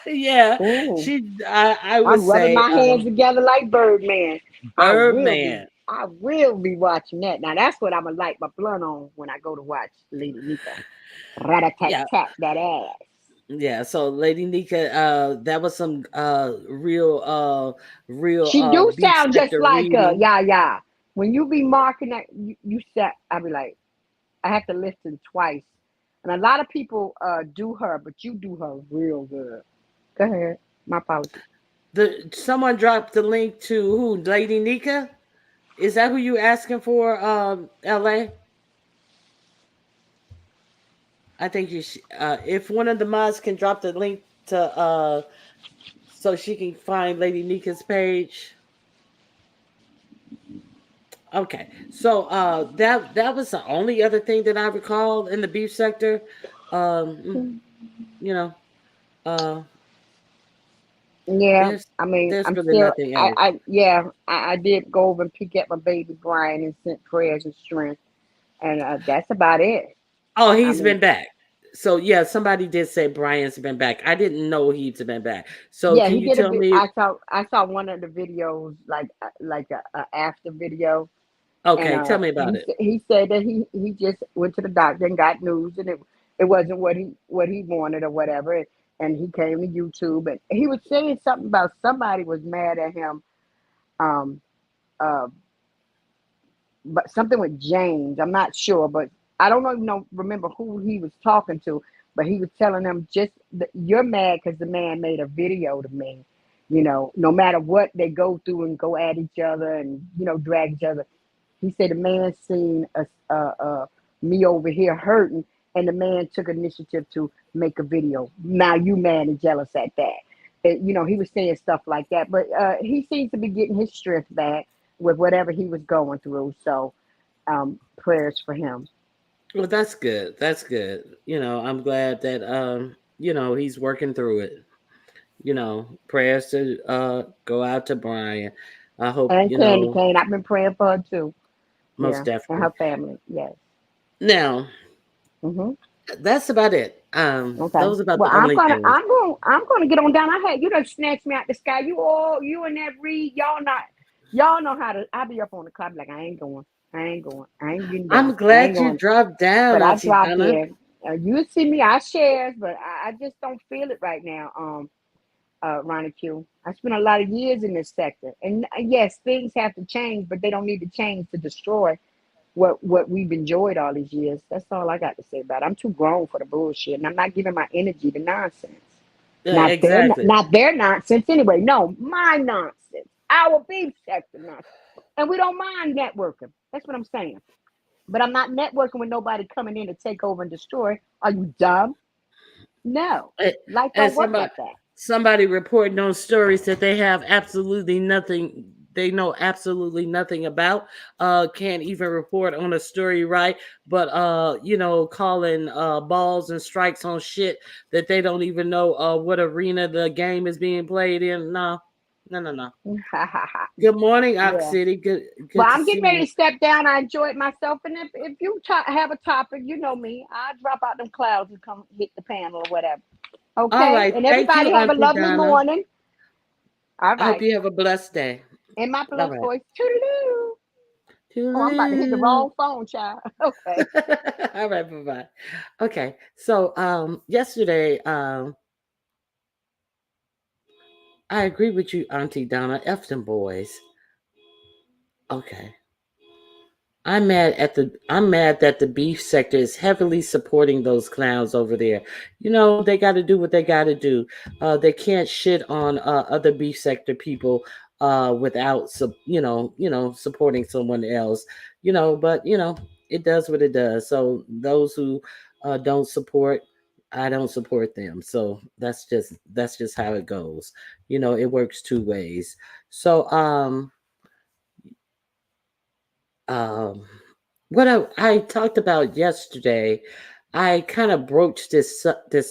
yeah, ooh. I would I'm rubbing say my hands together like Birdman. I will be. Birdman. I will be watching that. Now that's what I'm gonna light my blunt on when I go to watch Lady Nika. Rat a tat Yeah, tat that ass. Yeah, so Lady Nika, that was some real She do beef sound just sector like reading. yeah, yeah. When you be marking that, you said I be like, I have to listen twice. And a lot of people do her, but you do her real good. Go ahead. My apologies. The someone dropped the link to who? Lady Nika? Is that who you asking for? LA. I think if one of the mods can drop the link to so she can find Lady Nika's page. Okay, so that was the only other thing that I recall in the beef sector. Mm. You know, uh, Yeah, there's I mean, there's I'm really still, nothing else. yeah, I did go over and pick up my baby Brian and sent prayers and strength, and that's about it. Oh, I he's mean, been back. So yeah, somebody did say Brian's been back. I didn't know he's been back. So yeah, can he you did a tell bit. me? I saw one of the videos, like a after video, and Okay, tell me about it. he said that he just went to the doctor and got news, and it wasn't what he wanted or whatever, and he came to YouTube, and he was saying something about somebody was mad at him, um, uh, but something with James. I'm not sure, but I don't even know remember who he was talking to, but he was telling them just you're mad because the man made a video to me. You know, no matter what they go through and go at each other and drag each other, he said the man seen me over here hurting, and the man took initiative to make a video. Now you mad and jealous at that. He was saying stuff like that, but he seems to be getting his strength back with whatever he was going through. So prayers for him. Well, that's good. That's good. I'm glad that he's working through it. Prayers to go out to Brian. I hope, And Candy Cane, I've been praying for her too. most Yeah, and definitely. her family. Yes. Now, Hmm. that's about it. Okay. Those about Well, the only things. I'm gonna get on down. I had you done snatched me out the sky. You and that Reed, y'all know how to. I be up on the clock like I ain't going. I ain't going. I ain't getting down. I'm I ain't glad you going. dropped down, But I Auntie dropped Donna. in. You see me, I shares, but I just don't feel it right now. Ronnie Q. I spent a lot of years in this sector, and yes, things have to change, but they don't need to change to destroy what we've enjoyed all these years. That's all I got to say about it. I'm too grown for the bullshit, and I'm not giving my energy to nonsense. Exactly. Not their nonsense anyway. No, my nonsense. Our beef sector nonsense. And we don't mind networking. That's what I'm saying. But I'm not networking with nobody coming in to take over and destroy. Are you dumb? No. A- Life And don't work somebody like that. somebody reporting on stories that they have absolutely nothing. They know absolutely nothing about. Can't even report on a story right, but calling balls and strikes on shit that they don't even know what arena the game is being played in. No, no, no, no. Good morning, Ox Yeah. City. Good, Well, good to I'm see getting ready you. to step down. I enjoyed myself. And if you have a topic, you know me. I drop out them clouds and come hit the panel or whatever. All Okay. right, And thank you, everybody have a Auntie lovely Donna. morning. All I hope right. you have a blessed day. In my All blessed right. voice. Toodaloo. Oh, I'm about to hit the Toodaloo. wrong phone, child. Okay. All right, bye bye. Okay, so yesterday, I agree with you, Auntie Donna. F them boys. Okay. I'm mad that the beef sector is heavily supporting those clowns over there. They got to do what they got to do. They can't shit on other beef sector people without supporting someone else. But it does what it does. So those who don't support, I don't support them. So that's just how it goes. It works two ways. So um what I talked about yesterday, I kind of broached this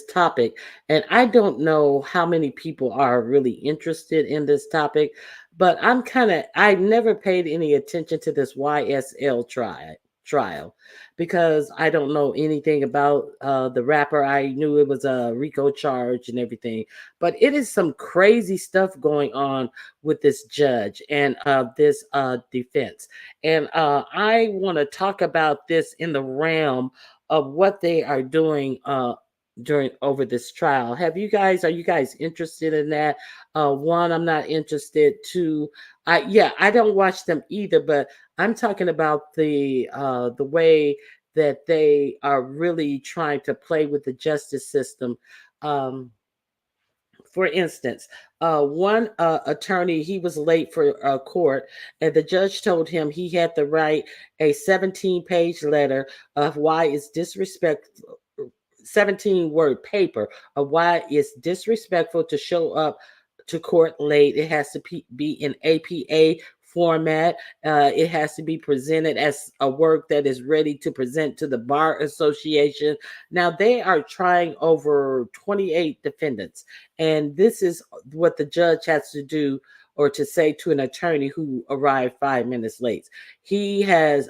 topic, and I don't know how many people are really interested in this topic, but I never paid any attention to this YSL trial because I don't know anything about the rapper. I knew it was a RICO charge and everything, but it is some crazy stuff going on with this judge and this defense. And I want to talk about this in the realm of what they are doing during over this trial. Are you guys interested in that? One, I'm not interested. Two, I don't watch them either, but I'm talking about the way that they are really trying to play with the justice system. Um, for instance, one attorney, he was late for court, and the judge told him he had to write a 17-page letter of why it's disrespectful, 17-word paper of why it's disrespectful to show up to court late. It has to be in APA format. It has to be presented as a work that is ready to present to the Bar Association. Now, they are trying over 28 defendants, and this is what the judge has to do or to say to an attorney who arrived 5 minutes late. He has,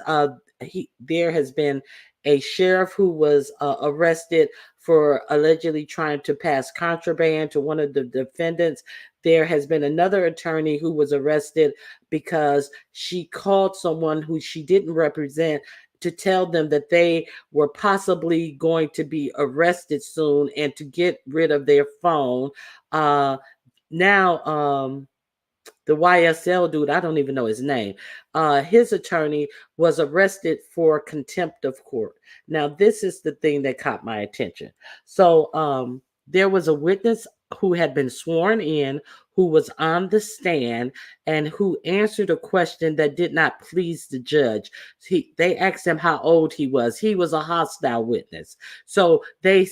there has been a sheriff who was arrested for allegedly trying to pass contraband to one of the defendants. There has been another attorney who was arrested because she called someone who she didn't represent to tell them that they were possibly going to be arrested soon and to get rid of their phone. Now, the YSL dude, I don't even know his name. His attorney was arrested for contempt of court. Now, this is the thing that caught my attention. So, there was a witness who had been sworn in, who was on the stand, and who answered a question that did not please the judge. They asked him how old he was. He was a hostile witness. So they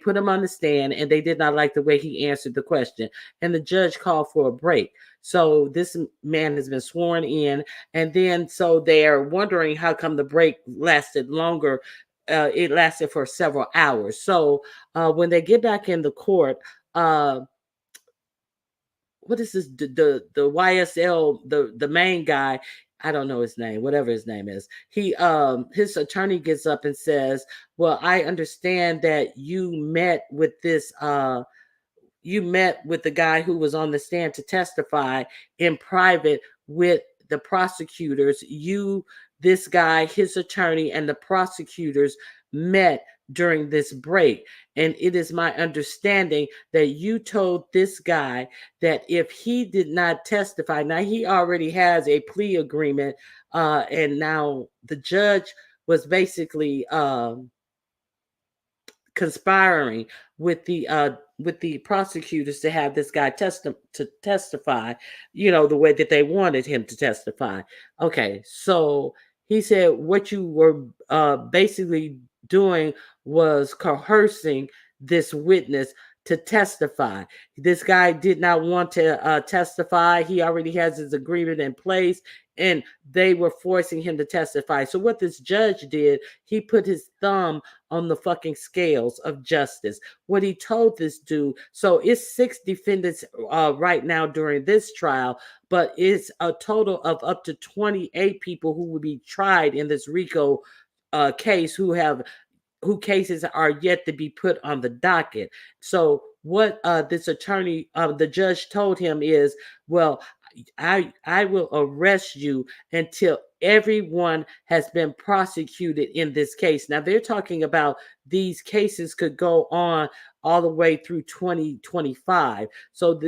put him on the stand, and they did not like the way he answered the question. And the judge called for a break. So this man has been sworn in, and then so they are wondering how come the break lasted longer. It lasted for several hours. So when they get back in the court, uh, what is this? The YSL, the main guy. I don't know his name, whatever his name is. His attorney gets up and says, "Well, I understand that you met with the guy who was on the stand to testify in private with the prosecutors. This guy, his attorney, and the prosecutors met during this break. And it is my understanding that you told this guy that if he did not testify, now he already has a plea agreement, and now the judge was basically conspiring with the prosecutors to have this guy to testify, the way that they wanted him to testify. Okay, so he said what you were basically doing was coercing this witness to testify. This guy did not want to testify. He already has his agreement in place, and they were forcing him to testify. So what this judge did, he put his thumb on the fucking scales of justice. What he told this dude, so it's 6 defendants right now during this trial, but it's a total of up to 28 people who will be tried in this RICO case who cases are yet to be put on the docket. So what this attorney, the judge told him is, well, I will arrest you until everyone has been prosecuted in this case. Now they're talking about these cases could go on all the way through 2025. So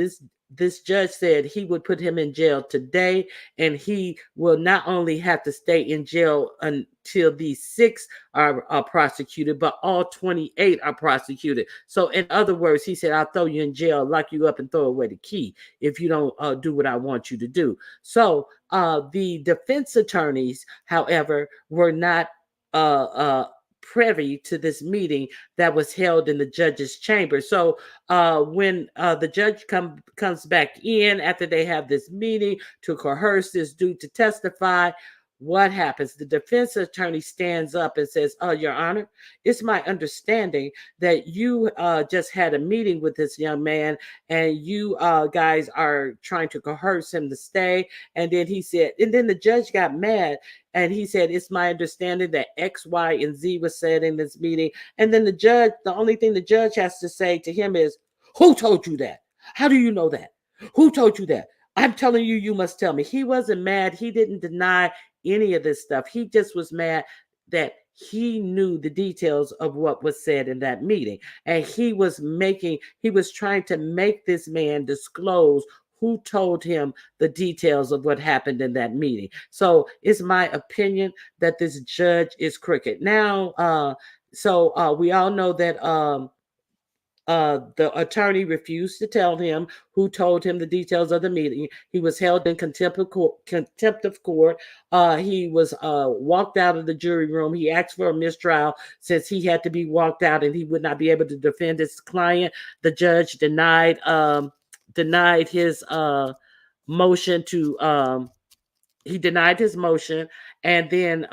this judge said he would put him in jail today, and he will not only have to stay in jail until these 6 are prosecuted, but all 28 are prosecuted. So in other words, he said, I'll throw you in jail, lock you up, and throw away the key if you don't do what I want you to do. So the defense attorneys, however, were not privy to this meeting that was held in the judge's chamber. So when the judge comes back in after they have this meeting to coerce this dude to testify, what happens? The defense attorney stands up and says, Your Honor, it's my understanding that you just had a meeting with this young man, and you guys are trying to coerce him to stay. And then he said, and then the judge got mad, and he said, it's my understanding that X, Y, and Z was said in this meeting. And then the only thing the judge has to say to him is, who told you that? How do you know that? Who told you that? I'm telling you, you must tell me. He wasn't mad. He didn't deny any of this stuff. He just was mad that he knew the details of what was said in that meeting. And he was trying to make this man disclose who told him the details of what happened in that meeting. So it's my opinion that this judge is crooked. Now, we all know that the attorney refused to tell him who told him the details of the meeting. He was held in contempt of court. Contempt of court. He was walked out of the jury room. He asked for a mistrial since he had to be walked out and he would not be able to defend his client. The judge denied his motion to he denied his motion, and then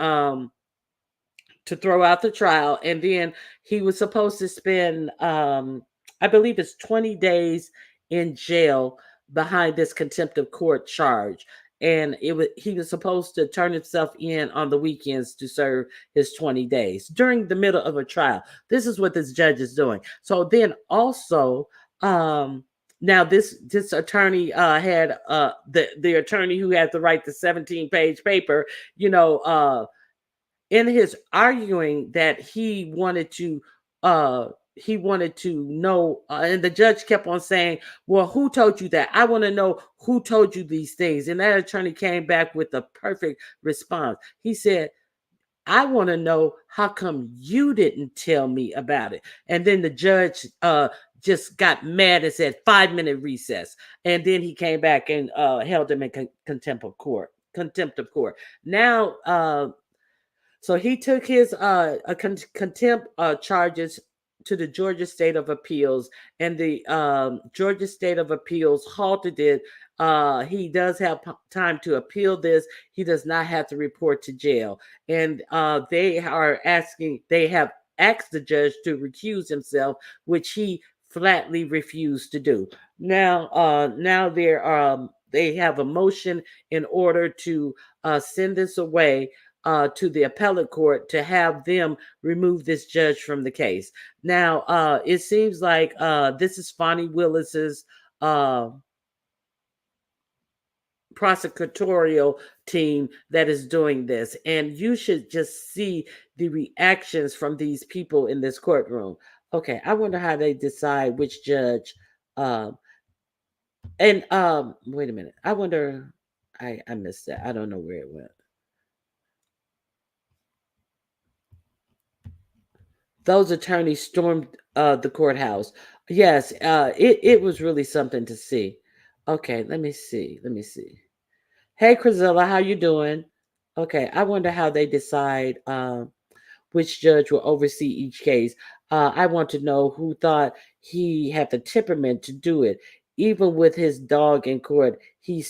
to throw out the trial, and then he was supposed to spend I believe it's 20 days in jail behind this contempt of court charge. And he was supposed to turn himself in on the weekends to serve his 20 days during the middle of a trial. This is what this judge is doing. So then also, now this attorney had the attorney who had to write the 17-page paper, you know, in his arguing that uh he wanted to know, and the judge kept on saying, well, who told you that? I want to know who told you these things. And that attorney came back with a perfect response. He said, I want to know how come you didn't tell me about it. And then the judge just got mad and said 5-minute recess. And then he came back and held him in contempt of court. Contempt of court. Now so he took his contempt charges to the Georgia State of Appeals, and the Georgia State of Appeals halted it. He does have time to appeal this. He does not have to report to jail, and they have asked the judge to recuse himself, which he flatly refused to do. Now they have a motion in order to send this away to the appellate court to have them remove this judge from the case. Now, it seems like this is Fonnie Willis's uh, prosecutorial team that is doing this, and you should just see the reactions from these people in this courtroom. Okay, I wonder how they decide which judge. Um, and Wait a minute. I wonder. I missed that. I don't know where it went. Those attorneys stormed the courthouse. Yes, it was really something to see. Okay, let me see. Let me see. Hey, Crizilla, how you doing? Okay, I wonder how they decide. Which judge will oversee each case. I want to know who thought he had the temperament to do it. Even with his dog in court, he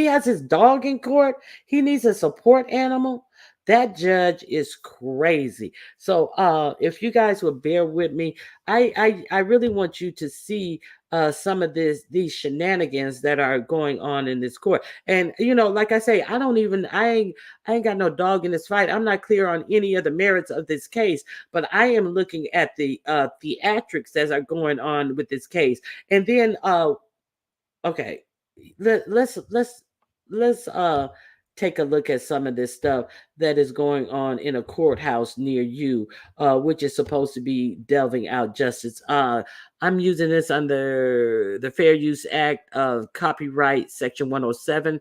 has his dog in court. He needs a support animal. That judge is crazy. So if you guys will bear with me, I really want you to see some of these shenanigans that are going on in this court. And like I say, I ain't got no dog in this fight. I'm not clear on any of the merits of this case, but I am looking at the theatrics that are going on with this case. And then, okay, let, let's take a look at some of this stuff that is going on in a courthouse near you, which is supposed to be delving out justice. I'm using this under the Fair Use Act of Copyright Section 107,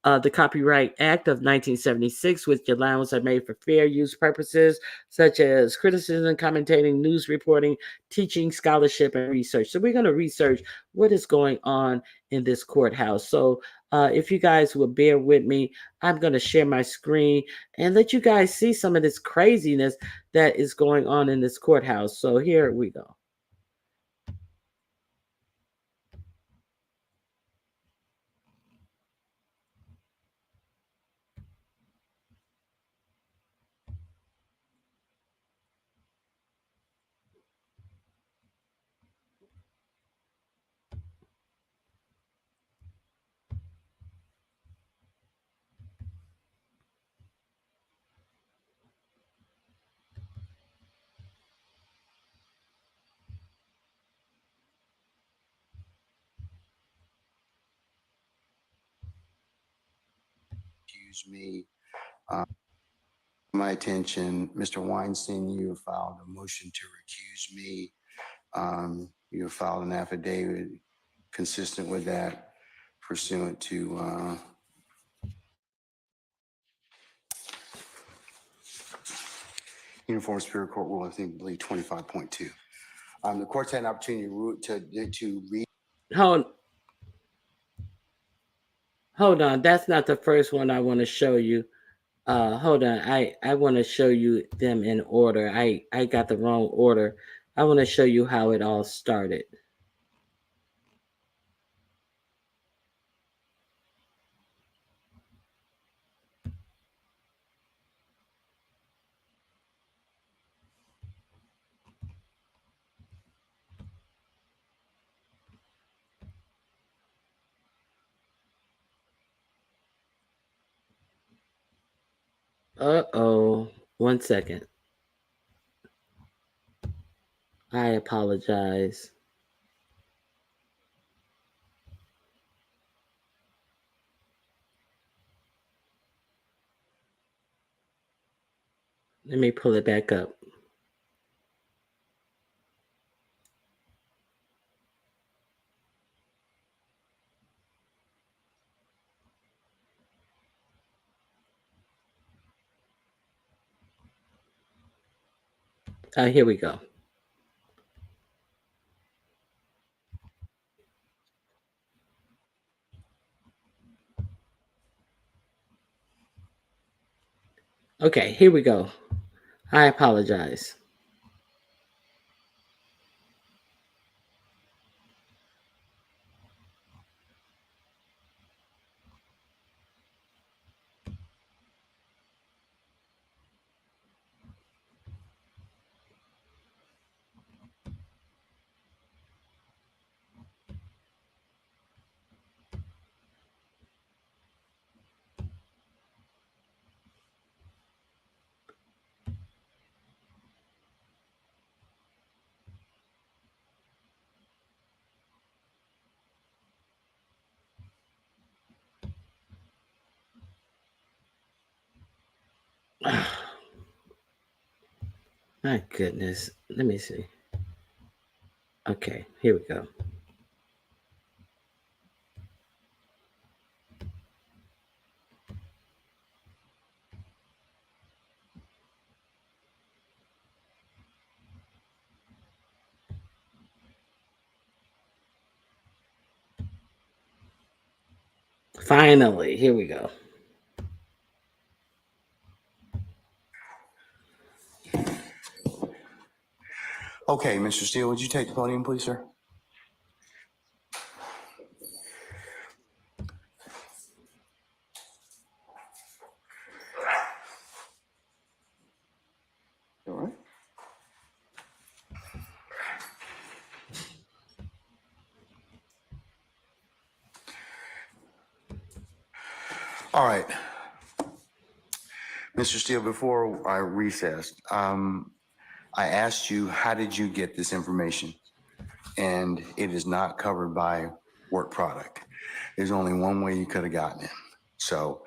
the Copyright Act of 1976, which allowances are made for fair use purposes such as criticism, commentating, news reporting, teaching, scholarship, and research. So we're going to research what is going on in this courthouse. So if you guys will bear with me, I'm going to share my screen and let you guys see some of this craziness that is going on in this courthouse. So here we go. My attention, Mr. Weinstein, you have filed a motion to recuse me. You have filed an affidavit consistent with that, pursuant to Uniform Superior Court Rule, I think, believe 25.2. The court's had an opportunity to read. Hold hold on. That's not the first one I want to show you. Hold on. I want to show you them in order. I got the wrong order. I want to show you how it all started. Uh-oh. 1 second. I apologize. Let me pull it back up. Here we go. Okay, here we go. I apologize. My goodness. Let me see. Okay, here we go. Finally, here we go. Okay, Mr. Steele, would you take the podium, please, sir? All right. All right. Mr. Steele, before I recessed, I asked you, how did you get this information? And it is not covered by work product. There's only one way you could have gotten it. So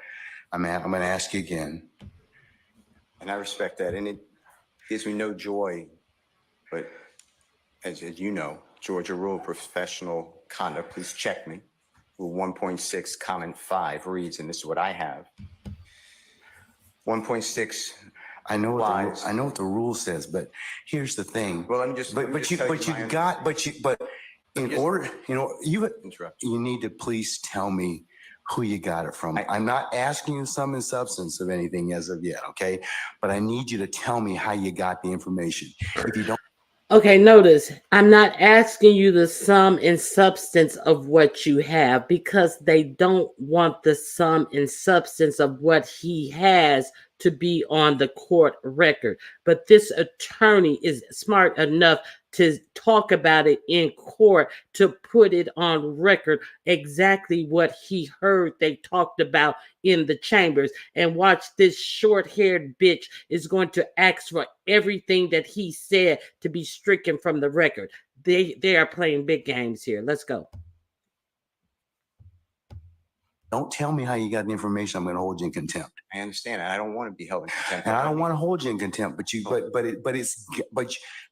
I'm going to ask you again. And I respect that. And it gives me no joy, but as you know, Georgia Rule of Professional Conduct, please check me. Rule 1.6, comment 5 reads, and this is what I have. 1.6. I know what the rule says, but here's the thing. Well, let me just. You need to please tell me who you got it from. I'm not asking you sum and substance of anything as of yet, okay? But I need you to tell me how you got the information. If you don't. Okay, notice I'm not asking you the sum and substance of what you have because they don't want the sum and substance of what he has to be on the court record. But this attorney is smart enough to talk about it in court, to put it on record exactly what he heard they talked about in the chambers. And watch, this short-haired bitch is going to ask for everything that he said to be stricken from the record. They are playing big games here. Let's go. Don't tell me how you got the information. I'm going to hold you in contempt. I understand. I don't want to be held in contempt. And I don't want to hold you in contempt, but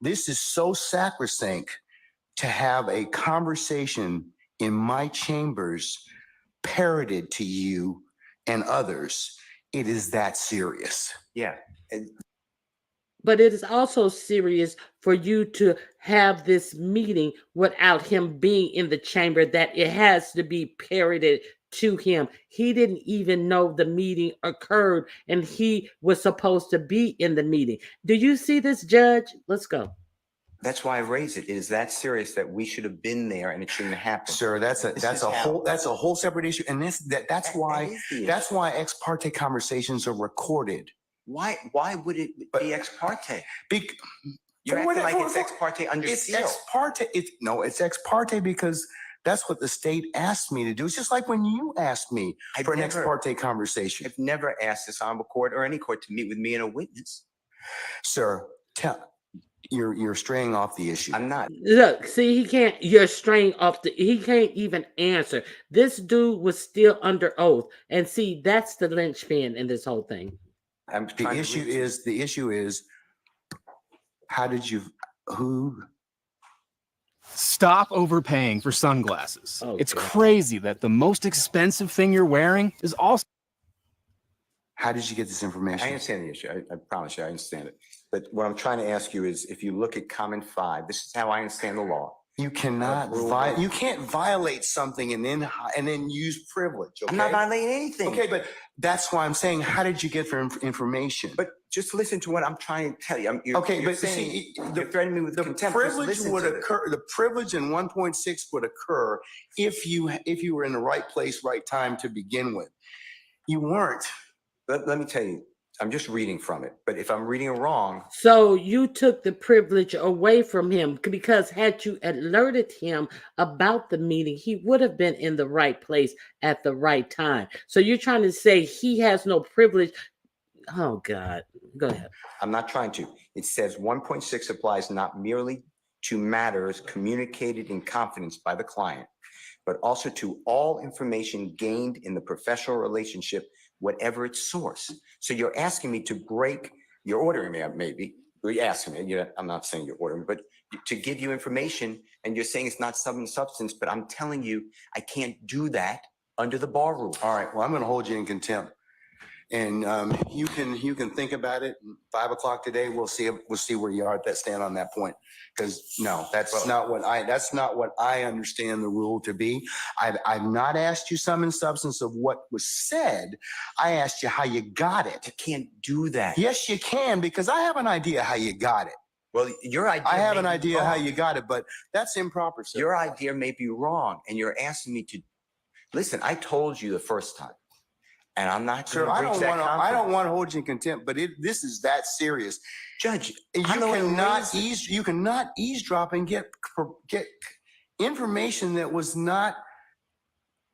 this is so sacrosanct to have a conversation in my chambers parroted to you and others. It is that serious. Yeah. But it is also serious for you to have this meeting without him being in the chamber, that it has to be parroted to him. He didn't even know the meeting occurred, and he was supposed to be in the meeting. Do you see this, Judge? Let's go. That's why I raised it. It is that serious that we should have been there and it shouldn't have happened. Sir, that's a whole separate issue. And that's why ex parte conversations are recorded. Why would it be ex parte? You're acting like it's ex parte under seal. It's ex parte. It's ex parte because that's what the state asked me to do. It's just like when you asked me for an ex parte conversation. I've never asked this honorable court or any court to meet with me and a witness. Sir, you're straying off the issue. I'm not. Look, see, you're straying off he can't even answer. This dude was still under oath. And see, that's the linchpin in this whole thing. The issue is, who? Stop overpaying for sunglasses. Oh, it's God. crazy that the most expensive thing you're wearing is also. How did you get this information? I understand the issue. I promise you, I understand it. But what I'm trying to ask you is, if you look at comment 5, this is how I understand the law. You can't violate something and then use privilege. Okay? I'm not violating anything. Okay, but that's why I'm saying, how did you get your information? But just listen to what I'm trying to tell you. You're threatening me with contempt. Privilege would occur. The privilege in 1.6 would occur if you were in the right place, right time to begin with. You weren't. Let me tell you. I'm just reading from it, but if I'm reading it wrong. So you took the privilege away from him, because had you alerted him about the meeting, he would have been in the right place at the right time. So you're trying to say he has no privilege. Oh, God. Go ahead. I'm not trying to. It says 1.6 applies not merely to matters communicated in confidence by the client, but also to all information gained in the professional relationship, whatever its source. So you're asking me to break, you're ordering me, maybe, you're asking me, I'm not saying you're ordering, but to give you information, and you're saying it's not substance, but I'm telling you, I can't do that under the bar rule. All right, well, I'm gonna hold you in contempt. And you can think about it. 5 o'clock today, we'll see where you are at that stand on that point. Because no, that's not what I understand the rule to be. I've not asked you sum and substance of what was said. I asked you how you got it. You can't do that. Yes, you can, because I have an idea how you got it. Well, your idea. I have an idea how you got it, but that's improper, sir. Your idea may be wrong, and you're asking me to listen. I told you the first time. And I'm not sure. I don't want to hold you in contempt, but this is that serious, Judge. You cannot eavesdrop and get information that was not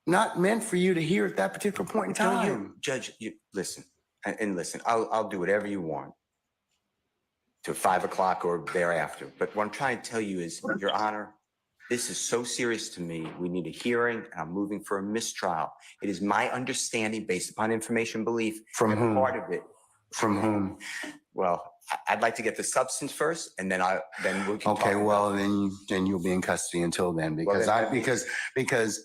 meant for you to hear at that particular point in time. Judge, listen and listen. I'll do whatever you want to 5 o'clock or thereafter. But what I'm trying to tell you is, Your Honor, this is so serious to me. We need a hearing, and I'm moving for a mistrial. It is my understanding, based upon information belief, from whom? Part of it. From whom? Well, I'd like to get the substance first, and then we can. Okay, well, then you'll be in custody until then, because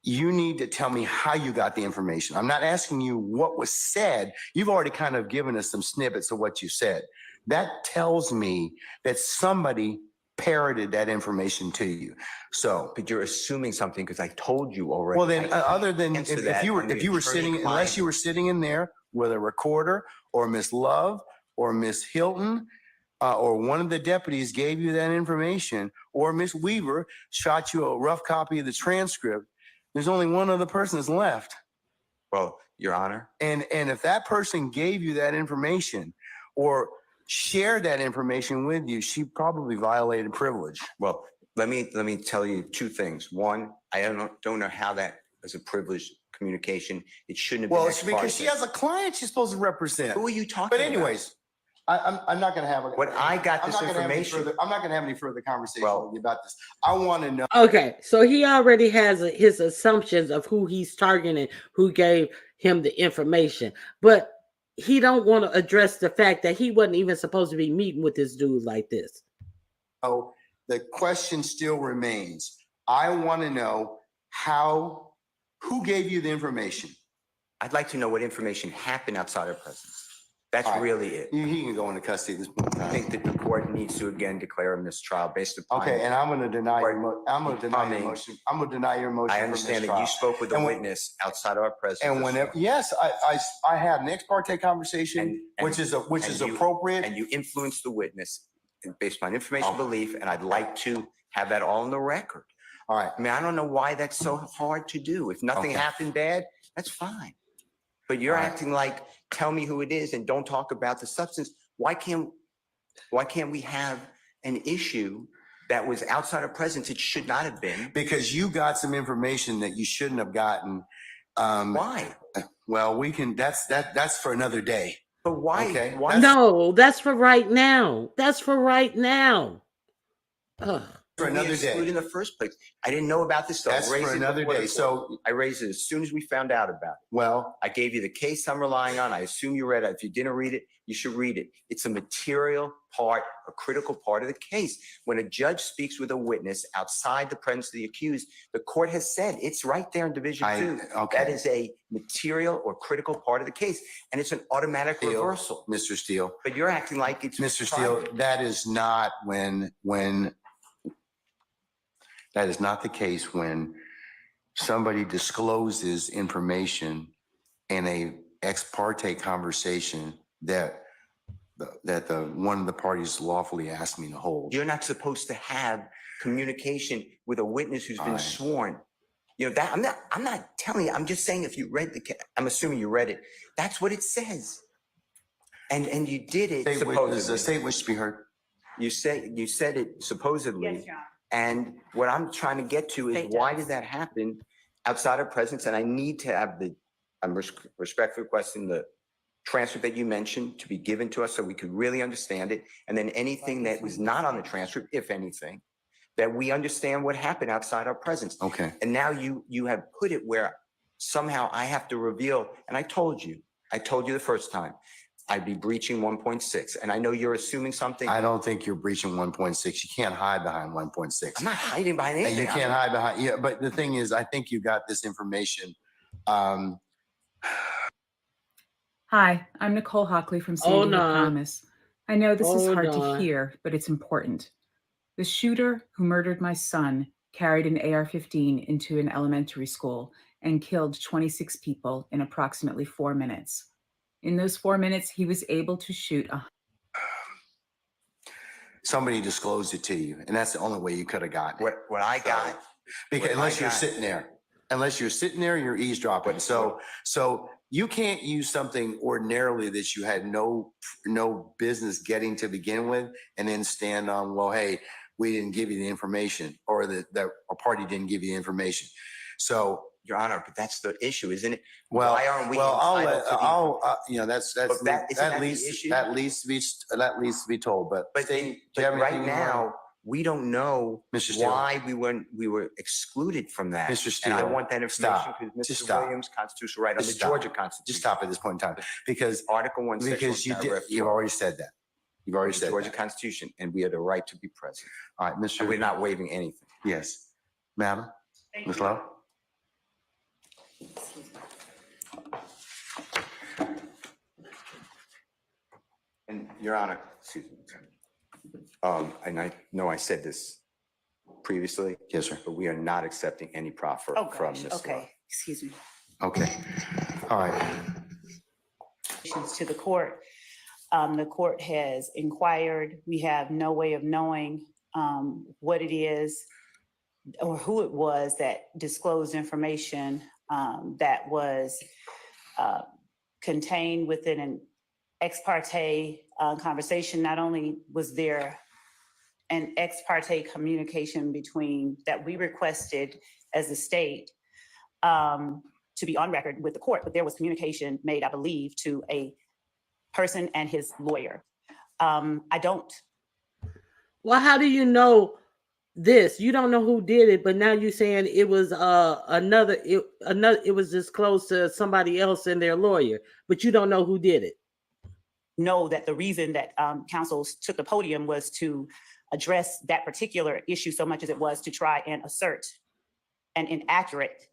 you need to tell me how you got the information. I'm not asking you what was said. You've already kind of given us some snippets of what you said. That tells me that somebody parroted that information to you. So, but you're assuming something, because I told you already. Well, then, other than if you were sitting, unless you were sitting in there with a recorder, or Miss Love or Miss Hilton, or one of the deputies gave you that information, or Miss Weaver shot you a rough copy of the transcript, there's only one other person that's left. Well, Your Honor. And if that person gave you that information or shared that information with you, she probably violated privilege. Well, let me tell you two things. One, I don't know how that is a privileged communication. It shouldn't have been. Well, it's because she has a client she's supposed to represent. Who are you talking about? But anyways, I'm not going to have What I got this information. I'm not going to have any further conversation with you about this. I want to know. Okay, so he already has his assumptions of who he's targeting, who gave him the information, but he don't want to address the fact that he wasn't even supposed to be meeting with this dude like this. So the question still remains. I want to know who gave you the information? I'd like to know what information happened outside our presence. That's really it. He can go into custody at this point in time. I think that the court needs to again declare a mistrial based upon. Okay, and I'm going to deny your motion. I'm going to deny your motion. I understand that you spoke with a witness outside of our presence. And whenever, yes, I had an ex parte conversation, which is appropriate. And you influenced the witness based on information belief, and I'd like to have that all on the record. All right. I mean, I don't know why that's so hard to do. If nothing happened bad, that's fine. But you're acting like, tell me who it is and don't talk about the substance. Why can't we have an issue that was outside of presence? It should not have been. Because you got some information that you shouldn't have gotten. Why? Well, we can, that's for another day. But why? Okay. Why? No, that's for right now. That's for right now. Ugh. For another day. In the first place, I didn't know about this stuff. That's for another day. So I raised it as soon as we found out about it. Well, I gave you the case I'm relying on. I assume you read it. If you didn't read it, you should read it. It's a material part, a critical part of the case. When a judge speaks with a witness outside the presence of the accused, the court has said it's right there in Division 2. That is a material or critical part of the case, and it's an automatic reversal. Mr. Steele. But you're acting like it's Mr. Steele. That is not that is not the case when somebody discloses information in a ex parte conversation that one of the parties lawfully asked me to hold. You're not supposed to have communication with a witness who's been sworn. You know that I'm not telling you. I'm just saying if you read I'm assuming you read it. That's what it says. And you did it supposedly. The state wishes to be heard. You said it supposedly. Yes, John. And what I'm trying to get to is why did that happen outside of presence? And I need to have I'm respectfully requesting the transcript that you mentioned to be given to us so we could really understand it. And then anything that was not on the transcript, if anything, that we understand what happened outside our presence. Okay. And now you have put it where somehow I have to reveal, and I told you the first time, I'd be breaching 1.6. And I know you're assuming something. I don't think you're breaching 1.6. You can't hide behind 1.6. I'm not hiding behind anything. And you can't hide behind, yeah, but the thing is, I think you got this information. Hi, I'm Nicole Hockley from San Diego Promise. I know this is hard to hear, but it's important. The shooter who murdered my son carried an AR-15 into an elementary school and killed 26 people in approximately 4 minutes. In those 4 minutes, he was able to shoot somebody disclosed it to you, and that's the only way you could have gotten it. What I got, because unless you're sitting there, you're eavesdropping. So you can't use something ordinarily that you had no business getting to begin with, and then stand on, well, hey, we didn't give you the information, or that a party didn't give you the information. So, Your Honor, but that's the issue, isn't it? Well, why aren't we? that leads to be told. But right now, we don't know why we were excluded from that. Mr. Steele, and I want that information because Mr. Williams' constitutional right on the Georgia Constitution. Just stop at this point in time, because Article 1, because you've already said that. You've already said Georgia Constitution, and we have the right to be present. All right, Mr. And we're not waiving anything. Yes, madam, Ms. Lowe. And Your Honor, excuse me. And I know I said this previously. Yes, sir. But we are not accepting any proffer from Ms. Lowe. Okay, excuse me. Okay. All right. To the court. The court has inquired. We have no way of knowing what it is or who it was that disclosed information that was contained within an ex parte conversation. Not only was there an ex parte communication between that we requested as a state to be on record with the court, but there was communication made, I believe, to a person and his lawyer. I don't. Well, how do you know this? You don't know who did it, but now you're saying it was another. It was disclosed to somebody else and their lawyer, but you don't know who did it. Know that the reason that counsel took the podium was to address that particular issue so much as it was to try and assert an inaccurate,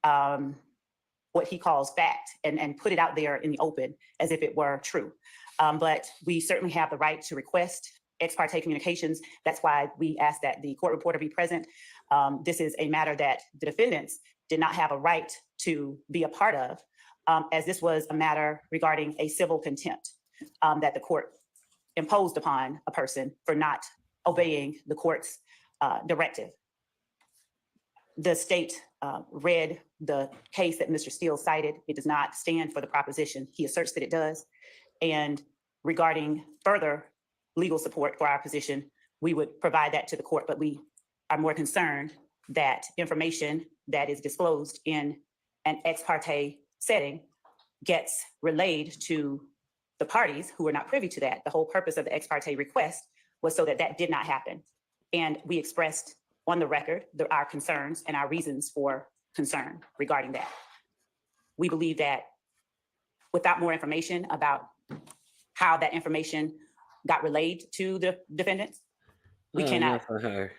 what he calls fact, and put it out there in the open as if it were true. But we certainly have the right to request ex parte communications. That's why we asked that the court reporter be present. This is a matter that the defendants did not have a right to be a part of, as this was a matter regarding a civil contempt that the court imposed upon a person for not obeying the court's directive. The state read the case that Mr. Steele cited. It does not stand for the proposition. He asserts that it does. And regarding further legal support for our position, we would provide that to the court, but we are more concerned that information that is disclosed in an ex parte setting gets relayed to the parties who are not privy to that. The whole purpose of the ex parte request was so that that did not happen. And we expressed on the record our concerns and our reasons for concern regarding that. We believe that without more information about how that information got relayed to the defendants, we cannot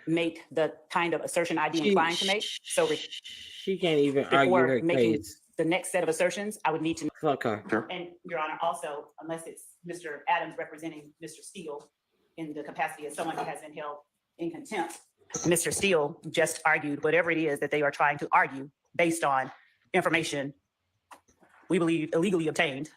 make the kind of assertion I'd be inclined to make. So she can't even argue her case. The next set of assertions, I would need to fuck her. And Your Honor, also, unless it's Mr. Adams representing Mr. Steele in the capacity of someone who has been held in contempt, Mr. Steele just argued whatever it is that they are trying to argue based on information we believe illegally obtained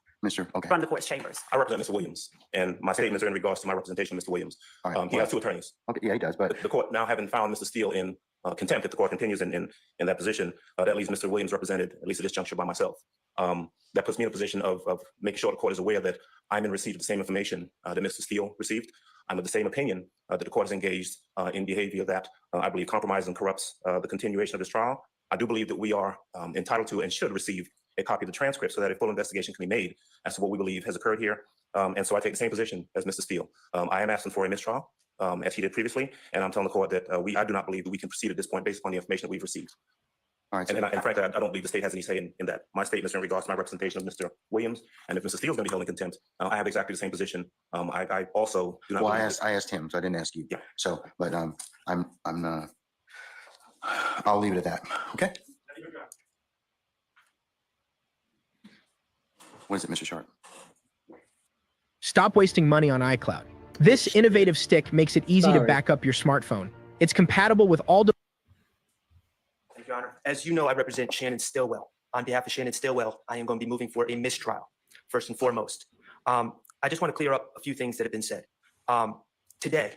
from the court's chambers. I represent Mr. Williams, and my statements are in regards to my representation of Mr. Williams. Right, he has two attorneys. Okay, yeah, he does, but the court now having found Mr. Steele in contempt, if the court continues in that position, that leaves Mr. Williams represented, at least at this juncture, by myself. That puts me in a position of making sure the court is aware that I'm in receipt of the same information that Mr. Steele received. I'm of the same opinion that the court is engaged in behavior that I believe compromises and corrupts the continuation of this trial. I do believe that we are entitled to and should receive a copy of the transcript so that a full investigation can be made as to what we believe has occurred here. And so I take the same position as Mr. Steele. I am asking for a mistrial, as he did previously, and I'm telling the court that I do not believe that we can proceed at this point based upon the information that we've received. All right, and frankly, I don't believe the state has any say in that. My statements are in regards to my representation of Mr. Williams, and if Mr. Steele is going to be held in contempt, I have exactly the same position. I also do not. Well, I asked him, so I didn't ask you. Yeah. So, but I'll leave it at that. Okay. What is it, Mr. Sharp? Stop wasting money on iCloud. This innovative stick makes it easy to back up your smartphone. It's compatible with all. Thank you, Your Honor. As you know, I represent Shannon Stillwell. On behalf of Shannon Stillwell, I am going to be moving for a mistrial, first and foremost. I just want to clear up a few things that have been said. Today,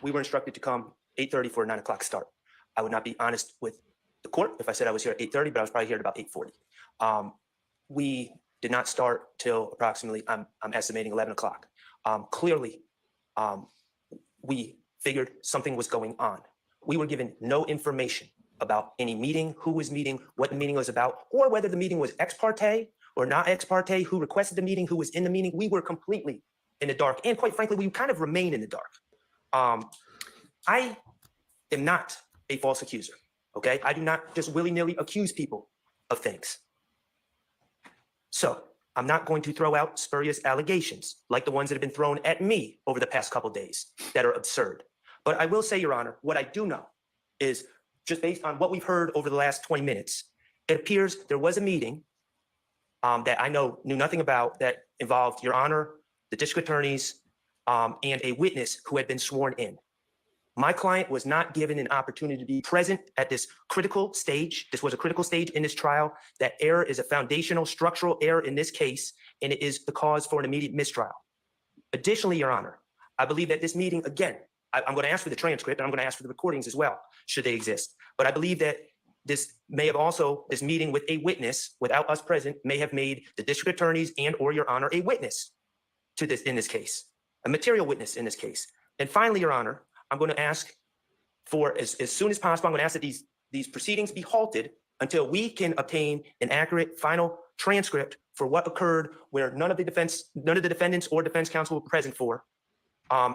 we were instructed to come 8:30 for a 9 o'clock start. I would not be honest with the court if I said I was here at 8:30, but I was probably here at about 8:40. We did not start till approximately, I'm estimating 11 o'clock. Clearly, we figured something was going on. We were given no information about any meeting, who was meeting, what the meeting was about, or whether the meeting was ex parte or not ex parte, who requested the meeting, who was in the meeting. We were completely in the dark. And quite frankly, we kind of remain in the dark. I am not a false accuser, okay? I do not just willy-nilly accuse people of things. So I'm not going to throw out spurious allegations like the ones that have been thrown at me over the past couple of days that are absurd. But I will say, Your Honor, what I do know is just based on what we've heard over the last 20 minutes, it appears there was a meeting that I knew nothing about that involved Your Honor, the district attorneys, and a witness who had been sworn in. My client was not given an opportunity to be present at this critical stage. This was a critical stage in this trial. That error is a foundational structural error in this case, and it is the cause for an immediate mistrial. Additionally, Your Honor, I believe that this meeting, again, I'm going to ask for the transcript and I'm going to ask for the recordings as well, should they exist. But I believe that this meeting with a witness without us present may have made the district attorneys and or Your Honor a witness to this in this case, a material witness in this case. And finally, Your Honor, I'm going to ask for, as soon as possible, I'm going to ask that these proceedings be halted until we can obtain an accurate final transcript for what occurred where none of the defendants or defense counsel were present for,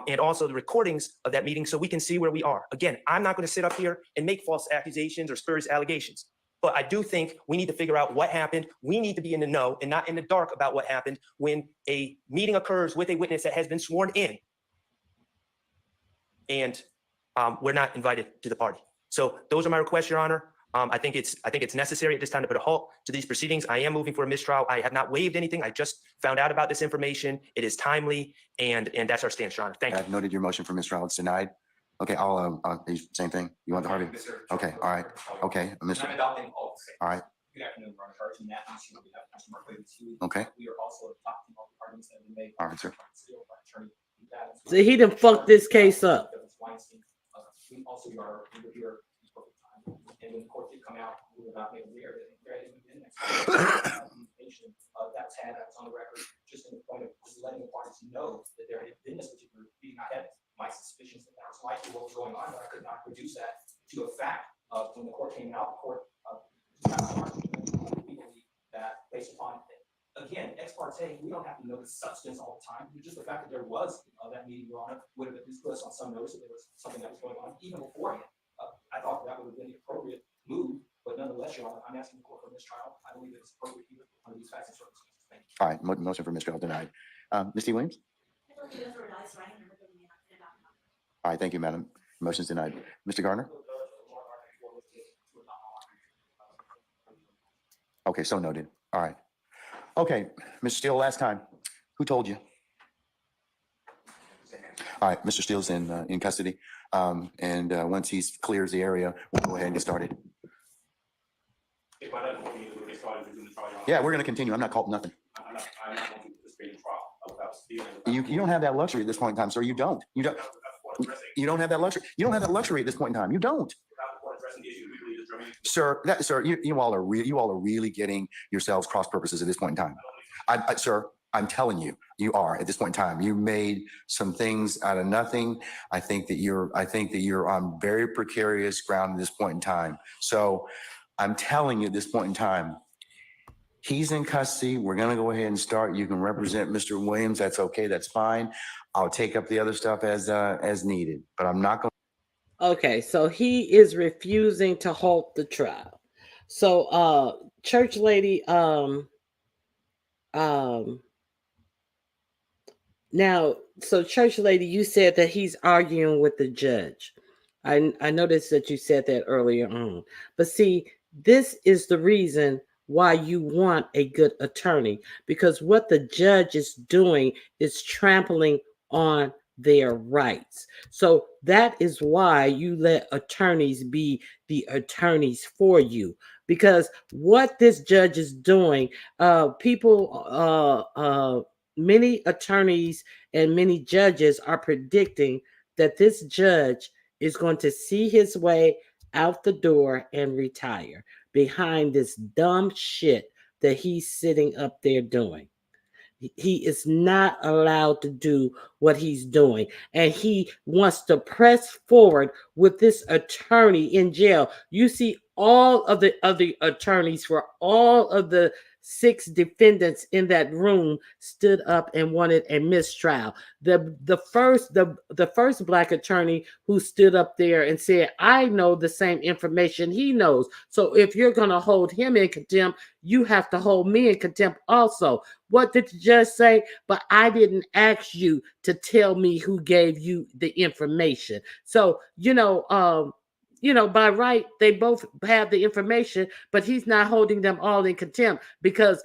and also the recordings of that meeting so we can see where we are. Again, I'm not going to sit up here and make false accusations or spurious allegations. But I do think we need to figure out what happened. We need to be in the know and not in the dark about what happened when a meeting occurs with a witness that has been sworn in, and we're not invited to the party. So those are my requests, Your Honor. I think it's necessary at this time to put a halt to these proceedings. I am moving for a mistrial. I have not waived anything. I just found out about this information. It is timely, and that's our stance, Your Honor. Thank you. I've noted your motion for mistrial. It's denied. Okay, I'll same thing. You want the Harvey? Okay, all right. Okay, Mr. I'm adopting all the same. All right. Good afternoon, Ron Carson, Matthews, here on behalf of Customer Claims. Okay. We are also adopting all the arguments that have been made. All right, sir. So he done fucked this case up. We also are here time, and when the court did come out, we were not made aware that there had even been information that was on the record, just in the point of just letting the parties know that there had been this particular meeting. I had my suspicions that that was likely what was going on, but I could not produce that to a fact. When the court came out, the court we believe that based upon, again, ex parte, we don't have to know the substance all the time. Just the fact that there was that meeting, Your Honor, would have at least put us on some notice that there was something that was going on even beforehand. I thought that would have been the appropriate move, but nonetheless, Your Honor, I'm asking the court for mistrial. I believe it's appropriate here under these facts and circumstances. Thank you. All right, motion for mistrial denied. Ms. T. Williams? All right, thank you, madam. Motion's denied. Mr. Gardner? Okay, so noted. All right. Okay, Mr. Steele, last time. Who told you? All right, Mr. Steele's in custody. And once he clears the area, we'll go ahead and get started. Yeah, we're going to continue. I'm not called nothing. I'm not going to participate in trial without Steele. You don't have that luxury at this point in time, sir. You don't. You don't. You don't have that luxury. You don't have that luxury at this point in time. You don't. Sir, you all are really getting yourselves cross purposes at this point in time. Sir, I'm telling you, you are at this point in time. You made some things out of nothing. I think that you're on very precarious ground at this point in time. So I'm telling you at this point in time, he's in custody. We're going to go ahead and start. You can represent Mr. Williams. That's okay. That's fine. I'll take up the other stuff as needed, but I'm not going. Okay, so he is refusing to halt the trial. So, church lady, now, so church lady, you said that he's arguing with the judge. I noticed that you said that earlier on. But see, this is the reason why you want a good attorney, because what the judge is doing is trampling on their rights. So that is why you let attorneys be the attorneys for you, because what this judge is doing, many attorneys and many judges are predicting that this judge is going to see his way out the door and retire behind this dumb shit that he's sitting up there doing. He is not allowed to do what he's doing. And he wants to press forward with this attorney in jail. You see, all of the other attorneys for all of the 6 defendants in that room stood up and wanted a mistrial. The first Black attorney who stood up there and said, I know the same information he knows. So if you're going to hold him in contempt, you have to hold me in contempt also. What did the judge say? But I didn't ask you to tell me who gave you the information. So, by right, they both have the information, but he's not holding them all in contempt because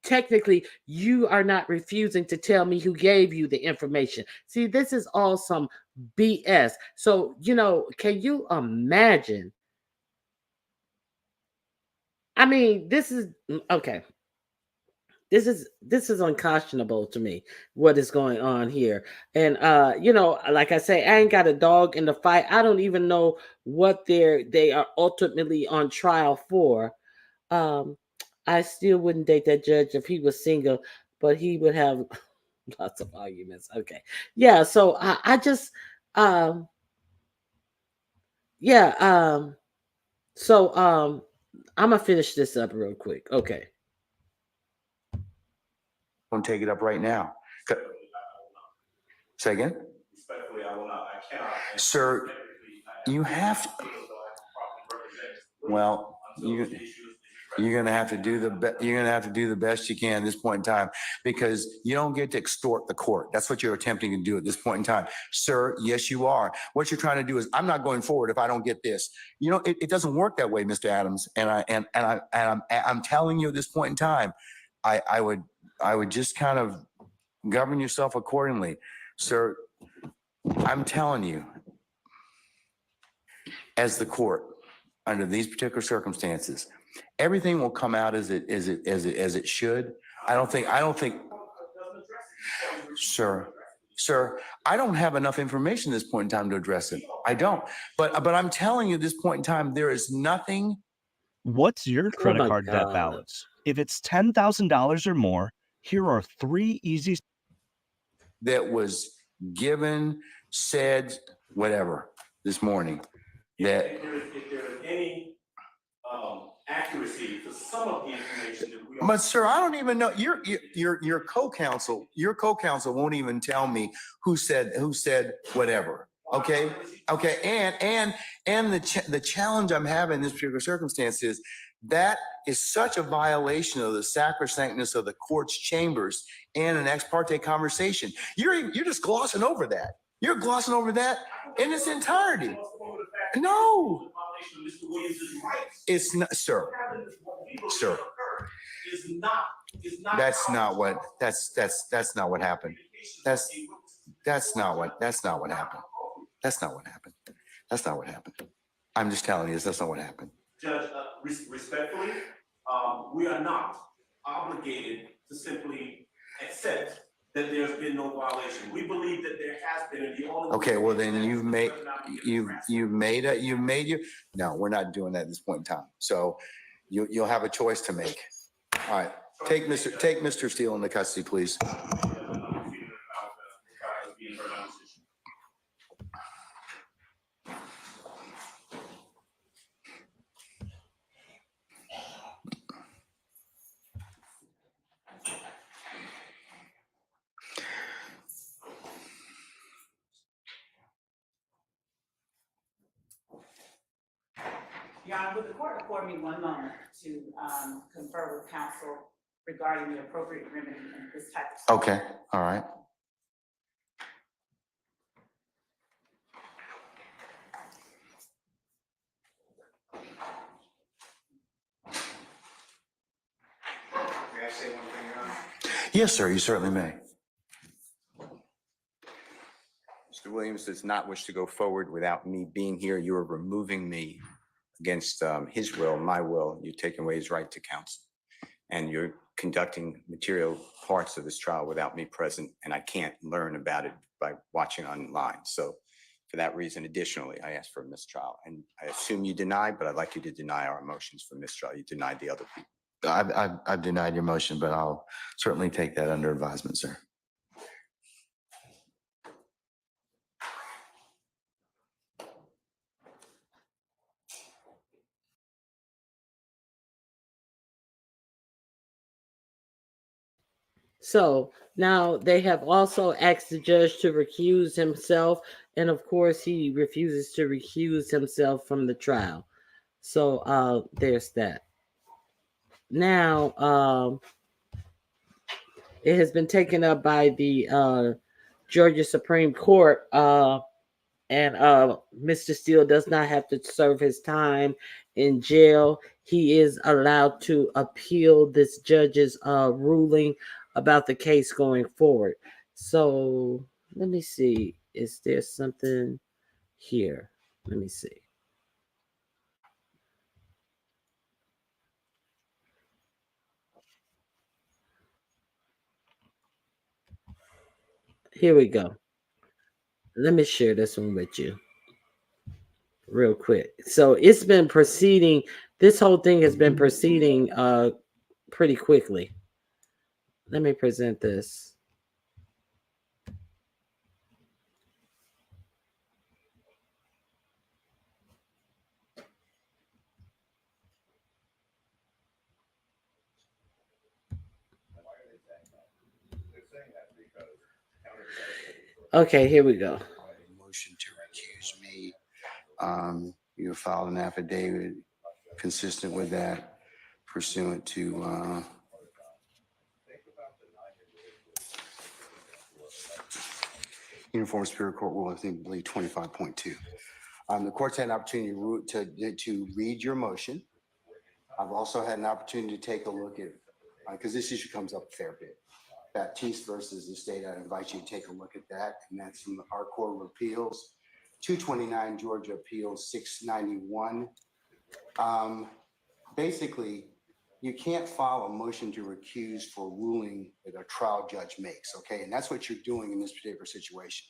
technically you are not refusing to tell me who gave you the information. See, this is all some BS. So, can you imagine? I mean, this is okay. This is unconscionable to me, what is going on here. And like I say, I ain't got a dog in the fight. I don't even know what they are ultimately on trial for. I still wouldn't date that judge if he was single, but he would have lots of arguments. Okay. Yeah, so I just I'm gonna finish this up real quick. Okay. I'm going to take it up right now. Say again? Sir, you have to, well, you're gonna have to do the best you can at this point in time, because you don't get to extort the court. That's what you're attempting to do at this point in time, sir. Yes, you are. What you're trying to do is, I'm not going forward if I don't get this. You know, it doesn't work that way, Mr. Adams. And I'm telling you at this point in time, I would just kind of govern yourself accordingly, sir. I'm telling you, as the court, under these particular circumstances, everything will come out as it should. I don't think, sir, I don't have enough information at this point in time to address it. I don't. But I'm telling you, at this point in time, there is nothing. What's your credit card debt balance? If it's $10,000 or more, here are 3 easy That was given, said, whatever, this morning. That if there is any accuracy to some of the information that we are. But sir, I don't even know. Your co-counsel won't even tell me who said whatever. Okay. And the challenge I'm having in this particular circumstance is that is such a violation of the sacrosanctness of the court's chambers and an ex parte conversation. You're just glossing over that. You're glossing over that in its entirety. No, it's not, sir. Sir, that's not what happened. That's not what happened. That's not what happened. I'm just telling you, that's not what happened. Judge, respectfully, we are not obligated to simply accept that there's been no violation. We believe that there has been, and the only. Okay, well then no, we're not doing that at this point in time. So you'll have a choice to make. All right, take Mr. Steele into custody, please. Your Honor, would the court afford me one moment to confer with counsel regarding the appropriate remedy in this type of Okay, all right. May I say one thing, Your Honor? Yes, sir, you certainly may. Mr. Williams does not wish to go forward without me being here. You are removing me against his will, my will. You're taking away his right to counsel. And you're conducting material parts of this trial without me present, and I can't learn about it by watching online. So for that reason, additionally, I asked for a mistrial. And I assume you deny, but I'd like you to deny our motions for mistrial. You denied the other people. I've denied your motion, but I'll certainly take that under advisement, sir. So now they have also asked the judge to recuse himself, and of course he refuses to recuse himself from the trial. So there's that. Now it has been taken up by the Georgia Supreme Court, and Mr. Steele does not have to serve his time in jail. He is allowed to appeal this judge's ruling about the case going forward. So let me see. Is there something here? Let me see. Here we go. Let me share this one with you real quick. So it's been proceeding. This whole thing has been proceeding pretty quickly. Let me present this. Okay, here we go. Motion to You filed an affidavit consistent with that pursuant to Uniform Superior Court Rule, I believe 25.2. The court's had an opportunity to read your motion. I've also had an opportunity to take a look at, because this issue comes up a fair bit, Baptiste versus the state. I invite you to take a look at that, and that's from our Court of Appeals, 229 Georgia Appeals 691. Basically, you can't file a motion to recuse for ruling that a trial judge makes, okay? And that's what you're doing in this particular situation.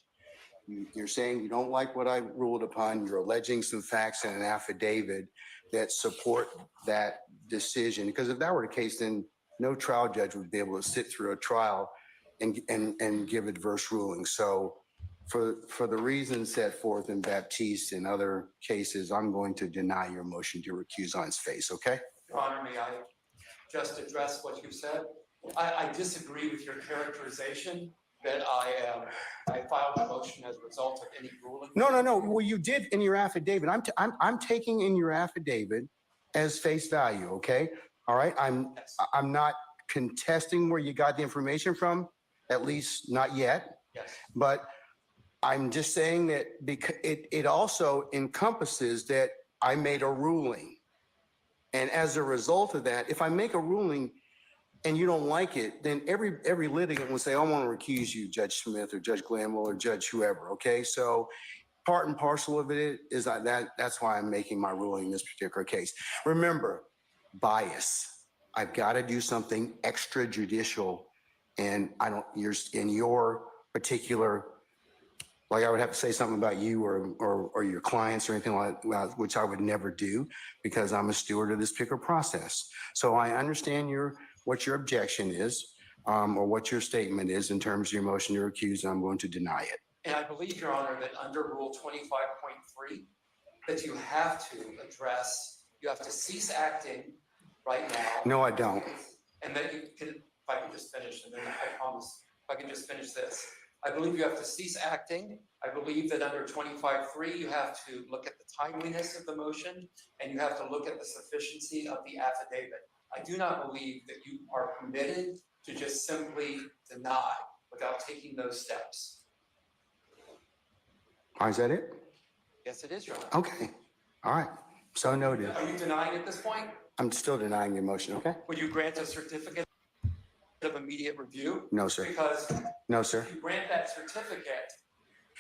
You're saying you don't like what I ruled upon. You're alleging some facts in an affidavit that support that decision. Because if that were the case, then no trial judge would be able to sit through a trial and give adverse rulings. So for the reasons set forth in Baptiste and other cases, I'm going to deny your motion to recuse on its face, okay? Your Honor, may I just address what you said? I disagree with your characterization that I filed a motion as a result of any ruling. No. Well, you did in your affidavit. I'm taking in your affidavit as face value, okay? All right. I'm not contesting where you got the information from, at least not yet. Yes. But I'm just saying that because it also encompasses that I made a ruling. And as a result of that, if I make a ruling and you don't like it, then every litigant will say, I want to recuse you, Judge Smith or Judge Glanville or Judge whoever, okay? So part and parcel of it is that's why I'm making my ruling in this particular case. Remember, bias. I've got to do something extrajudicial, and you're in your particular, like I would have to say something about you or your clients or anything like that, which I would never do because I'm a steward of this particular process. So I understand what your objection is, or what your statement is in terms of your motion to recuse, and I'm going to deny it. And I believe, Your Honor, that under Rule 25.3, that you have to cease acting right now. No, I don't. And that you can, if I can just finish, and then I promise, if I can just finish this. I believe you have to cease acting. I believe that under 25.3, you have to look at the timeliness of the motion, and you have to look at the sufficiency of the affidavit. I do not believe that you are permitted to just simply deny without taking those steps. Is that it? Yes, it is, Your Honor. Okay. All right. So noted. Are you denying at this point? I'm still denying your motion, okay? Would you grant a certificate of immediate review? No, sir. Because no, sir. If you grant that certificate,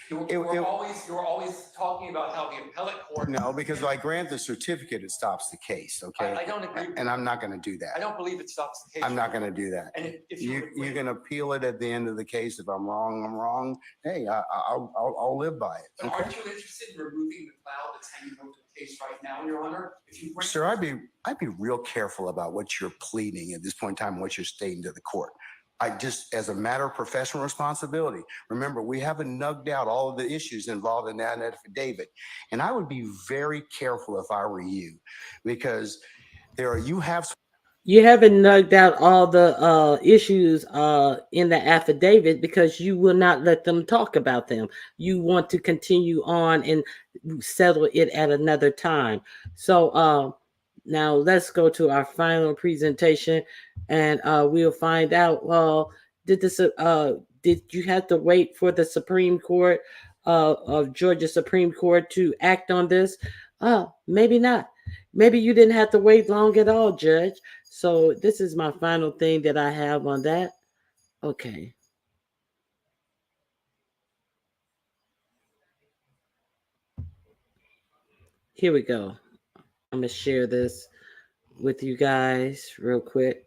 you're always talking about how the appellate court. No, because if I grant the certificate, it stops the case, okay? I don't agree. And I'm not going to do that. I don't believe it stops the case. I'm not going to do that. And if you can appeal it at the end of the case. If I'm wrong, I'm wrong. Hey, I'll live by it. But aren't you interested in removing the cloud that's hanging over the case right now, Your Honor? Sir, I'd be real careful about what you're pleading at this point in time, what you're stating to the court. As a matter of professional responsibility, remember, we haven't nugged out all of the issues involved in that affidavit. And I would be very careful if I were you, because you haven't nugged out all the issues in the affidavit because you will not let them talk about them. You want to continue on and settle it at another time. So now let's go to our final presentation, and we'll find out. Did you have to wait for the Supreme Court of Georgia Supreme Court to act on this? Maybe not. Maybe you didn't have to wait long at all, Judge. So this is my final thing that I have on that. Okay. Here we go. I'm going to share this with you guys real quick.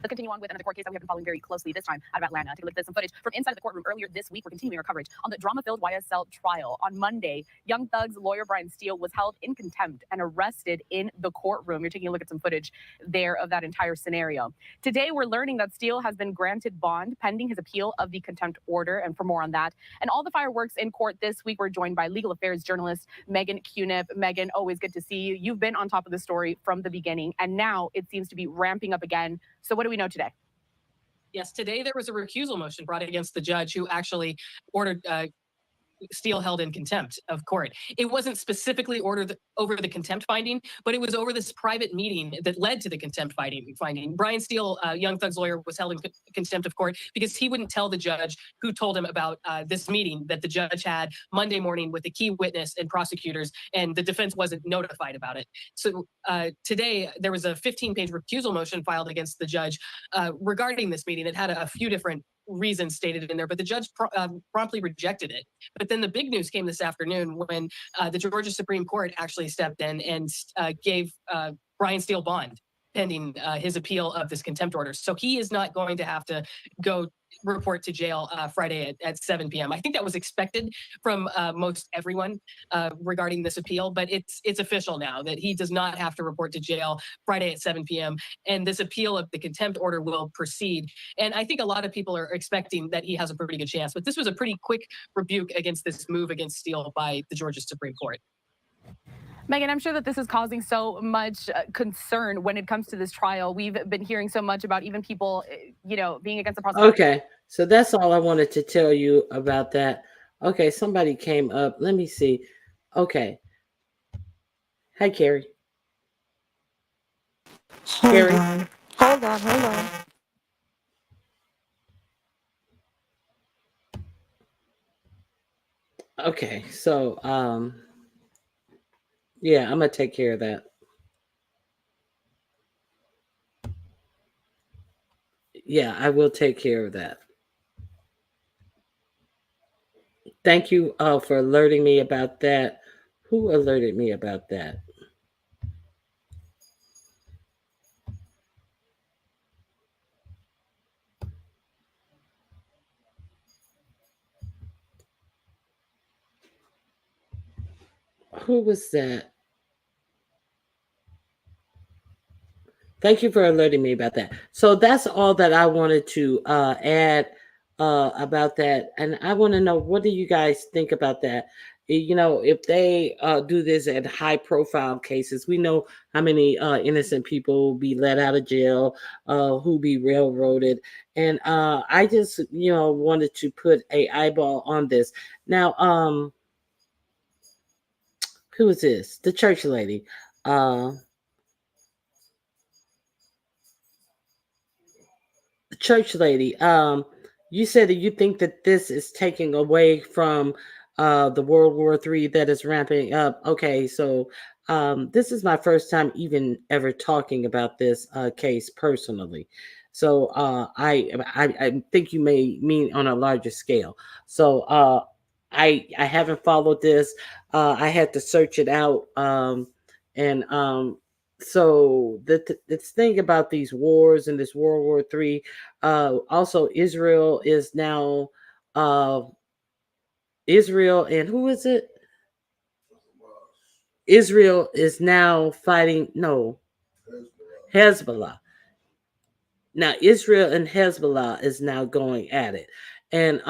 Let's continue on with another court case that we have been following very closely this time out of Atlanta. Take a look at some footage from inside the courtroom earlier this week. We're continuing our coverage on the drama-filled YSL trial. On Monday, Young Thug's lawyer Brian Steele was held in contempt and arrested in the courtroom. You're taking a look at some footage there of that entire scenario. Today, we're learning that Steele has been granted bond pending his appeal of the contempt order. And for more on that and all the fireworks in court this week, we're joined by legal affairs journalist Megan Cuniff. Megan, always good to see you. You've been on top of the story from the beginning, and now it seems to be ramping up again. So what do we know today? Yes, today there was a recusal motion brought against the judge who actually ordered Steele held in contempt of court. It wasn't specifically ordered over the contempt finding, but it was over this private meeting that led to the contempt finding. Brian Steele, Young Thug's lawyer, was held in contempt of court because he wouldn't tell the judge who told him about this meeting that the judge had Monday morning with the key witness and prosecutors, and the defense wasn't notified about it. So today, there was a 15-page recusal motion filed against the judge regarding this meeting. It had a few different reasons stated in there, but the judge promptly rejected it. But then the big news came this afternoon when the Georgia Supreme Court actually stepped in and gave Brian Steele bond pending his appeal of this contempt order. So he is not going to have to go report to jail Friday at 7 p.m. I think that was expected from most everyone regarding this appeal, but it's official now that he does not have to report to jail Friday at 7 p.m. And this appeal of the contempt order will proceed. And I think a lot of people are expecting that he has a pretty good chance, but this was a pretty quick rebuke against this move against Steele by the Georgia Supreme Court. Megan, I'm sure that this is causing so much concern when it comes to this trial. We've been hearing so much about even people, being against the prosecution. Okay, so that's all I wanted to tell you about that. Okay, somebody came up. Let me see. Okay. Hi, Carrie. Carrie. Hold on. Okay, so yeah, I'm gonna take care of that. Yeah, I will take care of that. Thank you for alerting me about that. Who alerted me about that? Who was that? Thank you for alerting me about that. So that's all that I wanted to add about that. And I want to know, what do you guys think about that? If they do this at high profile cases, we know how many innocent people will be let out of jail, who be railroaded. And I just, wanted to put a eyeball on this. Now, who is this? The church lady. Church lady, you said that you think that this is taking away from the World War III that is ramping up. Okay, so this is my first time even ever talking about this case personally. So I think you may mean on a larger scale. So I haven't followed this. I had to search it out, and so the thing about these wars and this World War III, also Israel is now Israel, and who is it? Israel is now fighting, no, Hezbollah. Now Israel and Hezbollah is now going at it. And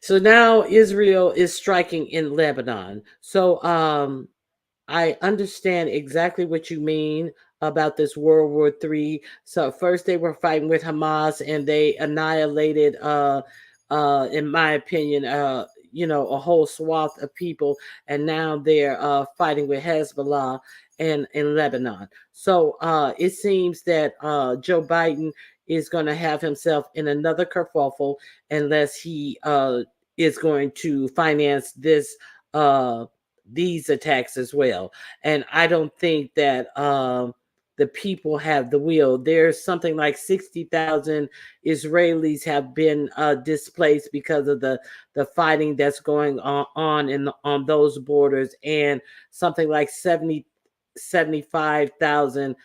so now Israel is striking in Lebanon. So I understand exactly what you mean about this World War III. So first they were fighting with Hamas and they annihilated, in my opinion, a whole swath of people, and now they're fighting with Hezbollah and in Lebanon. So it seems that Joe Biden is going to have himself in another kerfuffle unless he is going to finance these attacks as well. And I don't think that the people have the will. There's something like 60,000 Israelis have been displaced because of the fighting that's going on those borders, and something like 75,000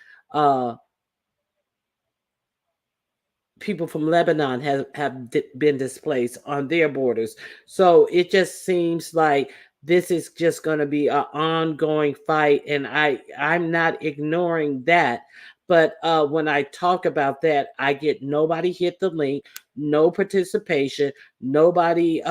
people from Lebanon have been displaced on their borders. So it just seems like this is just going to be an ongoing fight, and I'm not ignoring that. But when I talk about that, I get nobody hit the link, no participation, nobody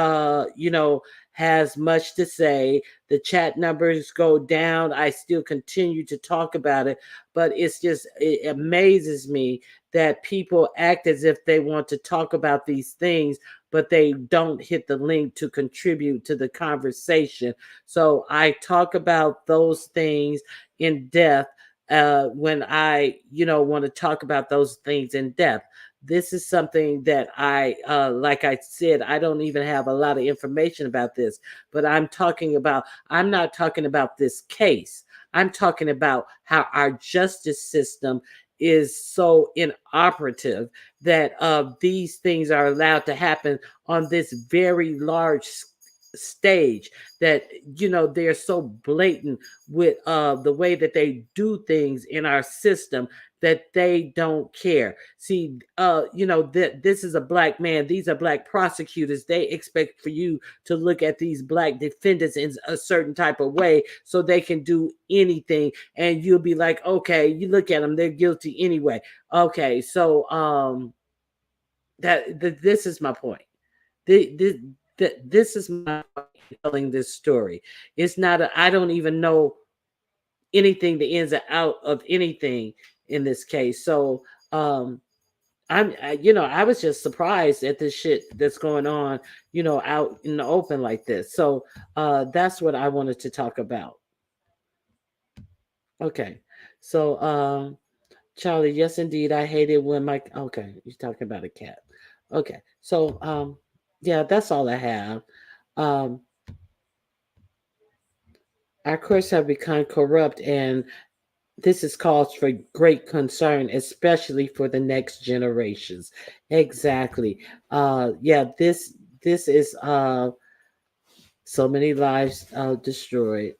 has much to say. The chat numbers go down. I still continue to talk about it, but it amazes me that people act as if they want to talk about these things, but they don't hit the link to contribute to the conversation. So I talk about those things in depth when I, want to talk about those things in depth. This is something that like I said, I don't even have a lot of information about this, but I'm not talking about this case. I'm talking about how our justice system is so inoperative that these things are allowed to happen on this very large stage, that they're so blatant with the way that they do things in our system, that they don't care. See, that this is a black man, these are black prosecutors, they expect for you to look at these black defendants in a certain type of way so they can do anything, and you'll be like, okay, you look at them, they're guilty anyway. Okay, so this is my point. This is my point in telling this story. It's not I don't even know anything, the ins and out of anything in this case. So I was just surprised at this shit that's going on, out in the open like this. So that's what I wanted to talk about. Okay. So Charlie, yes indeed, I hate it when my okay, you're talking about a cat. Okay. So yeah, that's all I have. Um our courts have become corrupt, and this is cause for great concern, especially for the next generations. Exactly. Yeah, this is so many lives destroyed.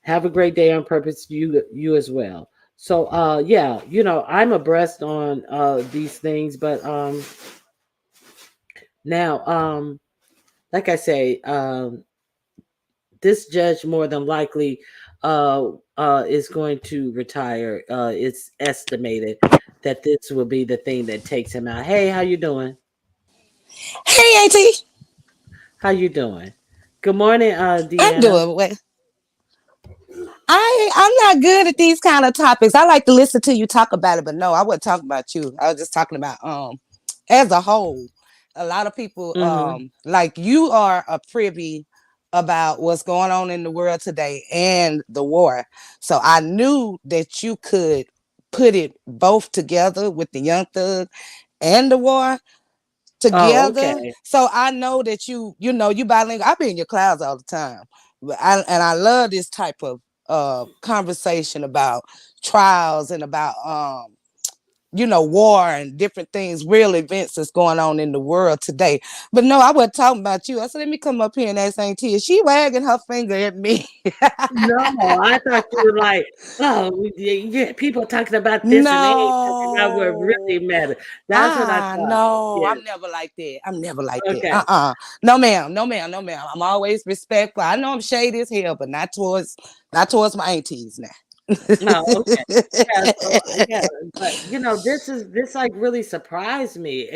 Have a great day on purpose, you as well. So yeah, I'm abreast on these things, but now like I say, this judge more than likely is going to retire. It's estimated that this will be the thing that takes him out. Hey, how you doing? Hey, Auntie. How you doing? Good morning, I'm Deanna. doing well. I'm not good at these kind of topics. I like to listen to you talk about it, but no, I wasn't talking about you. I was just talking about as a whole. A lot of people Mm-hmm. like you are a privy about what's going on in the world today and the war. So I knew that you could put it both together with the Young Thug and the war Oh, together. okay. So I know that you bilingual. I be in your class all the time. I love this type of conversation about trials and about war and different things, real events that's going on in the world today. But no, I wasn't talking about you. I said, let me come up here and ask Auntie. Is she wagging her finger at me? No, I thought you were like, oh, yeah, people talking about this and they ain't talking about what really No. matters. That's what I thought. No, Yes. I'm never like that. I'm never like that. Okay. No, ma'am. No, ma'am. No, ma'am. I'm always respectful. I know I'm shady as hell, but not towards my aunties now. Oh, okay. Yeah, so yeah, but this like really surprised me.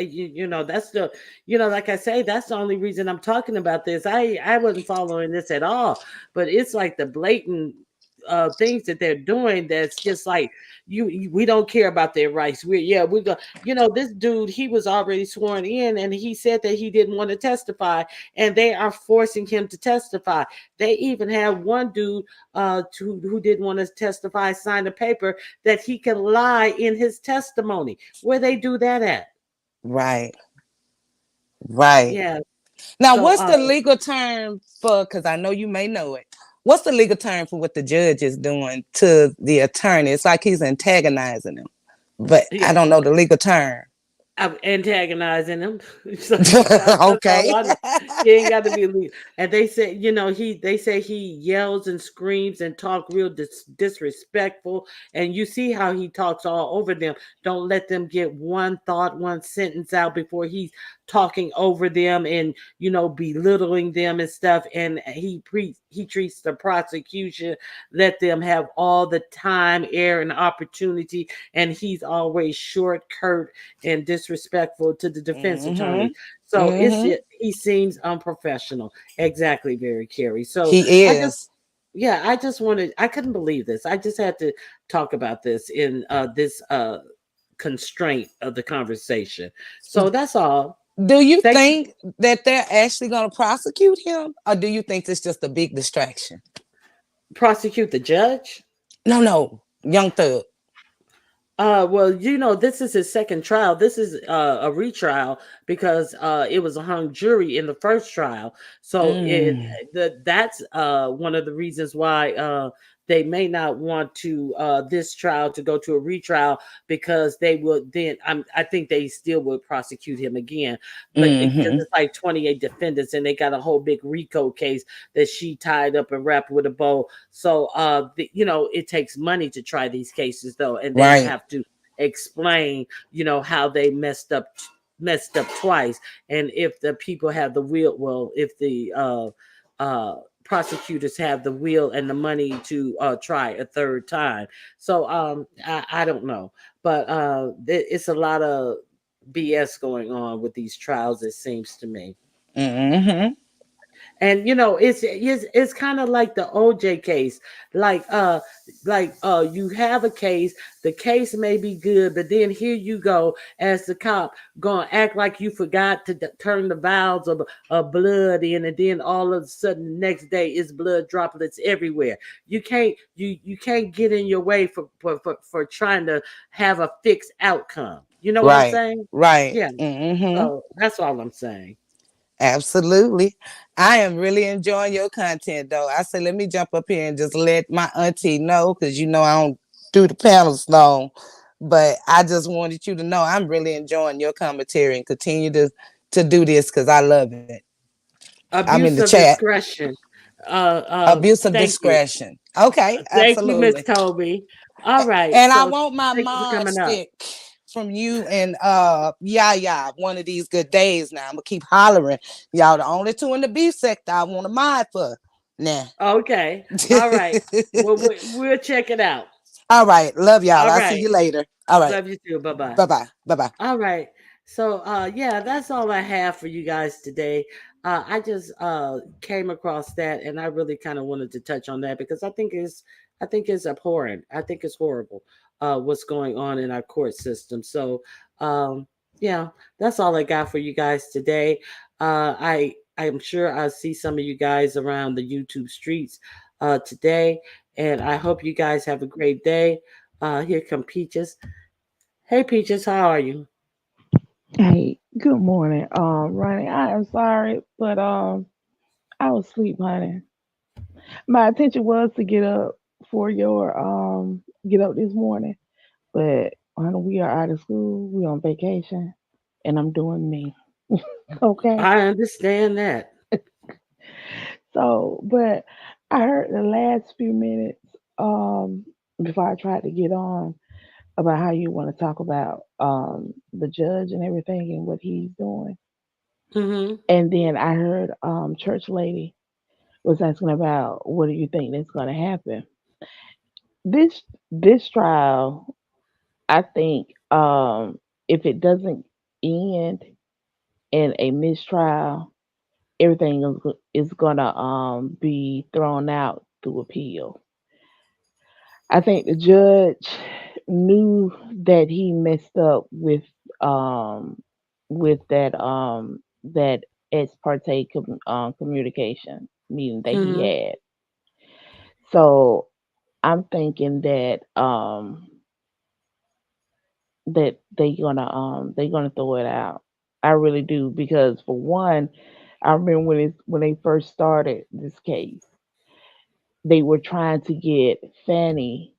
That's like I say, that's the only reason I'm talking about this. I wasn't following this at all, but it's like the blatant things that they're doing that's just like we don't care about their rights. We go, this dude, he was already sworn in and he said that he didn't want to testify, and they are forcing him to testify. They even have one dude who didn't want to testify sign a paper that he can lie in his testimony. Where they do that at? Right. Right. Yeah. Now, So what's the legal term for? Because I know you may know it. What's the legal term for what the judge is doing to the attorney? It's like he's antagonizing him, but I yeah, don't know the legal term. I'm antagonizing him. So that's all Okay. I know. He ain't got to be legal. And they say, they say he yells and screams and talk real disrespectful. And you see how he talks all over them. Don't let them get one thought, one sentence out before he's talking over them and belittling them and stuff. And he treats the prosecution, let them have all the time, air, and opportunity. And he's always short, curt, and disrespectful to the defense Mm-hmm. attorney. So Mm-hmm. he seems unprofessional. Exactly, very Carrie. So He I just, is. yeah, I just wanted. I couldn't believe this. I just had to talk about this in this constraint of the conversation. So that's all. Do you Thank you. think that they're actually going to prosecute him, or do you think it's just a big distraction? Prosecute the judge. No, no, Young Thug. Well, this is his second trial. This is a retrial because it was a hung jury in the first trial. So Mm, that's one of the reasons why they may not want to this trial to go to a retrial because they would then I think they still would prosecute him again, but because mm-hmm. it's like 28 defendants and they got a whole big RICO case that she tied up and wrapped with a bow. So it takes money to try these cases though, and they Right, have to explain how they messed up twice, and if the people have the will, well, if the prosecutors have the will and the money to try a third time. So I don't know, but it's a lot of BS going on with these trials, it seems to me. mm-hmm. And it's kind of like the OJ case. Like you have a case, the case may be good, but then here you go as the cop going to act like you forgot to turn the vials of blood in, and then all of a sudden the next day is blood droplets everywhere. You can't get in your way for trying to have a fixed outcome. You know what I'm Right, saying? right. Yeah. Mm-hmm. So that's all I'm saying. Absolutely. I am really enjoying your content though. I said, let me jump up here and just let my auntie know because I don't do the panels long. But I just wanted you to know I'm really enjoying your commentary and continue to do this because I love it. I'm in the Abuse of chat. discretion. Abuse of Thank you. discretion. Okay, Thank you, Miss absolutely. Toby. All right. And I So want my thank you for mod coming up. stick from you and yeah, one of these good days now. I'm gonna keep hollering. Y'all the only two in the beef sector I want a mod for. Nah. Okay. All right. Well, we'll check it out. All right. Love y'all. All I'll see right. you later. All right. Love you too. Bye bye. Bye bye. Bye bye. All right. So yeah, that's all I have for you guys today. I just came across that and I really kind of wanted to touch on that because I think it's abhorrent. I think it's horrible what's going on in our court system. So um yeah, that's all I got for you guys today. I'm sure I'll see some of you guys around the YouTube streets today, and I hope you guys have a great day. Here come Peaches. Hey Peaches, how are you? Hey, good morning, Ronnie. I am sorry, but I was asleep, honey. My intention was to get up for your get up this morning, but honey, we are out of school. We on vacation, and I'm doing me. Okay. I understand that. So, but I heard the last few minutes before I tried to get on about how you want to talk about the judge and everything and what he's doing. Hmm. And then I heard church lady was asking about what do you think that's going to happen. This trial, I think, if it doesn't end in a mistrial, everything is gonna be thrown out through appeal. I think the judge knew that he messed up um with that ex parte communication meeting that he Hmm. had. So I'm thinking that they're gonna throw it out. I really do because for one, I remember when they first started this case, they were trying to get Fanny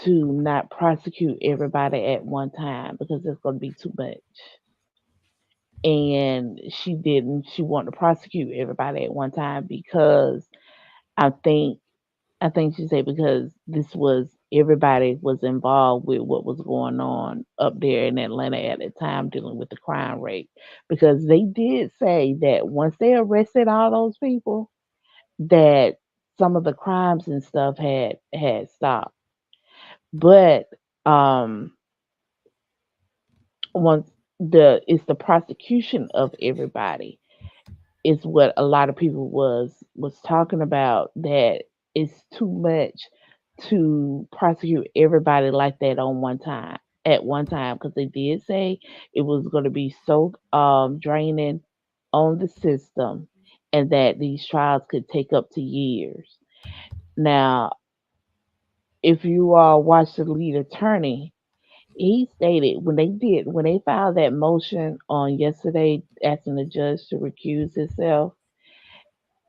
to not prosecute everybody at one time because it's gonna be too much. And she didn't. She wanted to prosecute everybody at one time because I think I think she said because this was everybody was involved with what was going on up there in Atlanta at the time dealing with the crime rate. Because they did say that once they arrested all those people, that some of the crimes and stuff had stopped. But um once the it's the prosecution of everybody is what a lot of people was talking about, that it's too much to prosecute everybody like that on one time at one time, because they did say it was going to be so draining on the system, and that these trials could take up to years. Now, if you all watch the lead attorney, he stated when they filed that motion on yesterday asking the judge to recuse himself,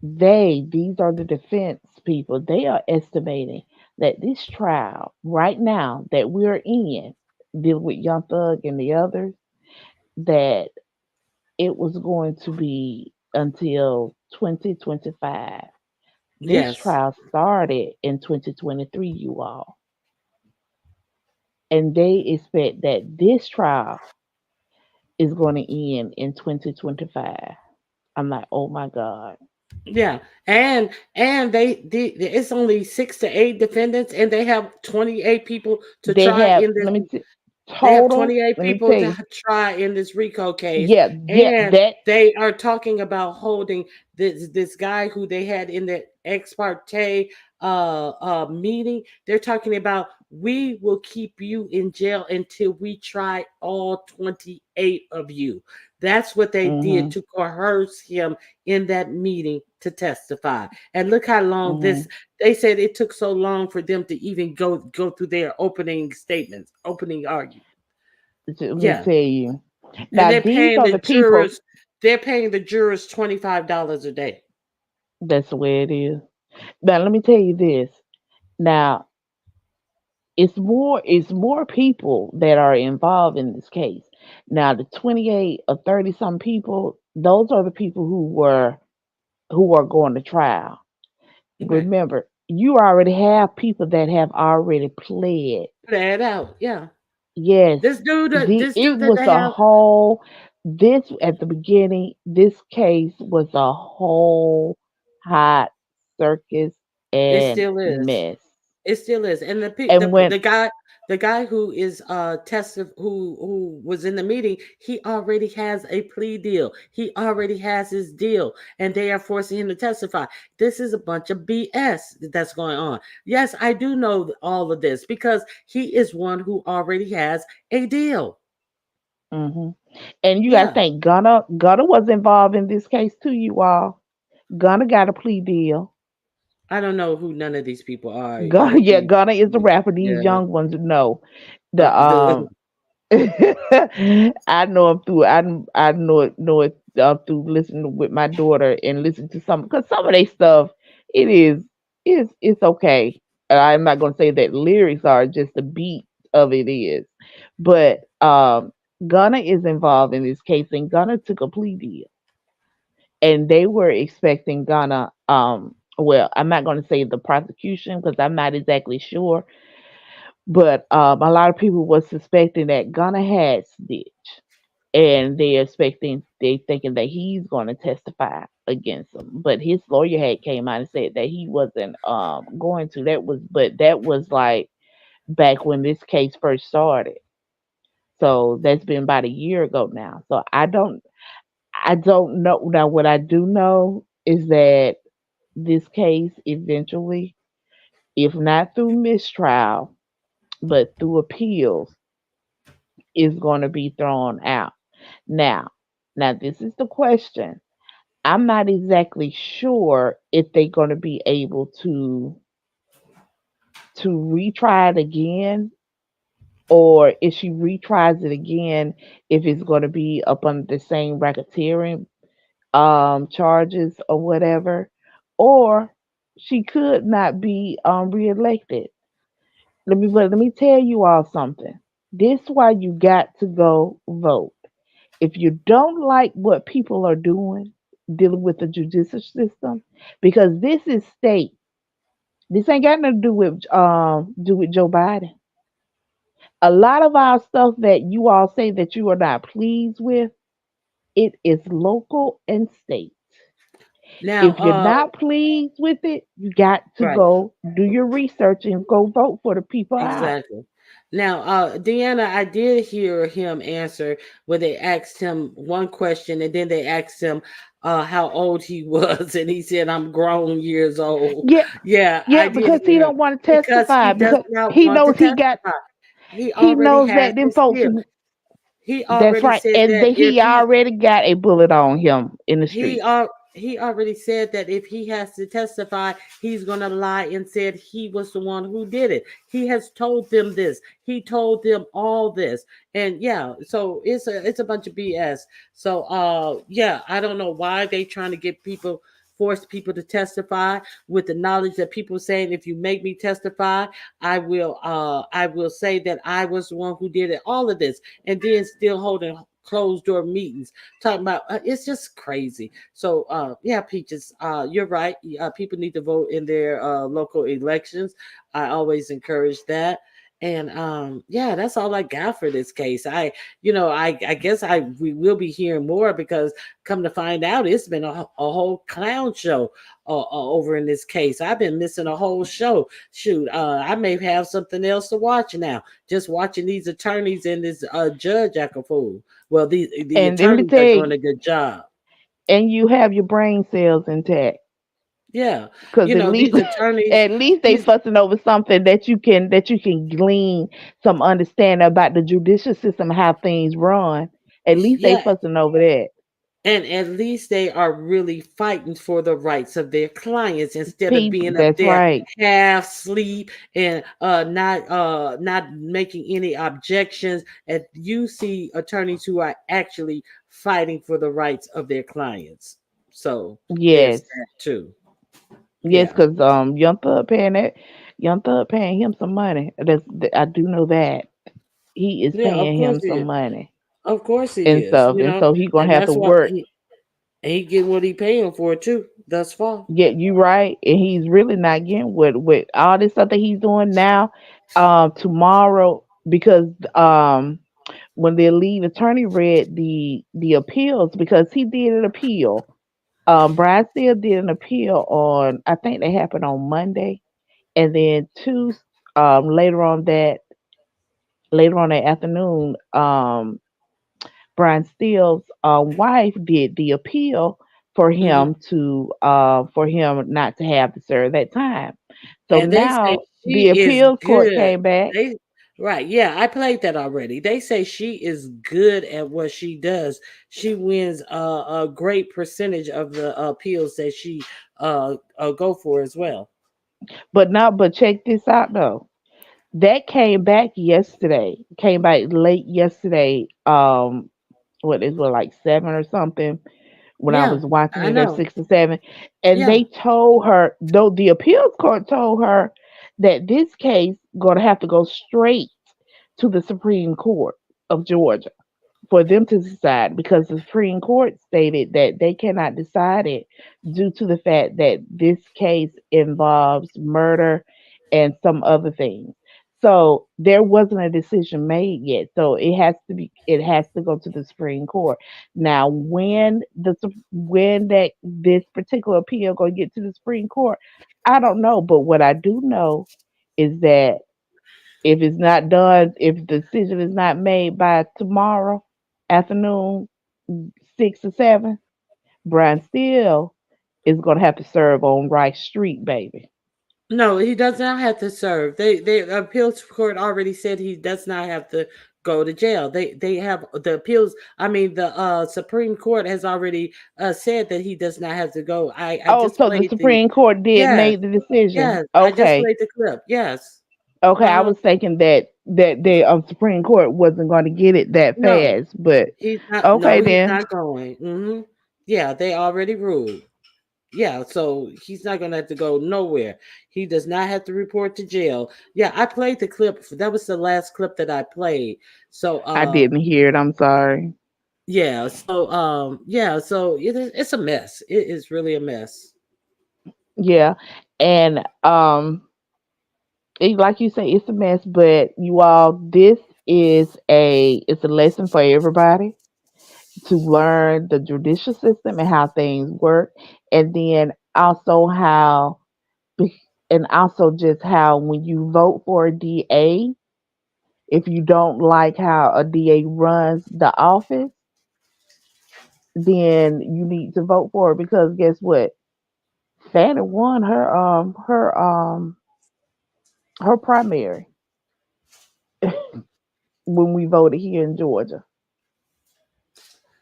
these are the defense people, they are estimating that this trial right now that we're in, dealing with Young Thug and the others, that it was going to be until 2025. This Yes. trial started in 2023, you all, and they expect that this trial is going to end in 2025. I'm like, oh my God. Yeah, and it's only 6 to 8 defendants, and they have 28 people to They try have, in this. They have total, 28 let me people tell to you, try in this RICO case, yeah, yeah, and that, they are talking about holding this guy who they had in the ex parte meeting. They're talking about, we will keep you in jail until we try all 28 of you. That's what they did mm-hmm, to coerce him in that meeting to testify. And look how long mm-hmm. this, they said it took so long for them to even go through their opening statements, opening argument. Let me Yeah. tell you. And Now, these are the people, they're paying the jurors $25 a day. that's the way it is. Now, let me tell you this. Now, it's more people that are involved in this case. Now, the 28 or 30 some people, those are the people who are going to trial. Okay. Remember, you already have people that have already pled. Play it out. Yeah. Yes, This it dude that was they a have, whole, this at the beginning, this case was a whole hot circus it and still is. mess. It still is. And And when, the guy who is tested, who was in the meeting, he already has a plea deal. He already has his deal, and they are forcing him to testify. This is a bunch of BS that's going on. Yes, I do know all of this because he is one who already has a deal. hmm and you got to Yeah. think, Gunner was involved in this case too, you all. Gunner got a plea deal. I don't know who none of these people are. Gunner, yeah, Gunner is the rapper. These Yeah. young ones know the The, I know him through I know it through listening with my daughter and listening to some, because some of their stuff, it is it's okay. I'm not gonna say that lyrics are, just the beat of it is, but Gunna is involved in this case, and Gunna took a plea deal, and they were expecting Gunna, well, I'm not gonna say the prosecution because I'm not exactly sure, but a lot of people were suspecting that Gunna had snitch, and they thinking that he's going to testify against him. But his lawyer had came out and said that he wasn't going to. That was like back when this case first started. So that's been about a year ago now. So I don't know. Now what I do know is that this case eventually, if not through mistrial, but through appeals, is going to be thrown out. Now, now this is the question. I'm not exactly sure if they're going to be able to retry it again, or if she retries it again, if it's going to be up under the same racketeering charges or whatever, or she could not be reelected. Let me tell you all something. This why you got to go vote. If you don't like what people are doing dealing with the judicial system, because this is state, this ain't got nothing to do with Joe Biden. A lot of our stuff that you all say that you are not pleased with, it is local and state. now, If you're not pleased with it, you got to right. go do your research and go vote for the people out. Exactly. Now, Deanna, I did hear him answer where they asked him one question, and then they asked him, how old he was, and he said, "I'm grown years old." Yeah, Yeah, I yeah, did because he hear him don't want to because he testify does because not he want to knows he got testify. He he already knows has that them his folks. deal. He That's already right, said and that that if he already got a bullet on him in the he street. uh, he already said that if he has to testify, he's gonna lie and said he was the one who did it. He has told them this. He told them all this, and yeah, so it's a bunch of BS. So yeah, I don't know why they trying to get people force people to testify with the knowledge that people saying if you make me testify, I will say that I was the one who did it. All of this, and then still holding closed door meetings talking about it's just crazy. So yeah, Peaches, you're right. People need to vote in their local elections. I always encourage that. And yeah, that's all I got for this case. I guess we will be hearing more because come to find out, it's been a whole clown show over in this case. I've been missing a whole show. Shoot, I may have something else to watch now. Just watching these attorneys and this judge act a fool. Well, the And let me attorneys tell are doing you, a good job. and you have your brain cells intact. Yeah, Because at least these attorneys, at least they these fussing over something that you can glean some understanding about the judicial system, how things run. At least they yeah, fussing over that. and at least they are really fighting for the rights of their clients instead of People, being up that's there right. half sleep and not making any objections. And you see attorneys who are actually fighting for the rights of their clients. So there's Yes, that too. yes, Yeah. because young thug paying him some money. I do know that he is Yeah, of paying course him he some is. money Of course he and is. stuff, and so he gonna And have to that's what work. he getting what he paying for too, thus far. Yeah, you right, and he's really not getting with all this stuff that he's doing now. Tomorrow, because when the lead attorney read the appeals, because he did an appeal. Brian still did an appeal on, I think they happened on Monday, and then later on that afternoon, Brian Steele's wife did the appeal Hmm. for him not to have to serve that time. So And they say now she the is appeals court good. came back. They right, yeah, I played that already. They say she is good at what she does. She wins a great percentage of the appeals that she go for as well. But check this out though. That came back yesterday. Came back late yesterday. What is what, like 7 or something, when I Yeah, was watching I it, or know. 6 or 7. And Yeah, they told her, though the appeals court told her that this case gonna have to go straight to the Supreme Court of Georgia for them to decide, because the Supreme Court stated that they cannot decide it due to the fact that this case involves murder and some other things. So there wasn't a decision made yet. So it has to go to the Supreme Court. Now when that this particular appeal gonna get to the Supreme Court, I don't know. But what I do know is that if it's not done, if the decision is not made by tomorrow afternoon, 6 or 7, Brian Steele is gonna have to serve on Rice Street, baby. no, he does not have to serve. They appeals court already said he does not have to go to jail. They have the appeals. I mean, the Supreme Court has already said that he does not have to go. I Oh, just so the played the Supreme Court did yes, make the decision. yes. I just Okay. played the clip. Yes. Okay, I Uh-huh. was thinking that the Supreme Court wasn't going to get it that No, fast, but he's not. okay No, he's then. not going. Yeah, they already ruled. Yeah, so he's not gonna have to go nowhere. He does not have to report to jail. Yeah, I played the clip. That was the last clip that I played. So I didn't hear it. I'm sorry. yeah, so it's a mess. It is really a mess. Yeah, and like you say, it's a mess. But you all, this is it's a lesson for everybody to learn the judicial system and how things work, and then also and also just how when you vote for a DA, if you don't like how a DA runs the office, then you need to vote for her because guess what? Fannie won her primary when we voted here in Georgia.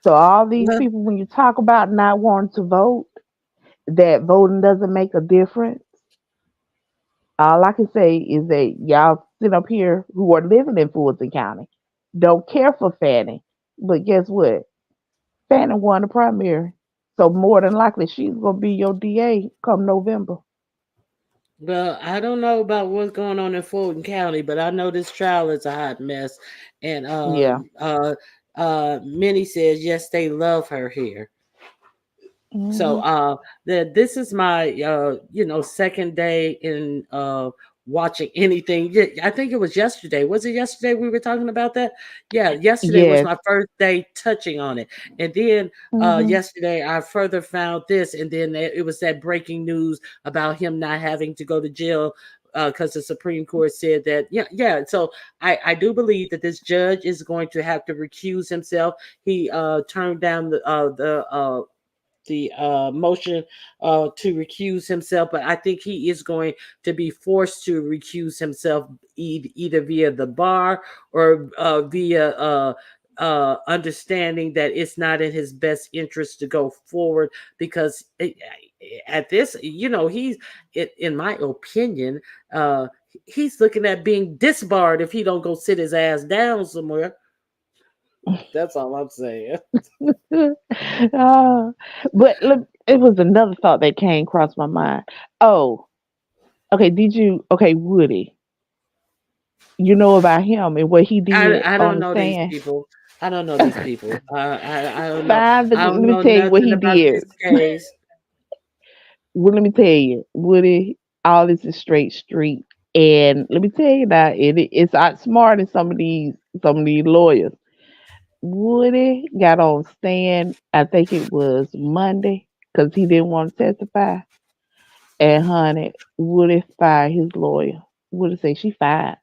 So all these Well, people, when you talk about not wanting to vote, that voting doesn't make a difference. All I can say is that y'all sit up here who are living in Fulton County don't care for Fannie, but guess what? Fannie won the primary, so more than likely she's gonna be your DA come November. well, I don't know about what's going on in Fulton County, but I know this trial is a hot mess. And Yeah. Minnie says yes, they love her here. So Hmm. this is my second day in watching anything. Yeah, I think it was yesterday. Was it yesterday we were talking about that? Yeah, yesterday was Yes. my first day touching on it. And then Hmm. yesterday I further found this, and then it was that breaking news about him not having to go to jail because the Supreme Court said that. Yeah. So I do believe that this judge is going to have to recuse himself. He turned down the motion to recuse himself, but I think he is going to be forced to recuse himself either via the bar or via understanding that it's not in his best interest to go forward because at this, in my opinion, he's looking at being disbarred if he don't go sit his ass down somewhere. That's all I'm saying. Ah, but look, it was another thought that came across my mind. Oh, okay. Did you? Okay, Woody. You know about him and what he did I on don't the know these stand. people. I don't know these people. I don't know. Find the. I Let don't me know tell you what nothing he about did. this case. Well, let me tell you, Woody. All this is straight street, and let me tell you that it's outsmarting some of these lawyers. Woody got on stand. I think it was Monday because he didn't want to testify. And honey, Woody fired his lawyer. Woody say she fired.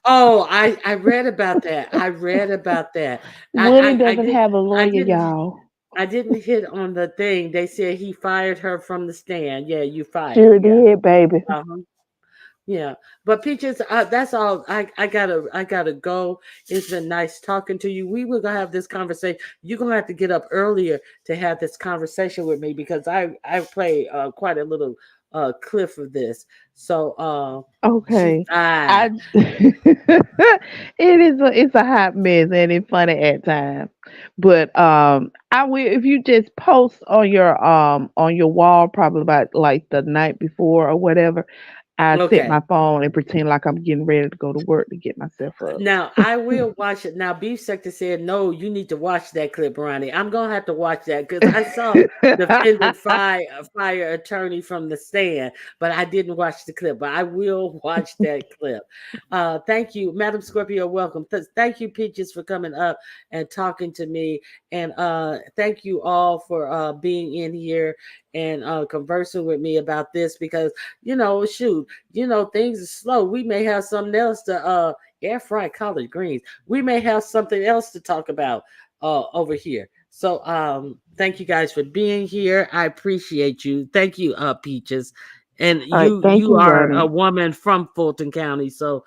Oh, I read about that. I read about that. Woody I doesn't did. have a I lawyer, didn't. y'all. I didn't hit on the thing. They said he fired her from the stand. Yeah, you fired. Sure Yeah. did, baby. Uh-huh. Yeah, but Peaches, that's all. I gotta go. It's been nice talking to you. We were gonna have this conversation. You're gonna have to get up earlier to have this conversation with me because I play quite a little clip of this. So she Okay. fired. I it's a hot mess and it's funny at times. But I will if you just post on your wall probably about like the night before or whatever, I set Okay. my phone and pretend like I'm getting ready to go to work to get myself up. Now I will watch it. Now Beef Sector said, "No, you need to watch that clip, Ronnie." I'm gonna have to watch that because I saw defendant fire attorney from the stand, but I didn't watch the clip. But I will watch that clip. Thank you, Madam Scorpio. Welcome. Thank you, Peaches, for coming up and talking to me, and thank you all for being in here and conversing with me about this because shoot, things are slow. We may have something else to air fried collard greens. We may have something else to talk about over here. So thank you guys for being here. I appreciate you. Thank you, Peaches. And All right, thank you you, are a Ronnie. woman from Fulton County, so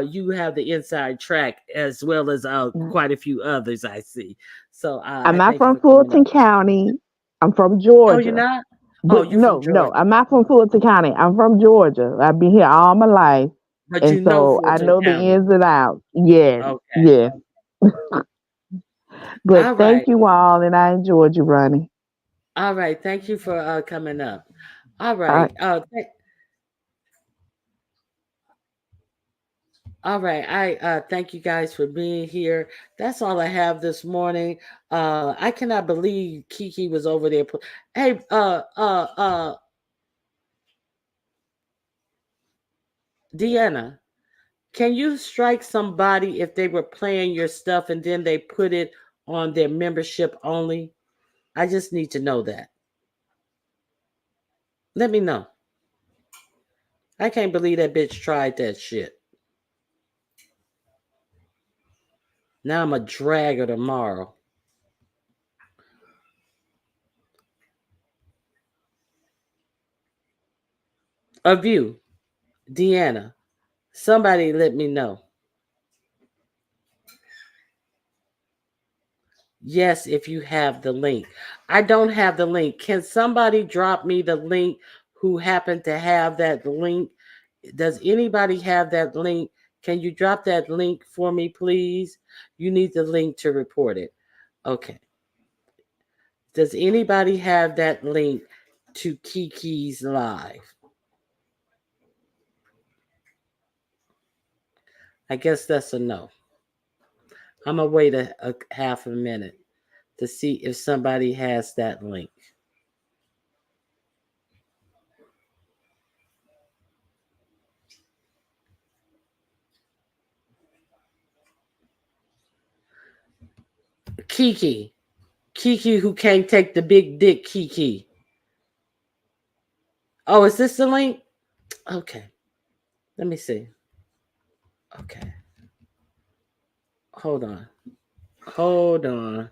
you have the inside track as well as quite a few others I see. So I'm I not thank you from for coming Fulton up. County. I'm from Oh, you're Georgia. not? Oh, But you from no, no, Georgia. I'm not from Fulton County. I'm from Georgia. I've been here all my life. But And you know so I Fulton know the County. ins and outs. Yes, Okay. yes. But All thank right. you all, and I enjoyed you, Ronnie. All right. Thank you for coming up. All All right. right. All right. I thank you guys for being here. That's all I have this morning. I cannot believe Kiki was over there. Hey, Deanna, can you strike somebody if they were playing your stuff and then they put it on their membership only? I just need to know that. Let me know. I can't believe that bitch tried that shit. Now I'm a drag her tomorrow. of you, Deanna. Somebody let me know. Yes, if you have the link. I don't have the link. Can somebody drop me the link who happen to have that link? Does anybody have that link? Can you drop that link for me, please? You need the link to report it. Okay. Does anybody have that link to Kiki's Live? I guess that's a no. I'm going to wait a half a minute to see if somebody has that link. Kiki. Kiki who can't take the big dick Kiki. Oh, is this the link? Okay. Let me see. Okay. Hold on. Hold on.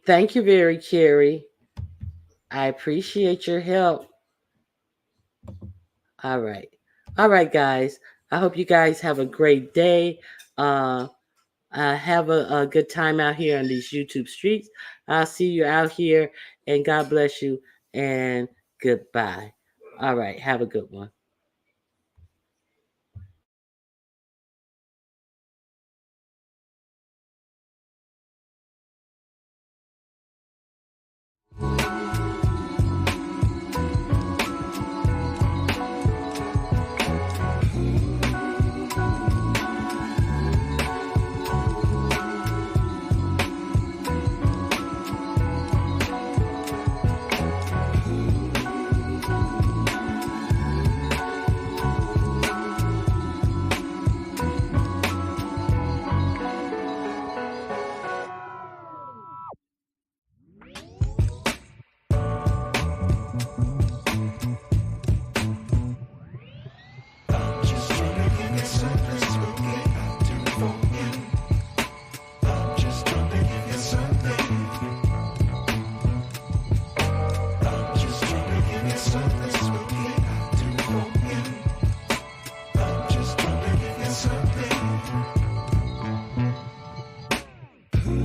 Thank you very, Carrie. I appreciate your help. All right. All right, guys. I hope you guys have a great day. Have a good time out here on these YouTube streets. I'll see you out here, and God bless you, and goodbye. All right. Have a good one.